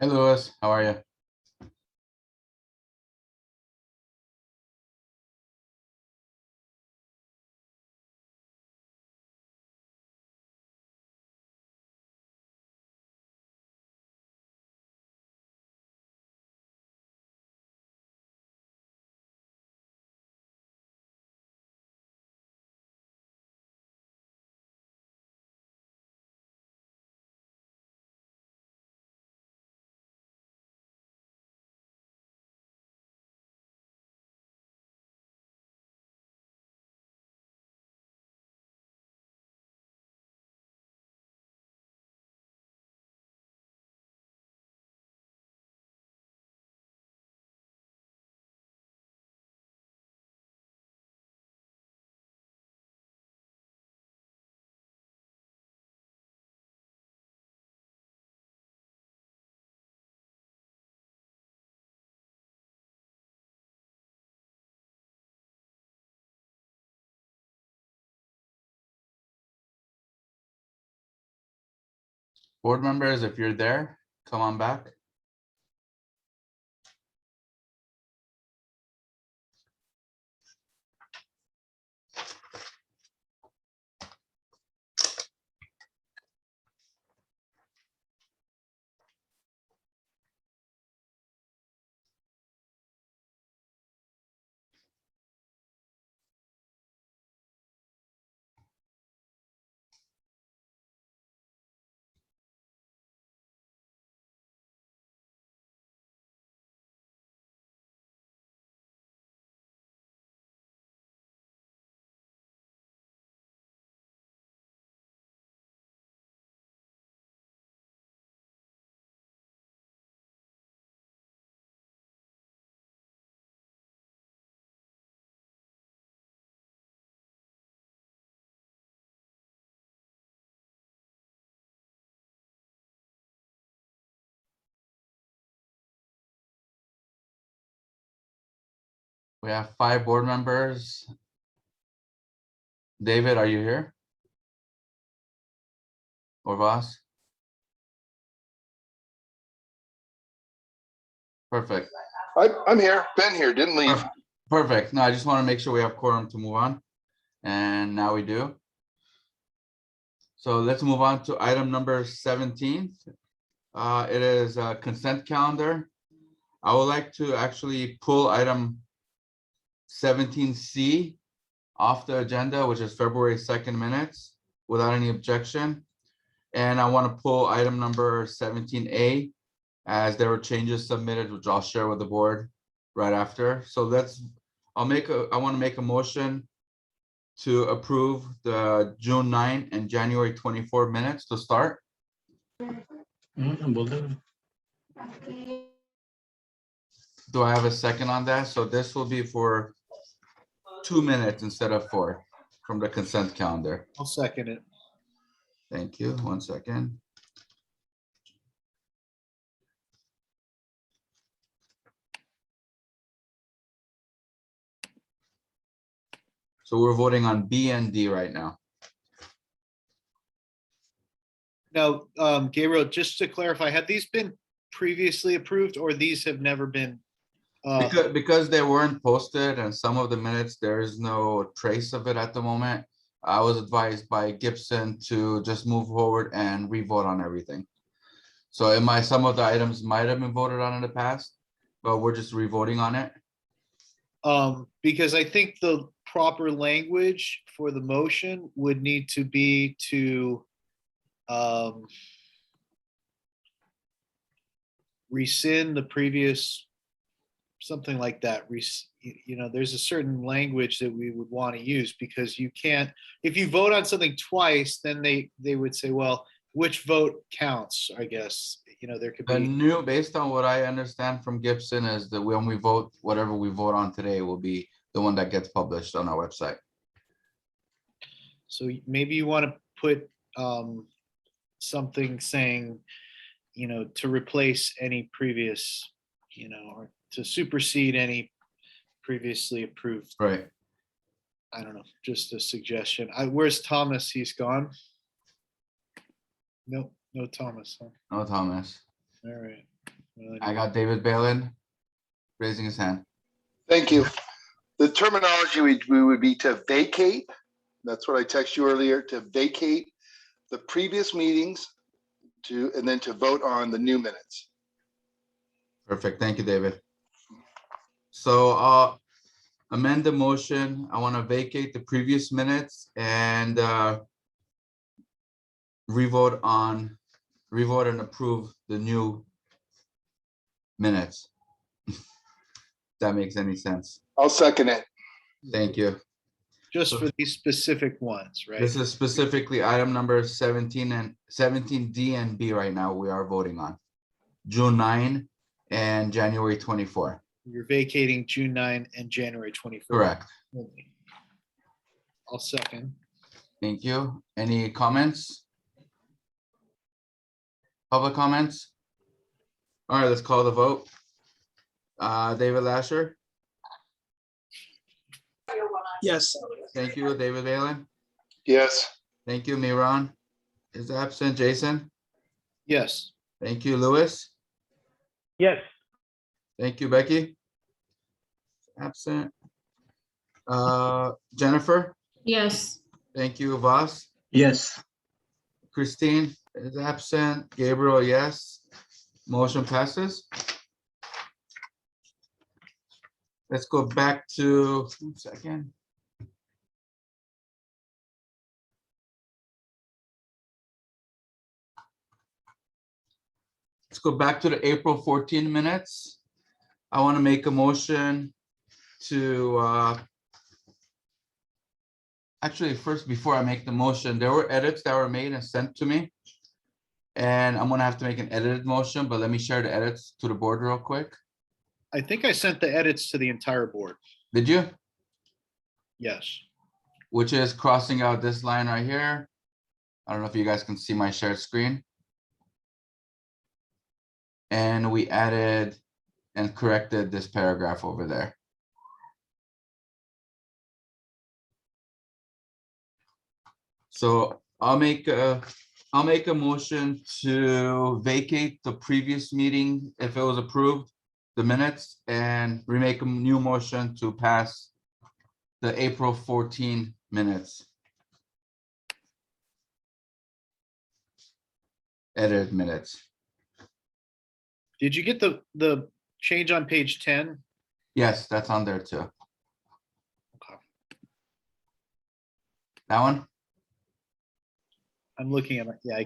Hey, Louis, how are you? Board members, if you're there, come on back. We have 5 board members. David, are you here? Or Voss? Perfect. I'm here. Been here. Didn't leave. Perfect. No, I just want to make sure we have quorum to move on. And now we do. So let's move on to item number 17. It is a consent calendar. I would like to actually pull item 17C off the agenda, which is February 2nd minutes, without any objection. And I want to pull item number 17A as there were changes submitted, which I'll share with the board right after. So I want to make a motion to approve the June 9 and January 24 minutes to start. Do I have a second on that? So this will be for 2 minutes instead of 4 from the consent calendar. I'll second it. Thank you. 1 second. So we're voting on B and D right now. Now, Gabriel, just to clarify, had these been previously approved or these have never been? Because they weren't posted and some of the minutes, there is no trace of it at the moment. I was advised by Gibson to just move forward and re-vote on everything. So some of the items might have been voted on in the past, but we're just re-voting on it. Because I think the proper language for the motion would need to be to rescind the previous, something like that. There's a certain language that we would want to use, because you can't, if you vote on something twice, then they would say, well, which vote counts, I guess. There could be. Based on what I understand from Gibson, is that when we vote, whatever we vote on today will be the one that gets published on our website. So maybe you want to put something saying, to replace any previous, or to supersede any previously approved. Right. I don't know, just a suggestion. Where's Thomas? He's gone? Nope, no Thomas. Huh? No Thomas. All right. I got David Balin raising his hand. Thank you. The terminology would be to vacate. That's what I texted you earlier, to vacate the previous meetings and then to vote on the new minutes. Perfect. Thank you, David. So I'll amend the motion. I want to vacate the previous minutes and revote and approve the new minutes. If that makes any sense. I'll second it. Thank you. Just for these specific ones, right? This is specifically item number 17 and 17D and B right now we are voting on. June 9 and January 24. You're vacating June 9 and January 24. Correct. I'll second. Thank you. Any comments? Public comments? All right, let's call the vote. David Lasher. Yes. Thank you, David Balin. Yes. Thank you, Miran is absent. Jason. Yes. Thank you, Lewis. Yes. Thank you, Becky. Absent. Jennifer. Yes. Thank you, Voss. Yes. Christine is absent. Gabriel, yes. Motion passes. Let's go back to, 1 second. Let's go back to the April 14 minutes. I want to make a motion to, actually first, before I make the motion, there were edits that were made and sent to me. And I'm gonna have to make an edited motion, but let me share the edits to the board real quick. I think I sent the edits to the entire board. Did you? Yes. Which is crossing out this line right here. I don't know if you guys can see my shared screen. And we added and corrected this paragraph over there. So I'll make a motion to vacate the previous meeting if it was approved, the minutes, and remake a new motion to pass the April 14 minutes. Edited minutes. Did you get the change on page 10? Yes, that's on there too. Okay. That one? I'm looking at it. Yeah,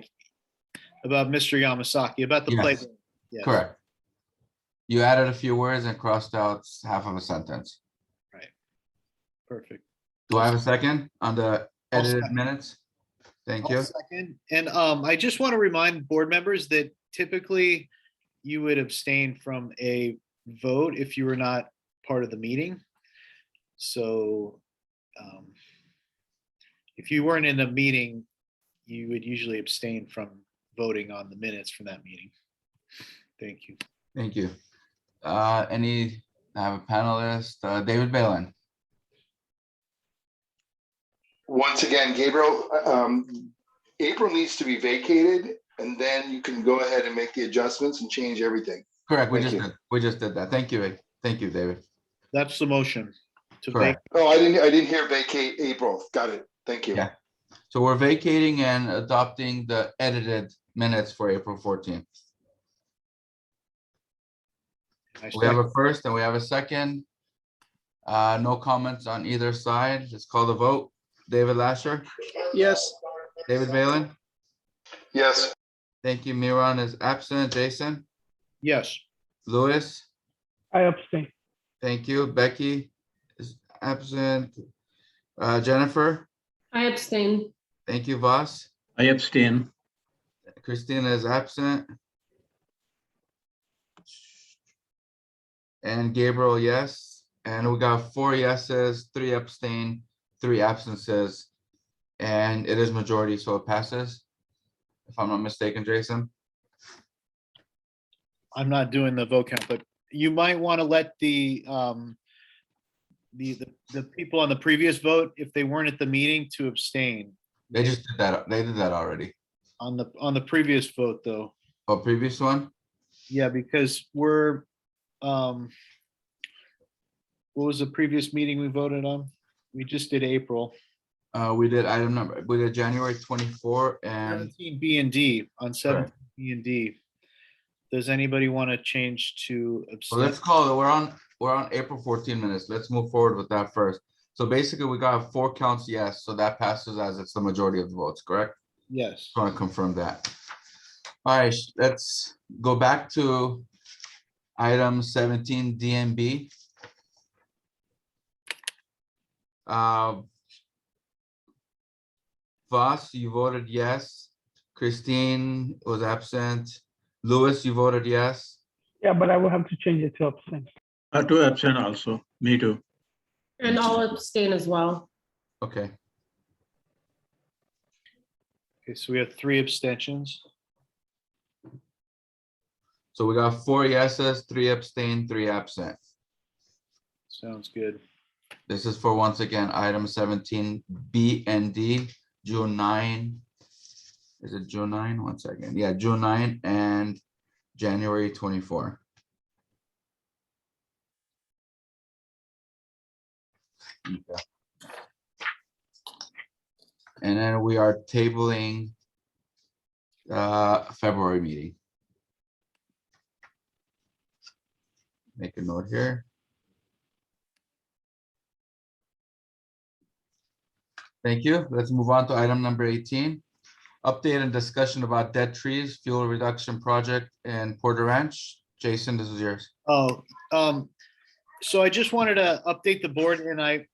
about Mr. Yamasaki, about the Yes. playground. Yes. Correct. You added a few words and crossed out half of a sentence. Right. Perfect. Do I have a second on the I'll edited second. minutes? Thank I'll you. second. And I just want to remind board members that typically you would abstain from a vote if you were not part of the meeting. So if you weren't in the meeting, you would usually abstain from voting on the minutes from that meeting. Thank you. Thank you. I have a panelist, David Balin. Once again, Gabriel, April needs to be vacated, and then you can go ahead and make the adjustments and change everything. Correct. We Thank just did that. Thank you. Thank you, David. That's the motion. To Correct. Oh, I didn't hear vacate April. Got it. Thank you. Yeah. So we're vacating and adopting the edited minutes for April 14th. We have a first and we have a second. No comments on either side. Let's call the vote. David Lasher. Yes. David Balin. Yes. Thank you. Miran is absent. Jason. Yes. Lewis. I abstain. Thank you. Becky is absent. Jennifer. I abstain. Thank you. Voss. I abstain. Christina is absent. And Gabriel, yes. And we got 4 yeses, 3 abstain, 3 absences. And it is majority, so it passes. If I'm not mistaken, Jason. I'm not doing the vote count, but you might want to let the people on the previous vote, if they weren't at the meeting, to abstain. They just did that. They did that already. On the previous vote, though. Oh, previous one? Yeah, because we're, what was the previous meeting we voted on? We just did April. We did we did January 24 and 17 B and D on 17 Correct. B and D. Does anybody want to change to well, abstain? let's call it. We're on April 14 minutes. Let's move forward with that first. So basically, we got 4 counts yes, so that passes as it's the majority of the votes, correct? Yes. Just want to confirm that. All right, let's go back to item 17 D and B. Voss, you voted yes. Christine was absent. Louis, you voted yes. Yeah, but I will have to change it to abstain. To abstain also, me too. And I'll abstain as well. Okay, Okay, so we have 3 abstentions. so we got 4 yeses, 3 abstain, 3 absent. Sounds good. This is for, once again, item 17 B and D, June 9. Is it June 9? 1 second. Yeah, June 9 and January 24. Okay. And then we are tabling February meeting. Make a note here. Thank you. Let's move on to item number 18. Update and discussion about dead trees, fuel reduction project in Porter Ranch. Jason, this is yours. Oh, so I just wanted to update the board, and I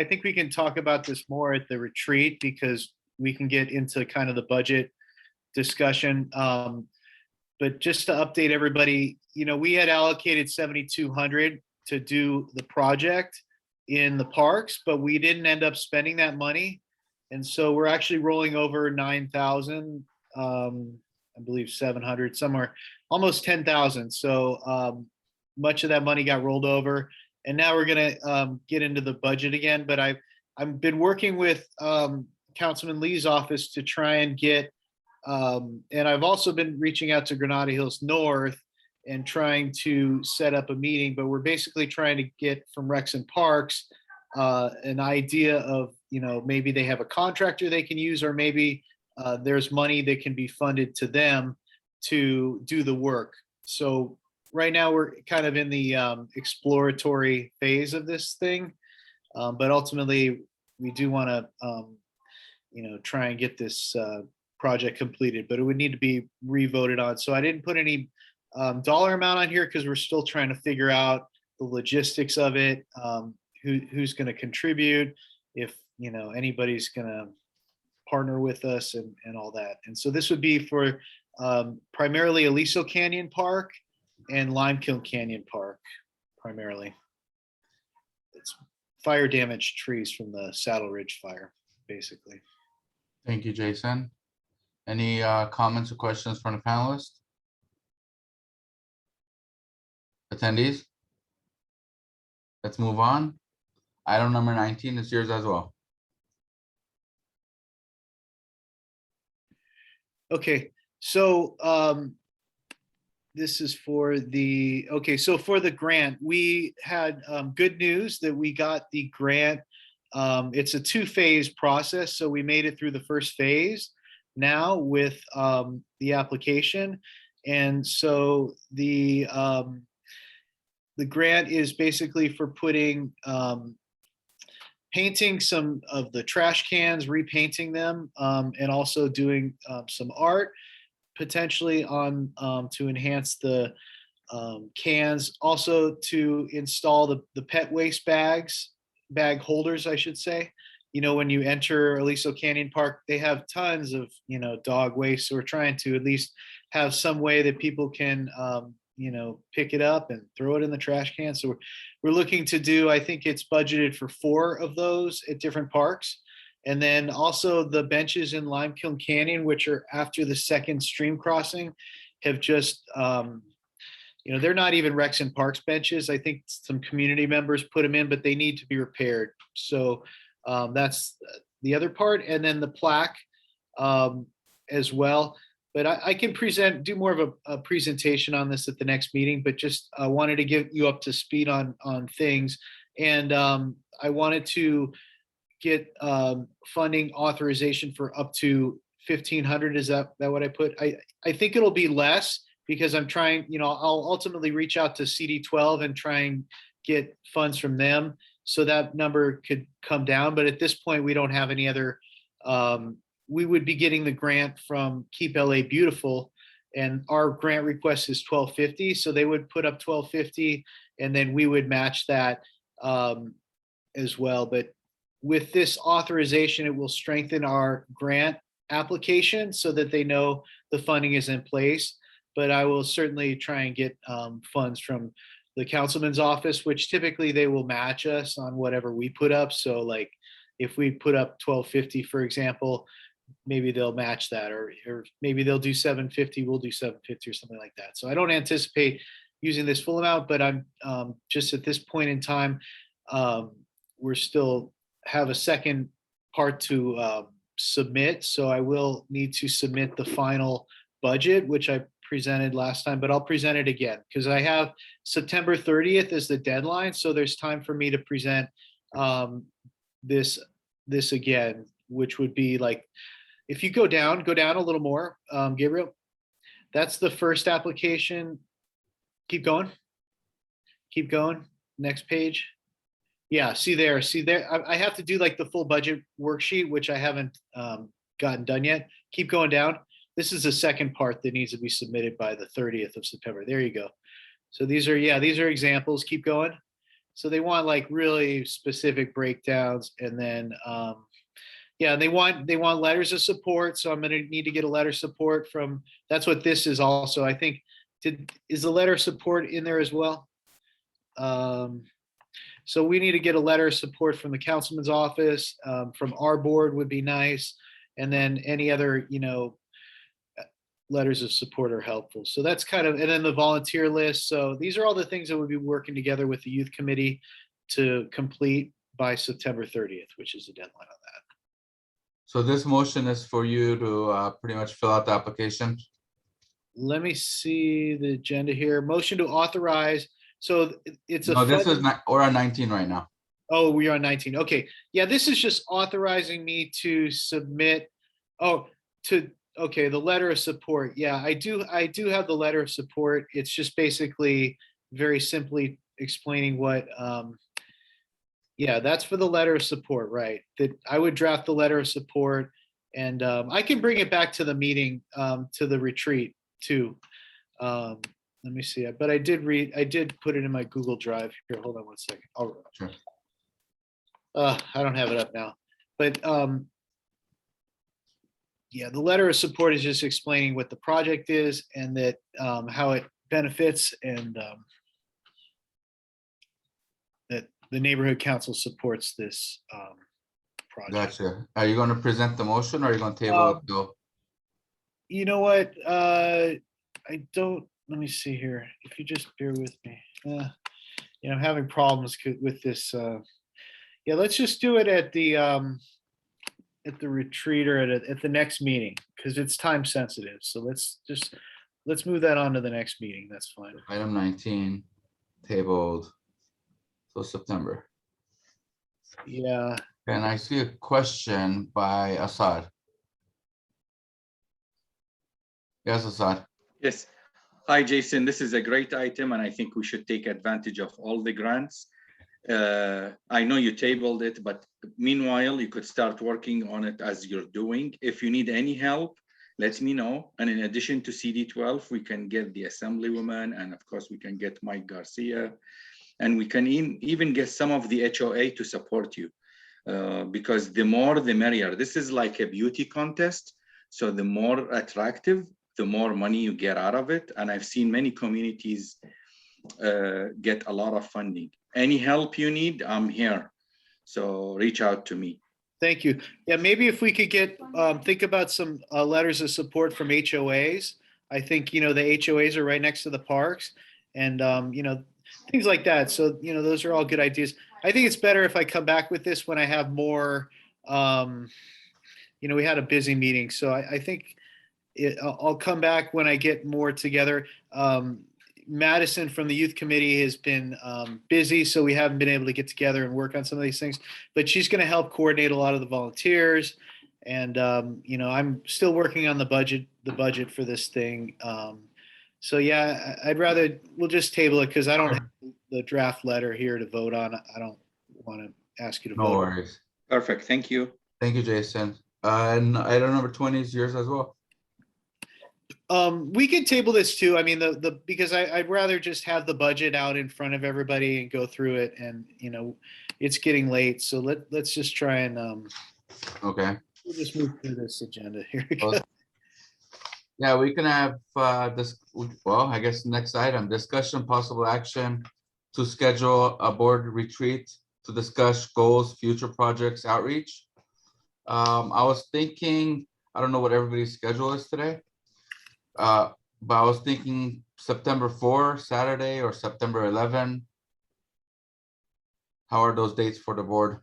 think we can talk about this more at the retreat because we can get into kind of the budget discussion. But just to update everybody, we had allocated 7,200 to do the project in the parks, but we didn't end up spending that money. And so we're actually rolling over 9,000, I believe 700, somewhere, almost 10,000. So much of that money got rolled over. And now we're gonna get into the budget again. But I've been working with Councilman Lee's office to try and get, and I've also been reaching out to Granada Hills North and trying to set up a meeting, but we're basically trying to get from Rex and Parks an idea of, maybe they have a contractor they can use, or maybe there's money that can be funded to them to do the work. So right now we're kind of in the exploratory phase of this thing, but ultimately we do want to, try and get this project completed, but it would need to be re-voted on. So I didn't put any dollar amount on here because we're still trying to figure out the logistics of it, who's going to contribute, if anybody's going to partner with us and all that. And so this would be for primarily Aliso Canyon Park and Limekiln Canyon Park, primarily. It's fire damaged trees from the Saddle Ridge fire, basically. Thank you, Jason. Any comments or questions from the panelists? Attendees? Let's move on. Item number 19 is yours as well. Okay, so this is for the, so for the grant, we had good news that we got the grant. It's a 2-phase process, so we made it through the first phase now with the application. And so the grant is basically for putting, painting some of the trash cans, repainting them, and also doing some art potentially on to enhance the cans, also to install the pet waste bag holders, I should say. When you enter Aliso Canyon Park, they have tons of, dog waste. So we're trying to at least have some way that people can, pick it up and throw it in the trash can. So we're looking to do, I think it's budgeted for 4 of those at different parks. And then also the benches in Limekiln Canyon, which are after the second stream crossing, have just, they're not even Rex and Parks benches. I think some community members put them in, but they need to be repaired. So that's the other part. And then the plaque as well. But I can do more of a presentation on this at the next meeting, but just wanted to get you up to speed on things. And I wanted to get funding authorization for up to 1,500. Is that what I put? I think it'll be less because I'm trying, I'll ultimately reach out to CD12 and try and get funds from them. So that number could come down. But at this point, we don't have any other, we would be getting the grant from Keep LA Beautiful, and our grant request is $1,250. So they would put up $1,250, and then we would match that as well. But with this authorization, it will strengthen our grant application so that they know the funding is in place. But I will certainly try and get funds from the councilman's office, which typically they will match us on whatever we put up. So like if we put up $1,250, for example, maybe they'll match that, or maybe they'll do $750, we'll do $750 or something like that. So I don't anticipate using this full amount, but I'm just at this point in time, we're still have a second part to submit. So I will need to submit the final budget, which I presented last time, but I'll present it again because I have September 30th as the deadline. So there's time for me to present this again, which would be like, if you go down a little more, Gabriel, that's the first application. Keep going. Next page. Yeah, see there. I have to do like the full budget worksheet, which I haven't gotten done yet. Keep going down. This is the second part that needs to be submitted by the 30th of September. There you go. So these are examples. Keep going. So they want like really specific breakdowns, and then they want letters of support. So I'm going to need to get a letter of support from. That's what this is also. I think is the letter of support in there as well. So we need to get a letter of support from the councilman's office, from our board would be nice, and then any other letters of support are helpful. So that's kind of, and then the volunteer list. So these are all the things that we'll be working together with the youth committee to complete by September 30th, which is the deadline on that. So this motion is for you to pretty much fill out the application. Let me see the agenda here. Motion to authorize. So it's No, this is not, we're on 19 right now. Oh, we are on 19. Okay. Yeah, this is just authorizing me to submit. Okay, the letter of support. Yeah, I do have the letter of support. It's just basically very simply explaining what, that's for the letter of support, right? That I would draft the letter of support, and I can bring it back to the meeting, to the retreat too. Let me see, but I did put it in my Google Drive here. Hold on one second. Sure. I don't have it up now, but the letter of support is just explaining what the project is and that how it benefits, and that the neighborhood council supports this project. Gotcha. Are you going to present the motion, or are you going to table it though? You know what? I don't. Let me see here. If you just bear with me. I'm having problems with this. Let's just do it at the retreat or at the next meeting, because it's time sensitive. So let's move that on to the next meeting. That's fine. Item 19, tabled till September. Yeah. And I see a question by Assad. Yes, Assad. Yes. Hi, Jason. This is a great item, and I think we should take advantage of all the grants. I know you tabled it, but meanwhile, you could start working on it as you're doing. If you need any help, let me know. And in addition to CD12, we can get the Assemblywoman, and of course, we can get Mike Garcia, and we can even get some of the HOA to support you, because the more, the merrier. This is like a beauty contest. So the more attractive, the more money you get out of it. And I've seen many communities get a lot of funding. Any help you need, I'm here. So reach out to me. Thank you. Yeah, maybe if we could get, think about some letters of support from HOAs. I think, the HOAs are right next to the parks, and, things like that. So, those are all good ideas. I think it's better if I come back with this when I have more, we had a busy meeting. So I think I'll come back when I get more together. Madison from the youth committee has been busy, so we haven't been able to get together and work on some of these things, but she's going to help coordinate a lot of the volunteers. And, I'm still working on the budget for this thing. So yeah, we'll just table it because I don't have the draft letter here to vote on. I don't want to ask you to vote. No worries. Perfect, thank you. Thank you, Jason. And item number 20 is yours as well. We could table this too. I mean, because I'd rather just have the budget out in front of everybody and go through it. And, it's getting late. So let's just try and, Okay. we'll just move through this agenda here. We go. Well, yeah, we can have this. Well, I guess next item, discussion possible action to schedule a board retreat to discuss goals, future projects, outreach. I was thinking, I don't know what everybody's schedule is today. But I was thinking September 4, Saturday, or September 11. How are those dates for the board?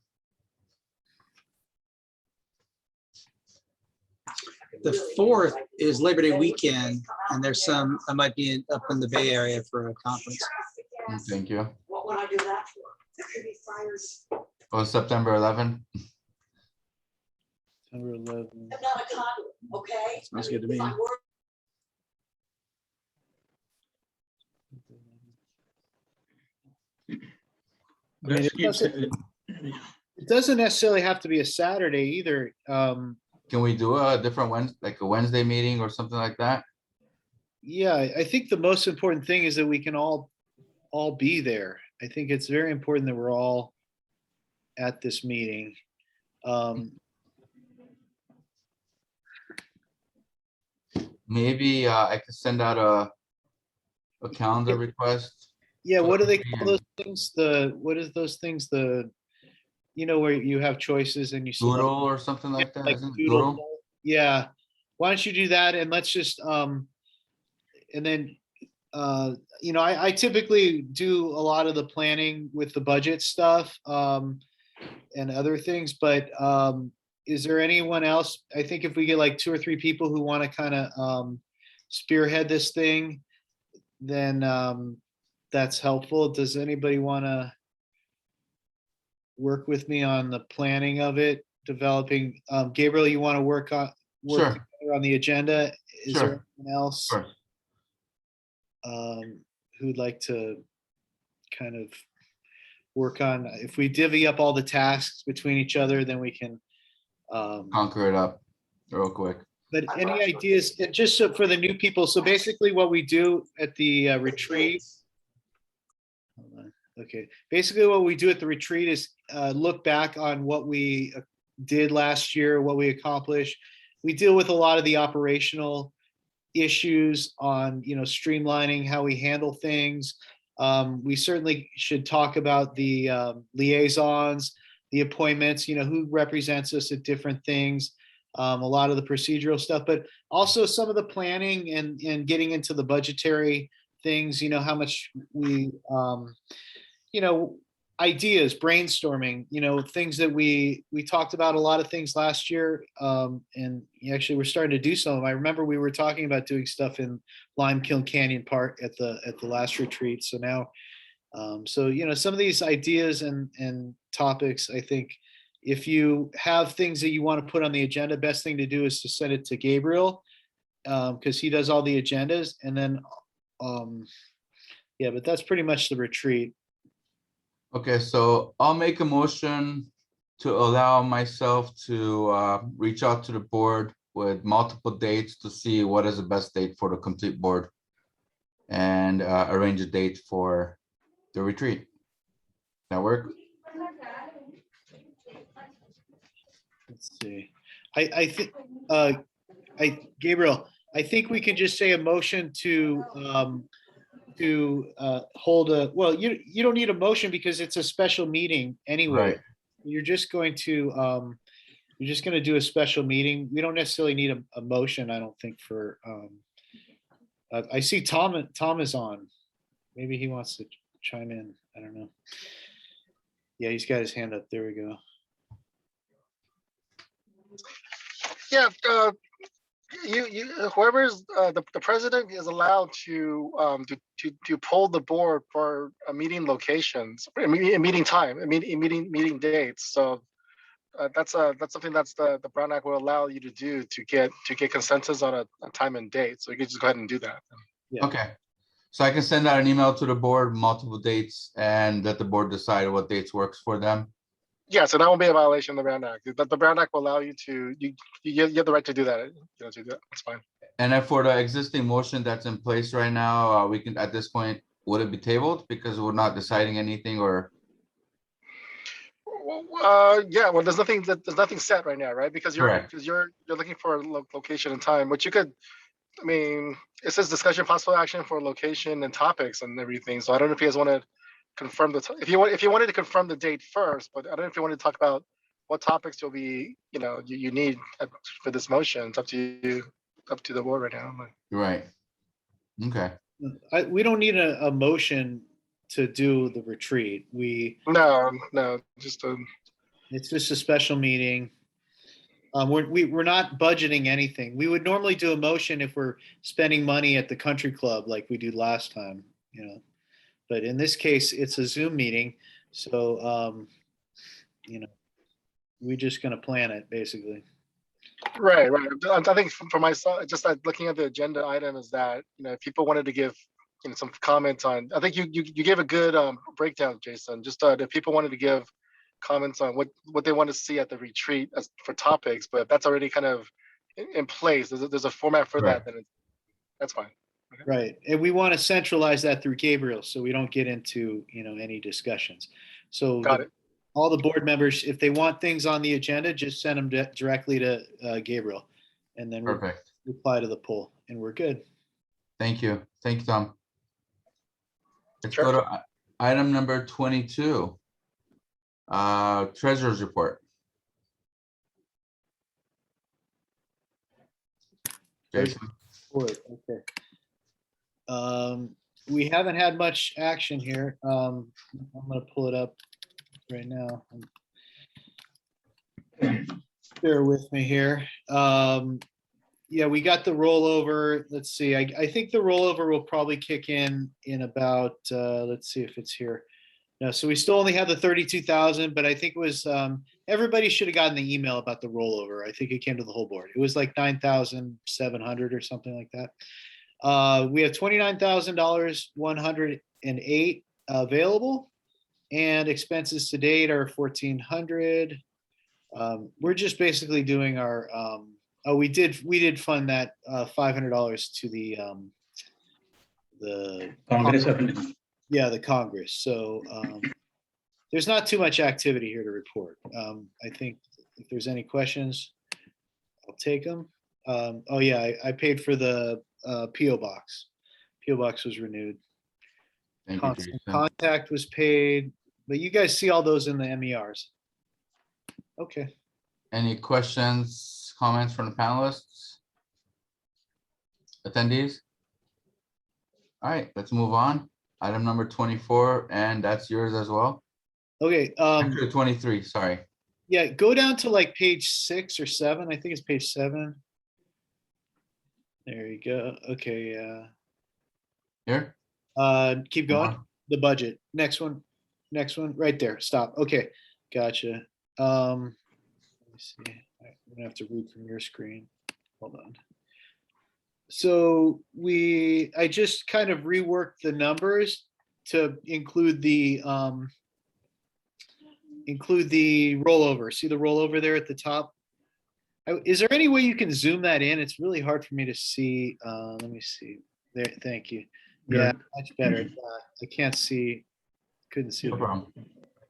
The 4th is Labor Day weekend, and there's I might be up in the Bay Area for a conference. Thank you. What would I do that for? There could be fires. Oh, September 11. September 11. I'm not a conduit, okay? Sounds good to me. I mean, it doesn't necessarily have to be a Saturday either. Can we do a different Wednesday, like a Wednesday meeting or something like that? Yeah, I think the most important thing is that we can all be there. I think it's very important that we're all at this meeting. Maybe I could send out a calendar request. Yeah, what do they call those things? What is those things? Where you have choices and you select. Doodle or something like that. Like Isn't it doodle. Doodle? Yeah. Why don't you do that? And let's just, and then, I typically do a lot of the planning with the budget stuff and other things, but is there anyone else? I think if we get like 2 or 3 people who want to kind of spearhead this thing, then that's helpful. Does anybody want to work with me on the planning of it, developing? Gabriel, you want to work Sure. together on the agenda? Is Sure. there anyone else Sure. who'd like to kind of work on, if we divvy up all the tasks between each other, then we can Conquer it up real quick. but any ideas, just so for the new people? So basically what we do at the retreat. Hold on. Okay, basically what we do at the retreat is look back on what we did last year, what we accomplished. We deal with a lot of the operational issues on, streamlining how we handle things. We certainly should talk about the liaisons, the appointments, who represents us at different things, a lot of the procedural stuff, but also some of the planning and getting into the budgetary things, how much we, ideas, brainstorming, things that we talked about a lot of things last year. And actually we're starting to do some of them. I remember we were talking about doing stuff in Limekiln Canyon Park at the last retreat. So now, some of these ideas and topics, I think if you have things that you want to put on the agenda, best thing to do is to send it to Gabriel, because he does all the agendas. And then, but that's pretty much the retreat. Okay, so I'll make a motion to allow myself to reach out to the board with multiple dates to see what is the best date for the complete board and arrange a date for the retreat. That work? Let's see. I think, Gabriel, I think we can just say a motion to hold well, you don't need a motion because it's a special meeting anyway. Right. You're just going to do a special meeting. We don't necessarily need a motion, I don't think, for I see Tom is on. Maybe he wants to chime in. I don't know. Yeah, he's got his hand up. There we go. Yeah, whoever's the president is allowed to poll the board for meeting locations, meeting time, meeting dates. So that's something that's the Brown Act will allow you to do to get consensus on a time and date. So you can just go ahead and do that. Yeah. Okay. So I can send out an email to the board, multiple dates, and let the board decide what dates works for them. Yeah, so that won't be a violation of the Brown Act. The Brown Act will allow you to you have the right to do that. You know, to do that. That's fine. And then for the existing motion that's in place right now, we can, at this point, would it be tabled because we're not deciding anything, or? Yeah, well, there's nothing set right now, right? Because you're Correct. looking for a location and time, which you could. I mean, it says discussion possible action for location and topics and everything. So I don't know if you guys want to confirm if you wanted to confirm the date first, but I don't know if you want to talk about what topics you'll be, you need for this motion. It's up to you, up to the board right now. Right. Okay. We don't need a motion to do the retreat. No, just it's just a special meeting. We're not budgeting anything. We would normally do a motion if we're spending money at the country club like we did last time, But in this case, it's a Zoom meeting, so we're just gonna plan it basically. Right. I think for myself, just like looking at the agenda item is that if people wanted to give some comments on, I think you gave a good breakdown, Jason. Just if people wanted to give comments on what they want to see at the retreat as for topics, but if that's already kind of in place, there's a format for that, then that's fine. Okay. Right, and we want to centralize that through Gabriel, so we don't get into any discussions. So Got it. All the board members, if they want things on the agenda, just send them directly to Gabriel, and then we'll Perfect. reply to the poll, and we're good. Thank you, Tom. Let's Sure. go to item number 22. Treasurer's report. Jason. Okay. We haven't had much action here. I'm going to pull it up right now. Bear with me here. Yeah, we got the rollover. Let's see. I think the rollover will probably kick in about. Let's see if it's here. No, so we still only have the 32,000, but I think it was everybody should have gotten the email about the rollover. I think it came to the whole board. It was like 9,700 or something like that. We have $29,000, 108 available, and expenses to date are 1,400. We're just basically doing our. We did fund that $500 to the Congress. Yeah, the Congress. So there's not too much activity here to report. I think if there's any questions, I'll take them. Oh yeah, I paid for the PO box. PO box was renewed. Thank you, Jason. Contact was paid, but you guys see all those in the MERs. Okay. Any questions, comments from the panelists? Attendees? All right, let's move on. Item number 24, and that's yours as well. Okay. Actually, 23, sorry. Yeah, go down to like page 6 or 7. I think it's page 7. There you go. Okay, yeah. Here? Keep going. The budget. Next one. Right there. Stop. Okay, gotcha. Let me see. I'm gonna have to read from your screen. Hold on. So I just kind of reworked the numbers to include the rollover. See the rollover there at the top? Is there any way you can zoom that in? It's really hard for me to see. Let me see. There, thank you. Yeah, much better. I can't see. Couldn't see. No problem.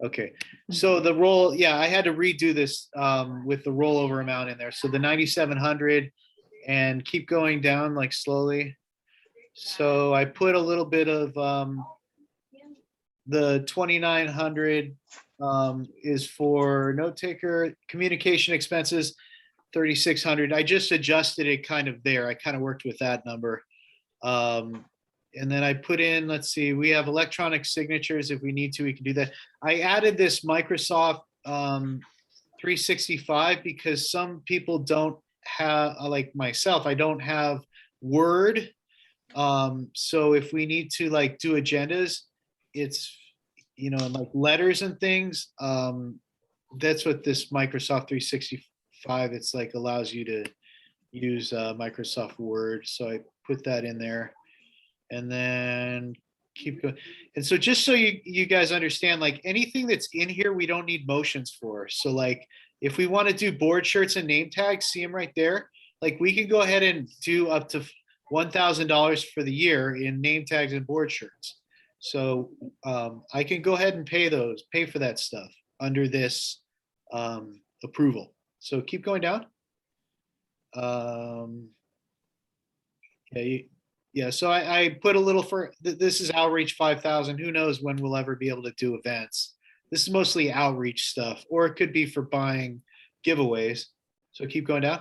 Okay, so I had to redo this with the rollover amount in there. So the 9,700, and keep going down like slowly. So I put a little bit of the 2,900 is for note taker, communication expenses, 3,600. I just adjusted it kind of there. I kind of worked with that number. And then I put in, let's see, we have electronic signatures. If we need to, we can do that. I added this Microsoft 365 because some people don't have, like myself, I don't have Word. So if we need to like do agendas, it's, you know, like letters and things. That's what this Microsoft 365, it's like allows you to use Microsoft Word. So I put that in there and then keep going. And so just so you guys understand, like anything that's in here, we don't need motions for. So like if we want to do board shirts and name tags, see them right there. Like we can go ahead and do up to $1,000 for the year in name tags and board shirts. So I can go ahead and pay for that stuff under this approval. So keep going down. Yeah, so I put a little for, this is outreach 5,000. Who knows when we'll ever be able to do events. This is mostly outreach stuff, or it could be for buying giveaways. So keep going down.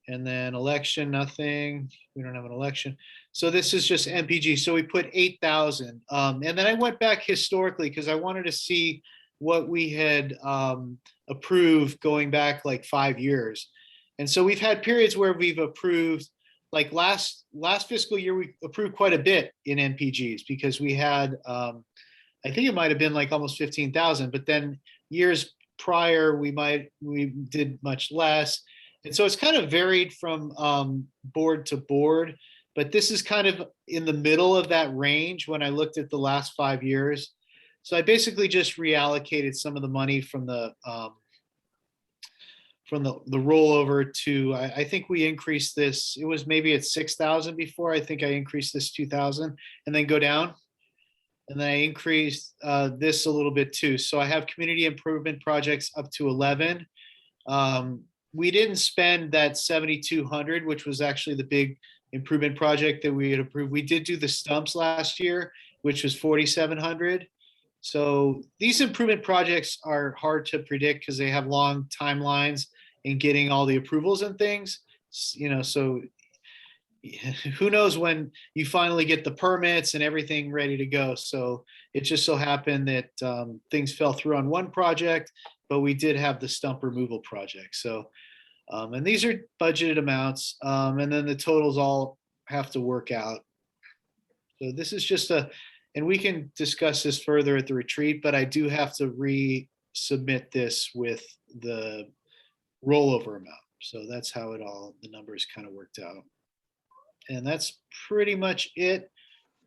And then election, nothing. We don't have an election. So this is just MPG. So we put 8,000. And then I went back historically because I wanted to see what we had approved going back like 5 years. And so we've had periods where we've approved, like last fiscal year, we approved quite a bit in MPGs because we had, I think it might have been like almost 15,000, but then years prior, we did much less. And so it's kind of varied from board to board, but this is kind of in the middle of that range when I looked at the last 5 years. So I basically just reallocated some of the money from the rollover to, I think we increased this, it was maybe at 6,000 before. I think I increased this 2,000 and then go down. And then I increased this a little bit too. So I have community improvement projects up to 11. We didn't spend that 7,200, which was actually the big improvement project that we had approved. We did do the stumps last year, which was 4,700. So these improvement projects are hard to predict because they have long timelines in getting all the approvals and things, you know, so who knows when you finally get the permits and everything ready to go. So it just so happened that things fell through on one project, but we did have the stump removal project. So, and these are budgeted amounts, and then the totals all have to work out. So this is just and we can discuss this further at the retreat, but I do have to resubmit this with the rollover amount. So that's how the numbers kind of worked out. And that's pretty much it.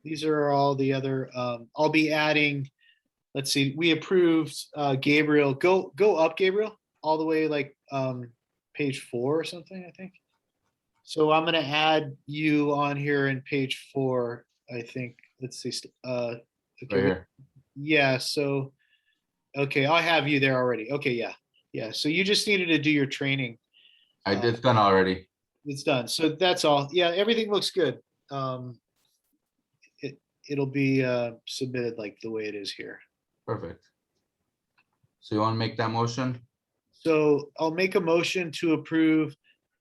These are all the other, I'll be adding, let's see, we approved Gabriel, go up, Gabriel, all the way like page 4 or something, I think. So I'm gonna add you on here in page 4, I think. Let's see. Okay. Right here. Yeah, so, okay, I have you there already. Okay, yeah. Yeah, so you just needed to do your training. It's done already. It's done. So that's all. Yeah, everything looks good. It'll be submitted like the way it is here. Perfect. So you want to make that motion? So I'll make a motion to approve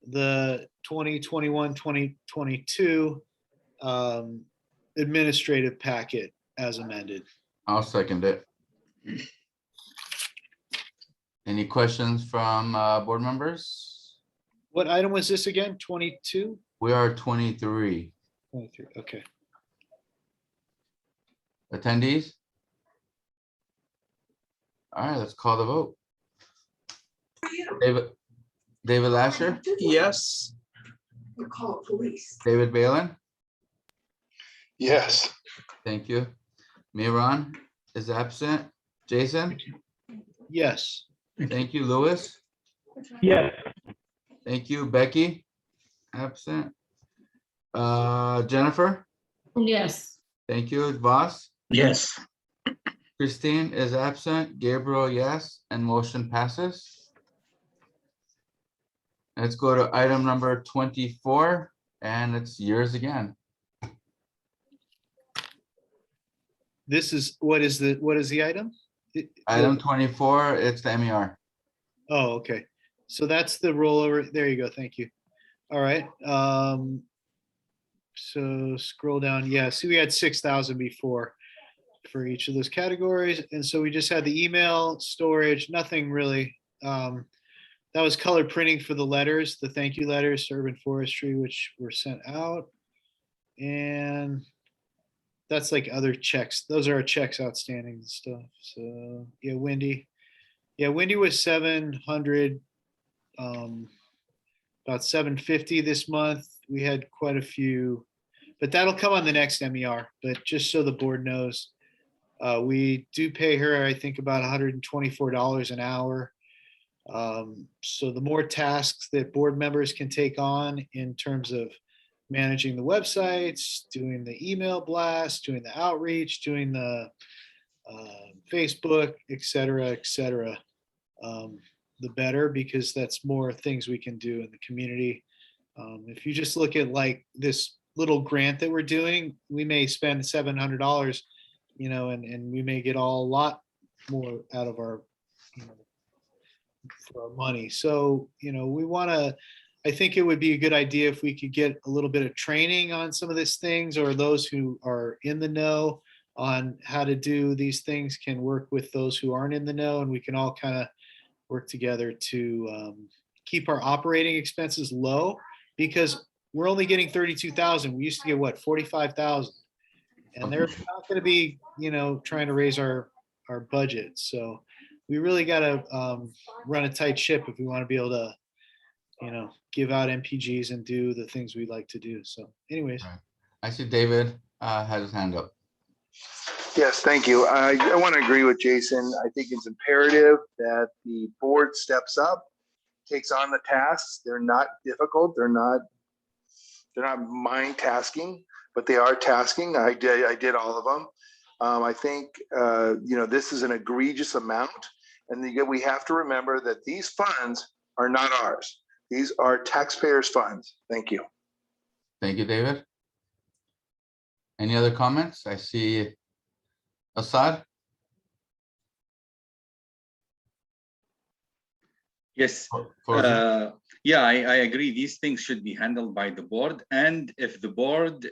the 2021-2022 administrative packet as amended. I'll second it. Any questions from board members? What item was this again? 22? We are 23. 23, okay. Attendees? All right, let's call the vote. David Lasher? Yes. We'll call police. David Balin? Yes. Thank you. Miran is absent. Jason? Yes. Thank you, Louis. Yes. Thank you, Becky. Absent. Jennifer? Yes. Thank you, Voss. Yes. Christine is absent. Gabriel, yes, and motion passes. Let's go to item number 24, and it's yours again. This is, what is the item? Item 24, it's the MER. Oh, okay. So that's the rollover. There you go. Thank you. All right. So scroll down. Yeah, see, we had 6,000 before for each of those categories. And so we just had the email, storage, nothing really. that was color printing for the letters, the thank you letters to Urban Forestry, which were sent out. And that's like other checks. Those are our checks outstanding and stuff. So yeah, Wendy. Yeah, Wendy was 700, about 750 this month. We had quite a few, but that'll come on the next MER. But just so the board knows, we do pay her, I think, about $124 an hour. So the more tasks that board members can take on in terms of managing the websites, doing the email blast, doing the outreach, doing the Facebook, et cetera, the better, because that's more things we can do in the community. If you just look at like this little grant that we're doing, we may spend $700, and we may get a lot more out of our, for our money. So, we want to, I think it would be a good idea if we could get a little bit of training on some of these things, or those who are in the know on how to do these things can work with those who aren't in the know, and we can all kind of work together to keep our operating expenses low, because we're only getting 32,000. We used to get what, 45,000, and they're not going to be, trying to raise our budget. So we really got to run a tight ship if we want to be able to, give out MPGs and do the things we like to do. So anyways. I see David has his hand up. Yes, thank you. I want to agree with Jason. I think it's imperative that the board steps up, takes on the tasks. They're not difficult. They're not mind tasking, but they are tasking. I did all of them. I think, this is an egregious amount, and we have to remember that these funds are not ours. These are taxpayers' funds. Thank you. Thank you, David. Any other comments? I see Assad. Yes. Yeah, I agree. These things should be handled by the board. And if the board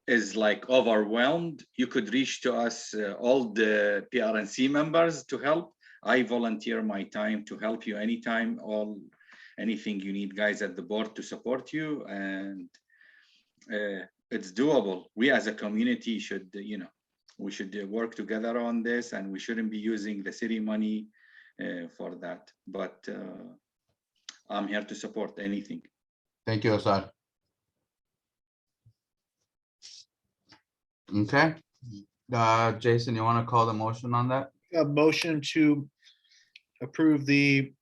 is like overwhelmed, you could reach to us, all the PRNC members, to help. I volunteer my time to help you anytime, anything you need, guys at the board, to support you. And it's doable. We as a community should, we should work together on this, and we shouldn't be using the city money for that. But I'm here to support anything. Thank you, Assad. Okay. Jason, you want to call the motion on that? A motion to approve the,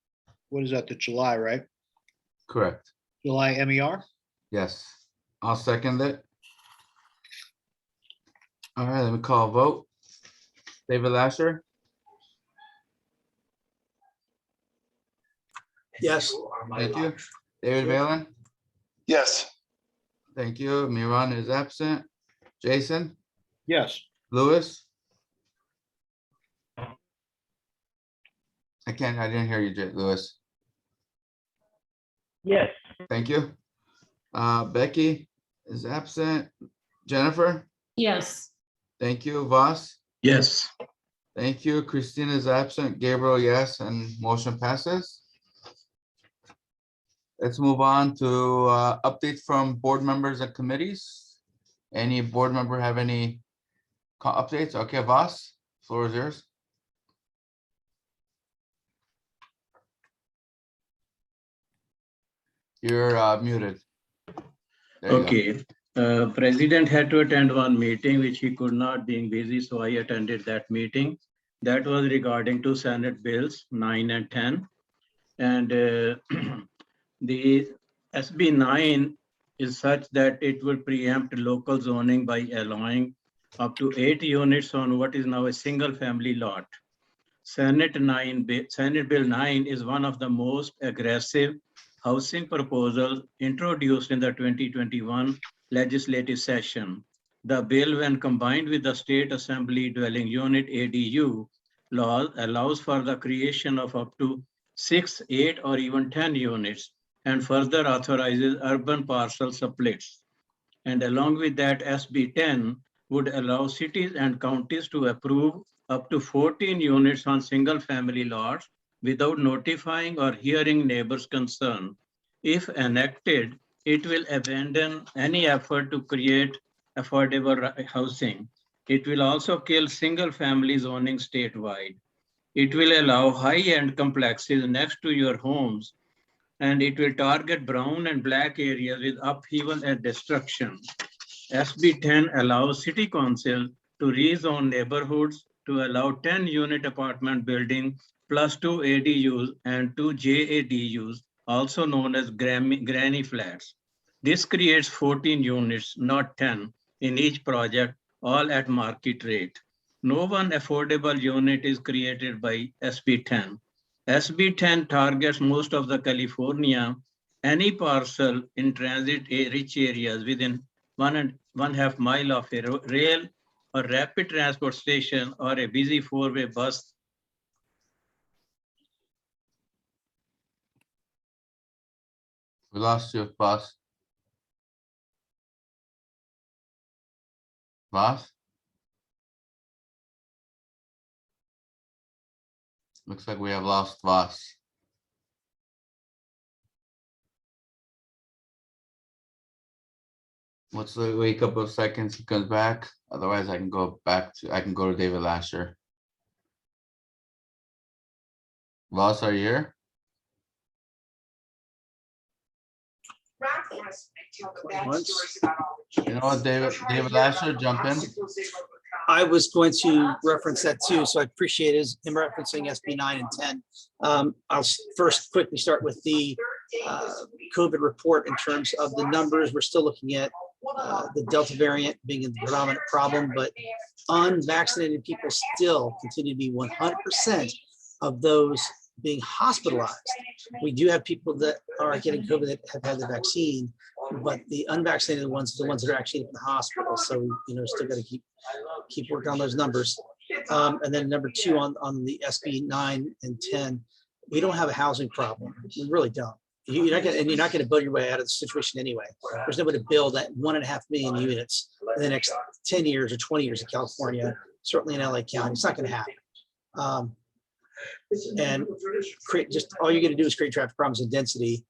what is that, the July, right? Correct. July MER? Yes. I'll second it. All right, let me call a vote. David Lasher, Yes. thank you. David Valen, Yes. thank you. Miran is absent. Jason, Yes. Lewis. I didn't hear you, Lewis. Yes. Thank you. Becky is absent. Jennifer, Yes. thank you. Voss, Yes. thank you. Christine is absent. Gabriel, yes, and motion passes. Let's move on to updates from board members and committees. Any board member have any updates? Okay, Voss, floor is yours. You're muted. There you go. Okay. President had to attend one meeting which he could not, being busy, so I attended that meeting. That was regarding two Senate bills, 9 and 10. And the SB 9 is such that it will preempt local zoning by allowing up to 8 units on what is now a single family lot. Senate Bill 9 is one of the most aggressive housing proposals introduced in the 2021 legislative session. The bill, when combined with the State Assembly Dwelling Unit ADU law, allows for the creation of up to 6, 8, or even 10 units, and further authorizes urban parcel splits. And along with that, SB 10 would allow cities and counties to approve up to 14 units on single family lots without notifying or hearing neighbors' concern. If enacted, it will abandon any effort to create affordable housing. It will also kill single-family zoning statewide. It will allow high-end complexes next to your homes, and it will target brown and black areas with upheaval and destruction. SB 10 allows City Council to rezone neighborhoods to allow 10-unit apartment building plus 2 ADUs and 2 JADUs, also known as granny flats. This creates 14 units, not 10, in each project, all at market rate. No one affordable unit is created by SB 10. SB 10 targets most of the California, any parcel in transit-rich areas within 1.5 mile of a rail or rapid transport station or a busy four-way bus. We lost you, boss. Boss? Looks like we have lost Voss. Let's wait a couple of seconds, he comes back. Otherwise, I can go to David Lasher. Voss, are you here? You know what, David Lasher, jump in. I was going to reference that too, so I appreciate him referencing SB 9 and 10. I'll first quickly start with the COVID report in terms of the numbers. We're still looking at the Delta variant being the predominant problem, but unvaccinated people still continue to be 100% of those being hospitalized. We do have people that are getting COVID that have had the vaccine, but the unvaccinated ones are the ones that are actually in the hospital. So, still got to keep working on those numbers. And then number two on the SB 9 and 10, we don't have a housing problem. We really don't. You're not going to build your way out of the situation anyway. There's no way to build that 1.5 million units in the next 10 years or 20 years in California, certainly in LA County. It's not going to happen. And just all you're going to do is create traffic problems and density.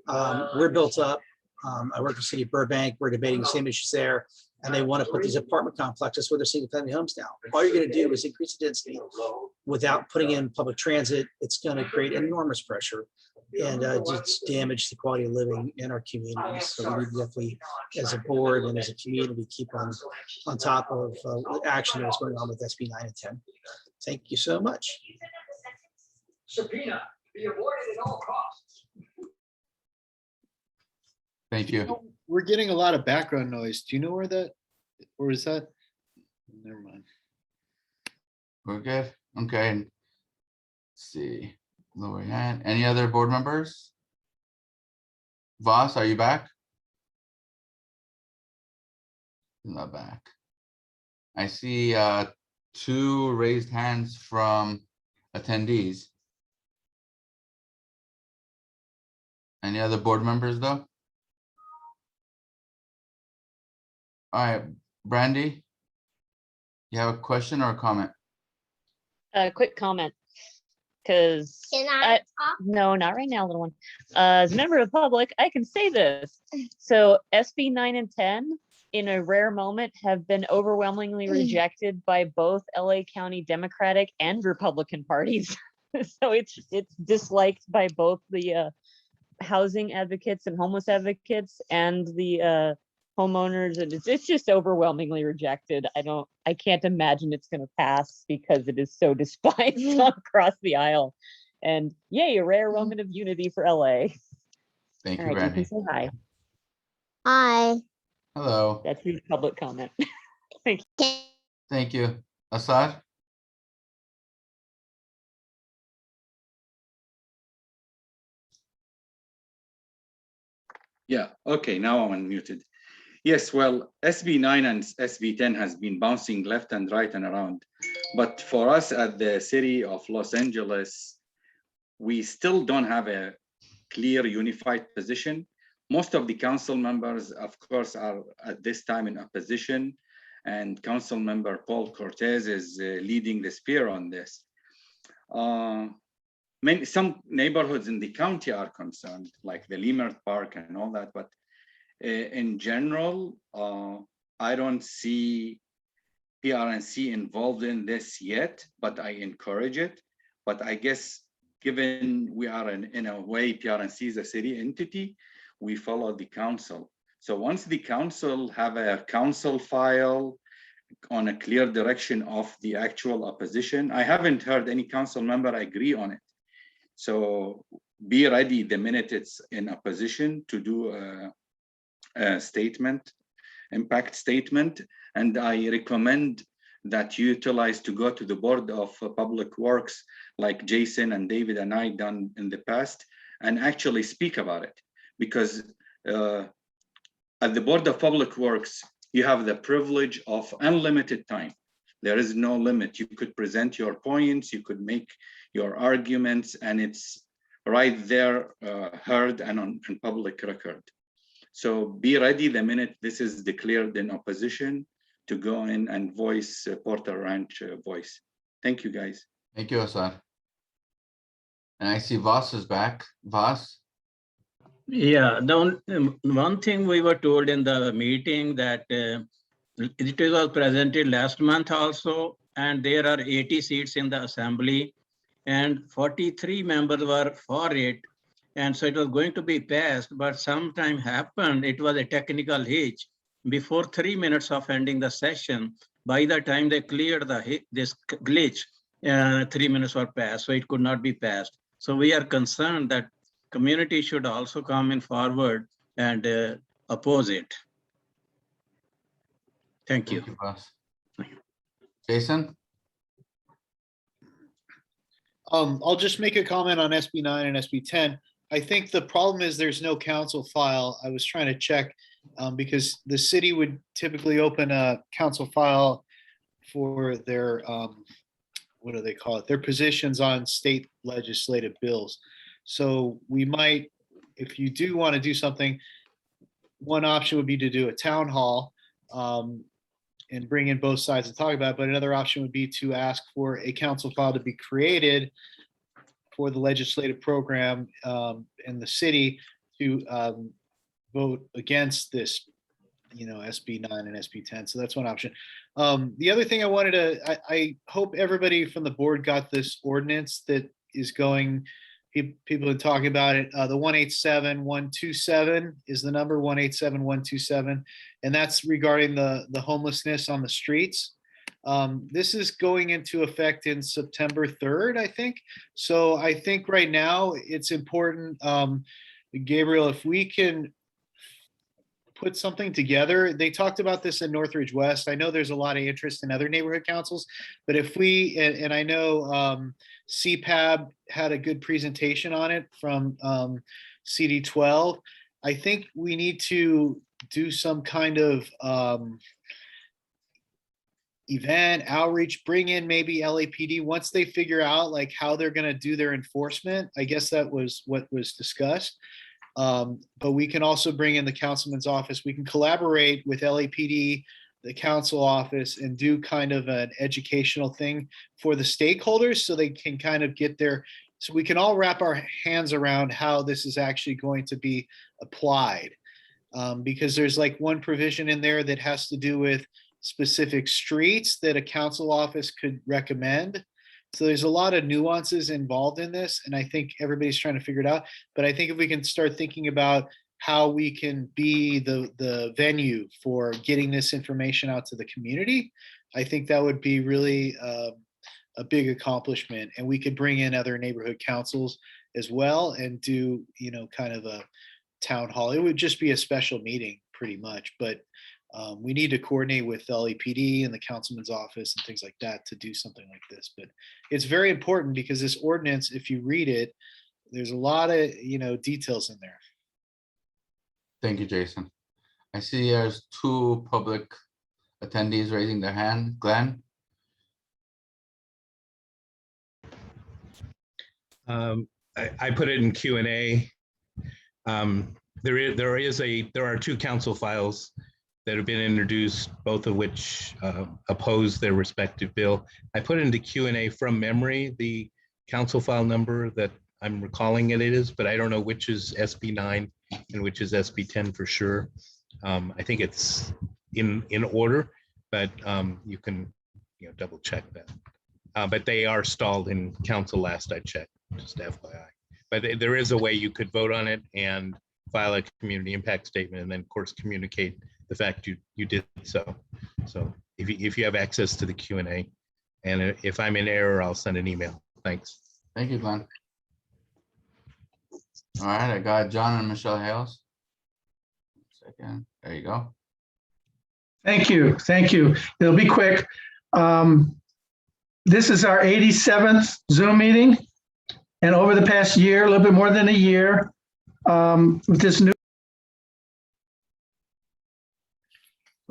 We're built up. I work for the city of Burbank. We're debating the same issues there. And they want to put these apartment complexes where they're single family homes now. All you're going to do is increase the density without putting in public transit. It's going to create enormous pressure and just damage the quality of living in our communities. So we need to definitely, as a board and as a community, keep on top of the action that's going on with SB 9 and 10. Thank you so much. Subpoena be avoided at all costs. Thank you. We're getting a lot of background noise. Do you know where that, or is that? Never mind. We're good. Okay. Let's see. Lower hand. Any other board members? Voss, are you back? Not back. I see 2 raised hands from attendees. Any other board members though? All right, Brandy, you have a question or a comment? A quick comment, because no, not right now, little one. As a member of the public, I can say this. So SB 9 and 10, in a rare moment, have been overwhelmingly rejected by both LA County Democratic and Republican parties. So it's disliked by both the housing advocates and homeless advocates and the homeowners, and it's just overwhelmingly rejected. I can't imagine it's going to pass because it is so despised across the aisle. And yay, a rare moment of unity for LA. Thank you, All right, Brandy. you can say hi. Hi. Hello. That's his public comment. Thank you. Thank you. Assad? Yeah, okay, now I'm unmuted. Yes, well, SB 9 and SB 10 has been bouncing left and right and around. But for us at the city of Los Angeles, we still don't have a clear unified position. Most of the council members, of course, are at this time in opposition, and Council Member Paul Cortez is leading the spear on this. some neighborhoods in the county are concerned, like the Lemert Park and all that. But in general, I don't see PRNC involved in this yet, but I encourage it. But I guess given we are in a way, PRNC is a city entity, we follow the council. So once the council have a council file on a clear direction of the actual opposition, I haven't heard any council member agree on it. So be ready the minute it's in opposition to do a statement, impact statement. And I recommend that you utilize to go to the Board of Public Works, like Jason and David and I done in the past, and actually speak about it. Because at the Board of Public Works, you have the privilege of unlimited time. There is no limit. You could present your points, you could make your arguments, and it's right there, heard and on public record. So be ready the minute this is declared in opposition to go in and voice Porter Ranch voice. Thank you, guys. Thank you, Assad. And I see Voss is back. Voss? Yeah, one thing we were told in the meeting that it was presented last month also, and there are 80 seats in the assembly and 43 members were for it. And so it was going to be passed, but sometime happened, it was a technical hitch. Before 3 minutes of ending the session, by the time they cleared this glitch, 3 minutes were passed, so it could not be passed. So we are concerned that community should also come in forward and oppose it. Thank you. Thank you, Voss. Jason? I'll just make a comment on SB 9 and SB 10. I think the problem is there's no council file. I was trying to check because the city would typically open a council file for their, what do they call it? Their positions on state legislative bills. So we might, if you do want to do something, one option would be to do a town hall and bring in both sides to talk about it. But another option would be to ask for a council file to be created for the legislative program in the city to vote against this, SB 9 and SB 10. So that's one option. The other thing I wanted to, I hope everybody from the board got this ordinance that is going, people are talking about it. The 187127 is the number, 187127, and that's regarding the homelessness on the streets. This is going into effect in September 3rd, I think. So I think right now it's important, Gabriel, if we can put something together. They talked about this in Northridge West. I know there's a lot of interest in other neighborhood councils, but if we, and I know CPAB had a good presentation on it from CD12. I think we need to do some kind of event outreach, bring in maybe LAPD once they figure out like how they're going to do their enforcement. I guess that was what was discussed. But we can also bring in the councilman's office. We can collaborate with LAPD, the council office, and do kind of an educational thing for the stakeholders so they can kind of get their, so we can all wrap our hands around how this is actually going to be applied. Because there's like one provision in there that has to do with specific streets that a council office could recommend. So there's a lot of nuances involved in this, and I think everybody's trying to figure it out. But I think if we can start thinking about how we can be the venue for getting this information out to the community, I think that would be really a big accomplishment. And we could bring in other neighborhood councils as well and do, kind of a town hall. It would just be a special meeting pretty much, but we need to coordinate with LAPD and the councilman's office and things like that to do something like this. But it's very important because this ordinance, if you read it, there's a lot of, details in there. Thank you, Jason. I see there's two public attendees raising their hand. Glenn? I put it in Q&A. There are two council files that have been introduced, both of which oppose their respective bill. I put into Q&A from memory. The council file number that I'm recalling it is, but I don't know which is SB 9 and which is SB 10 for sure. I think it's in order, but you can double check that. But they are stalled in council last I checked, just FYI. But there is a way you could vote on it and file a community impact statement, and then of course communicate the fact you did so. So if you have access to the Q&A, and if I'm in error, I'll send an email. Thanks. Thank you, Glenn. All right, I got John and Michelle Hales. Second, there you go. Thank you. Thank you. It'll be quick. This is our 87th Zoom meeting. And over the past year, a little bit more than a year, with this new.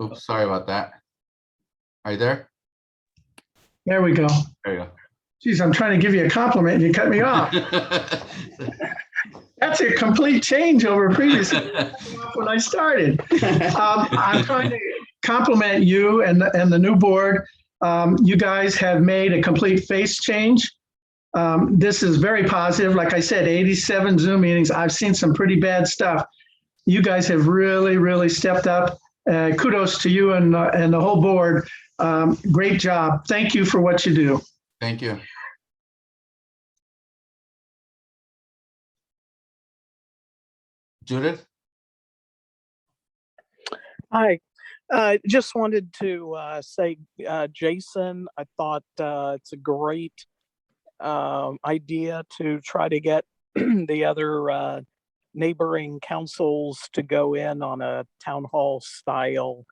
Oops, sorry about that. Are you there? There we go. There you go. Geez, I'm trying to give you a compliment and you cut me off. That's a complete change over previous when I started. I'm trying to compliment you and the new board. You guys have made a complete face change. This is very positive. Like I said, 87 Zoom meetings. I've seen some pretty bad stuff. You guys have really, really stepped up. Kudos to you and the whole board. Great job. Thank you for what you do. Thank you. Judith? Hi, just wanted to say, Jason, I thought it's a great idea to try to get the other neighboring councils to go in on a town hall style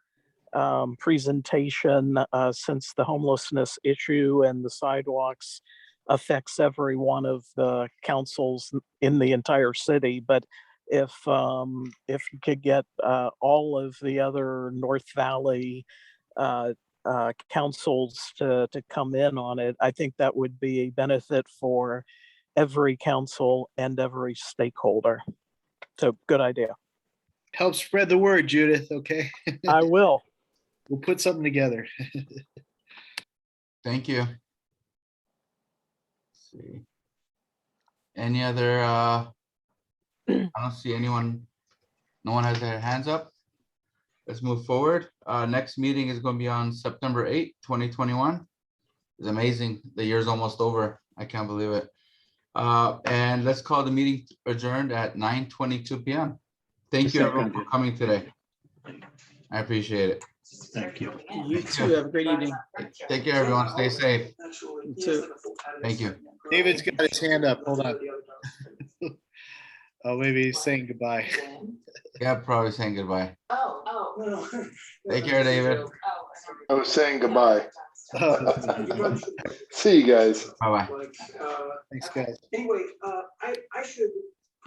presentation, since the homelessness issue and the sidewalks affects every one of the councils in the entire city. But if you could get all of the other North Valley councils to come in on it, I think that would be a benefit for every council and every stakeholder. So good idea. Help spread the word, Judith, okay? I will. We'll put something together. Thank you. Let's see. Any other, I don't see anyone, no one has their hands up. Let's move forward. Next meeting is going to be on September 8th, 2021. It's amazing. The year's almost over. I can't believe it. And let's call the meeting adjourned at 9:22 p.m. Thank you everyone for coming today. I appreciate it. Thank you. You too. Have a great evening. Take care, everyone. Stay safe. You too. Thank you. David's got his hand up. Hold on. Oh, maybe he's saying goodbye. Yeah, probably saying goodbye. Oh. Take care, David. I was saying goodbye. See you guys. Bye-bye. Thanks, guys. Anyway, I should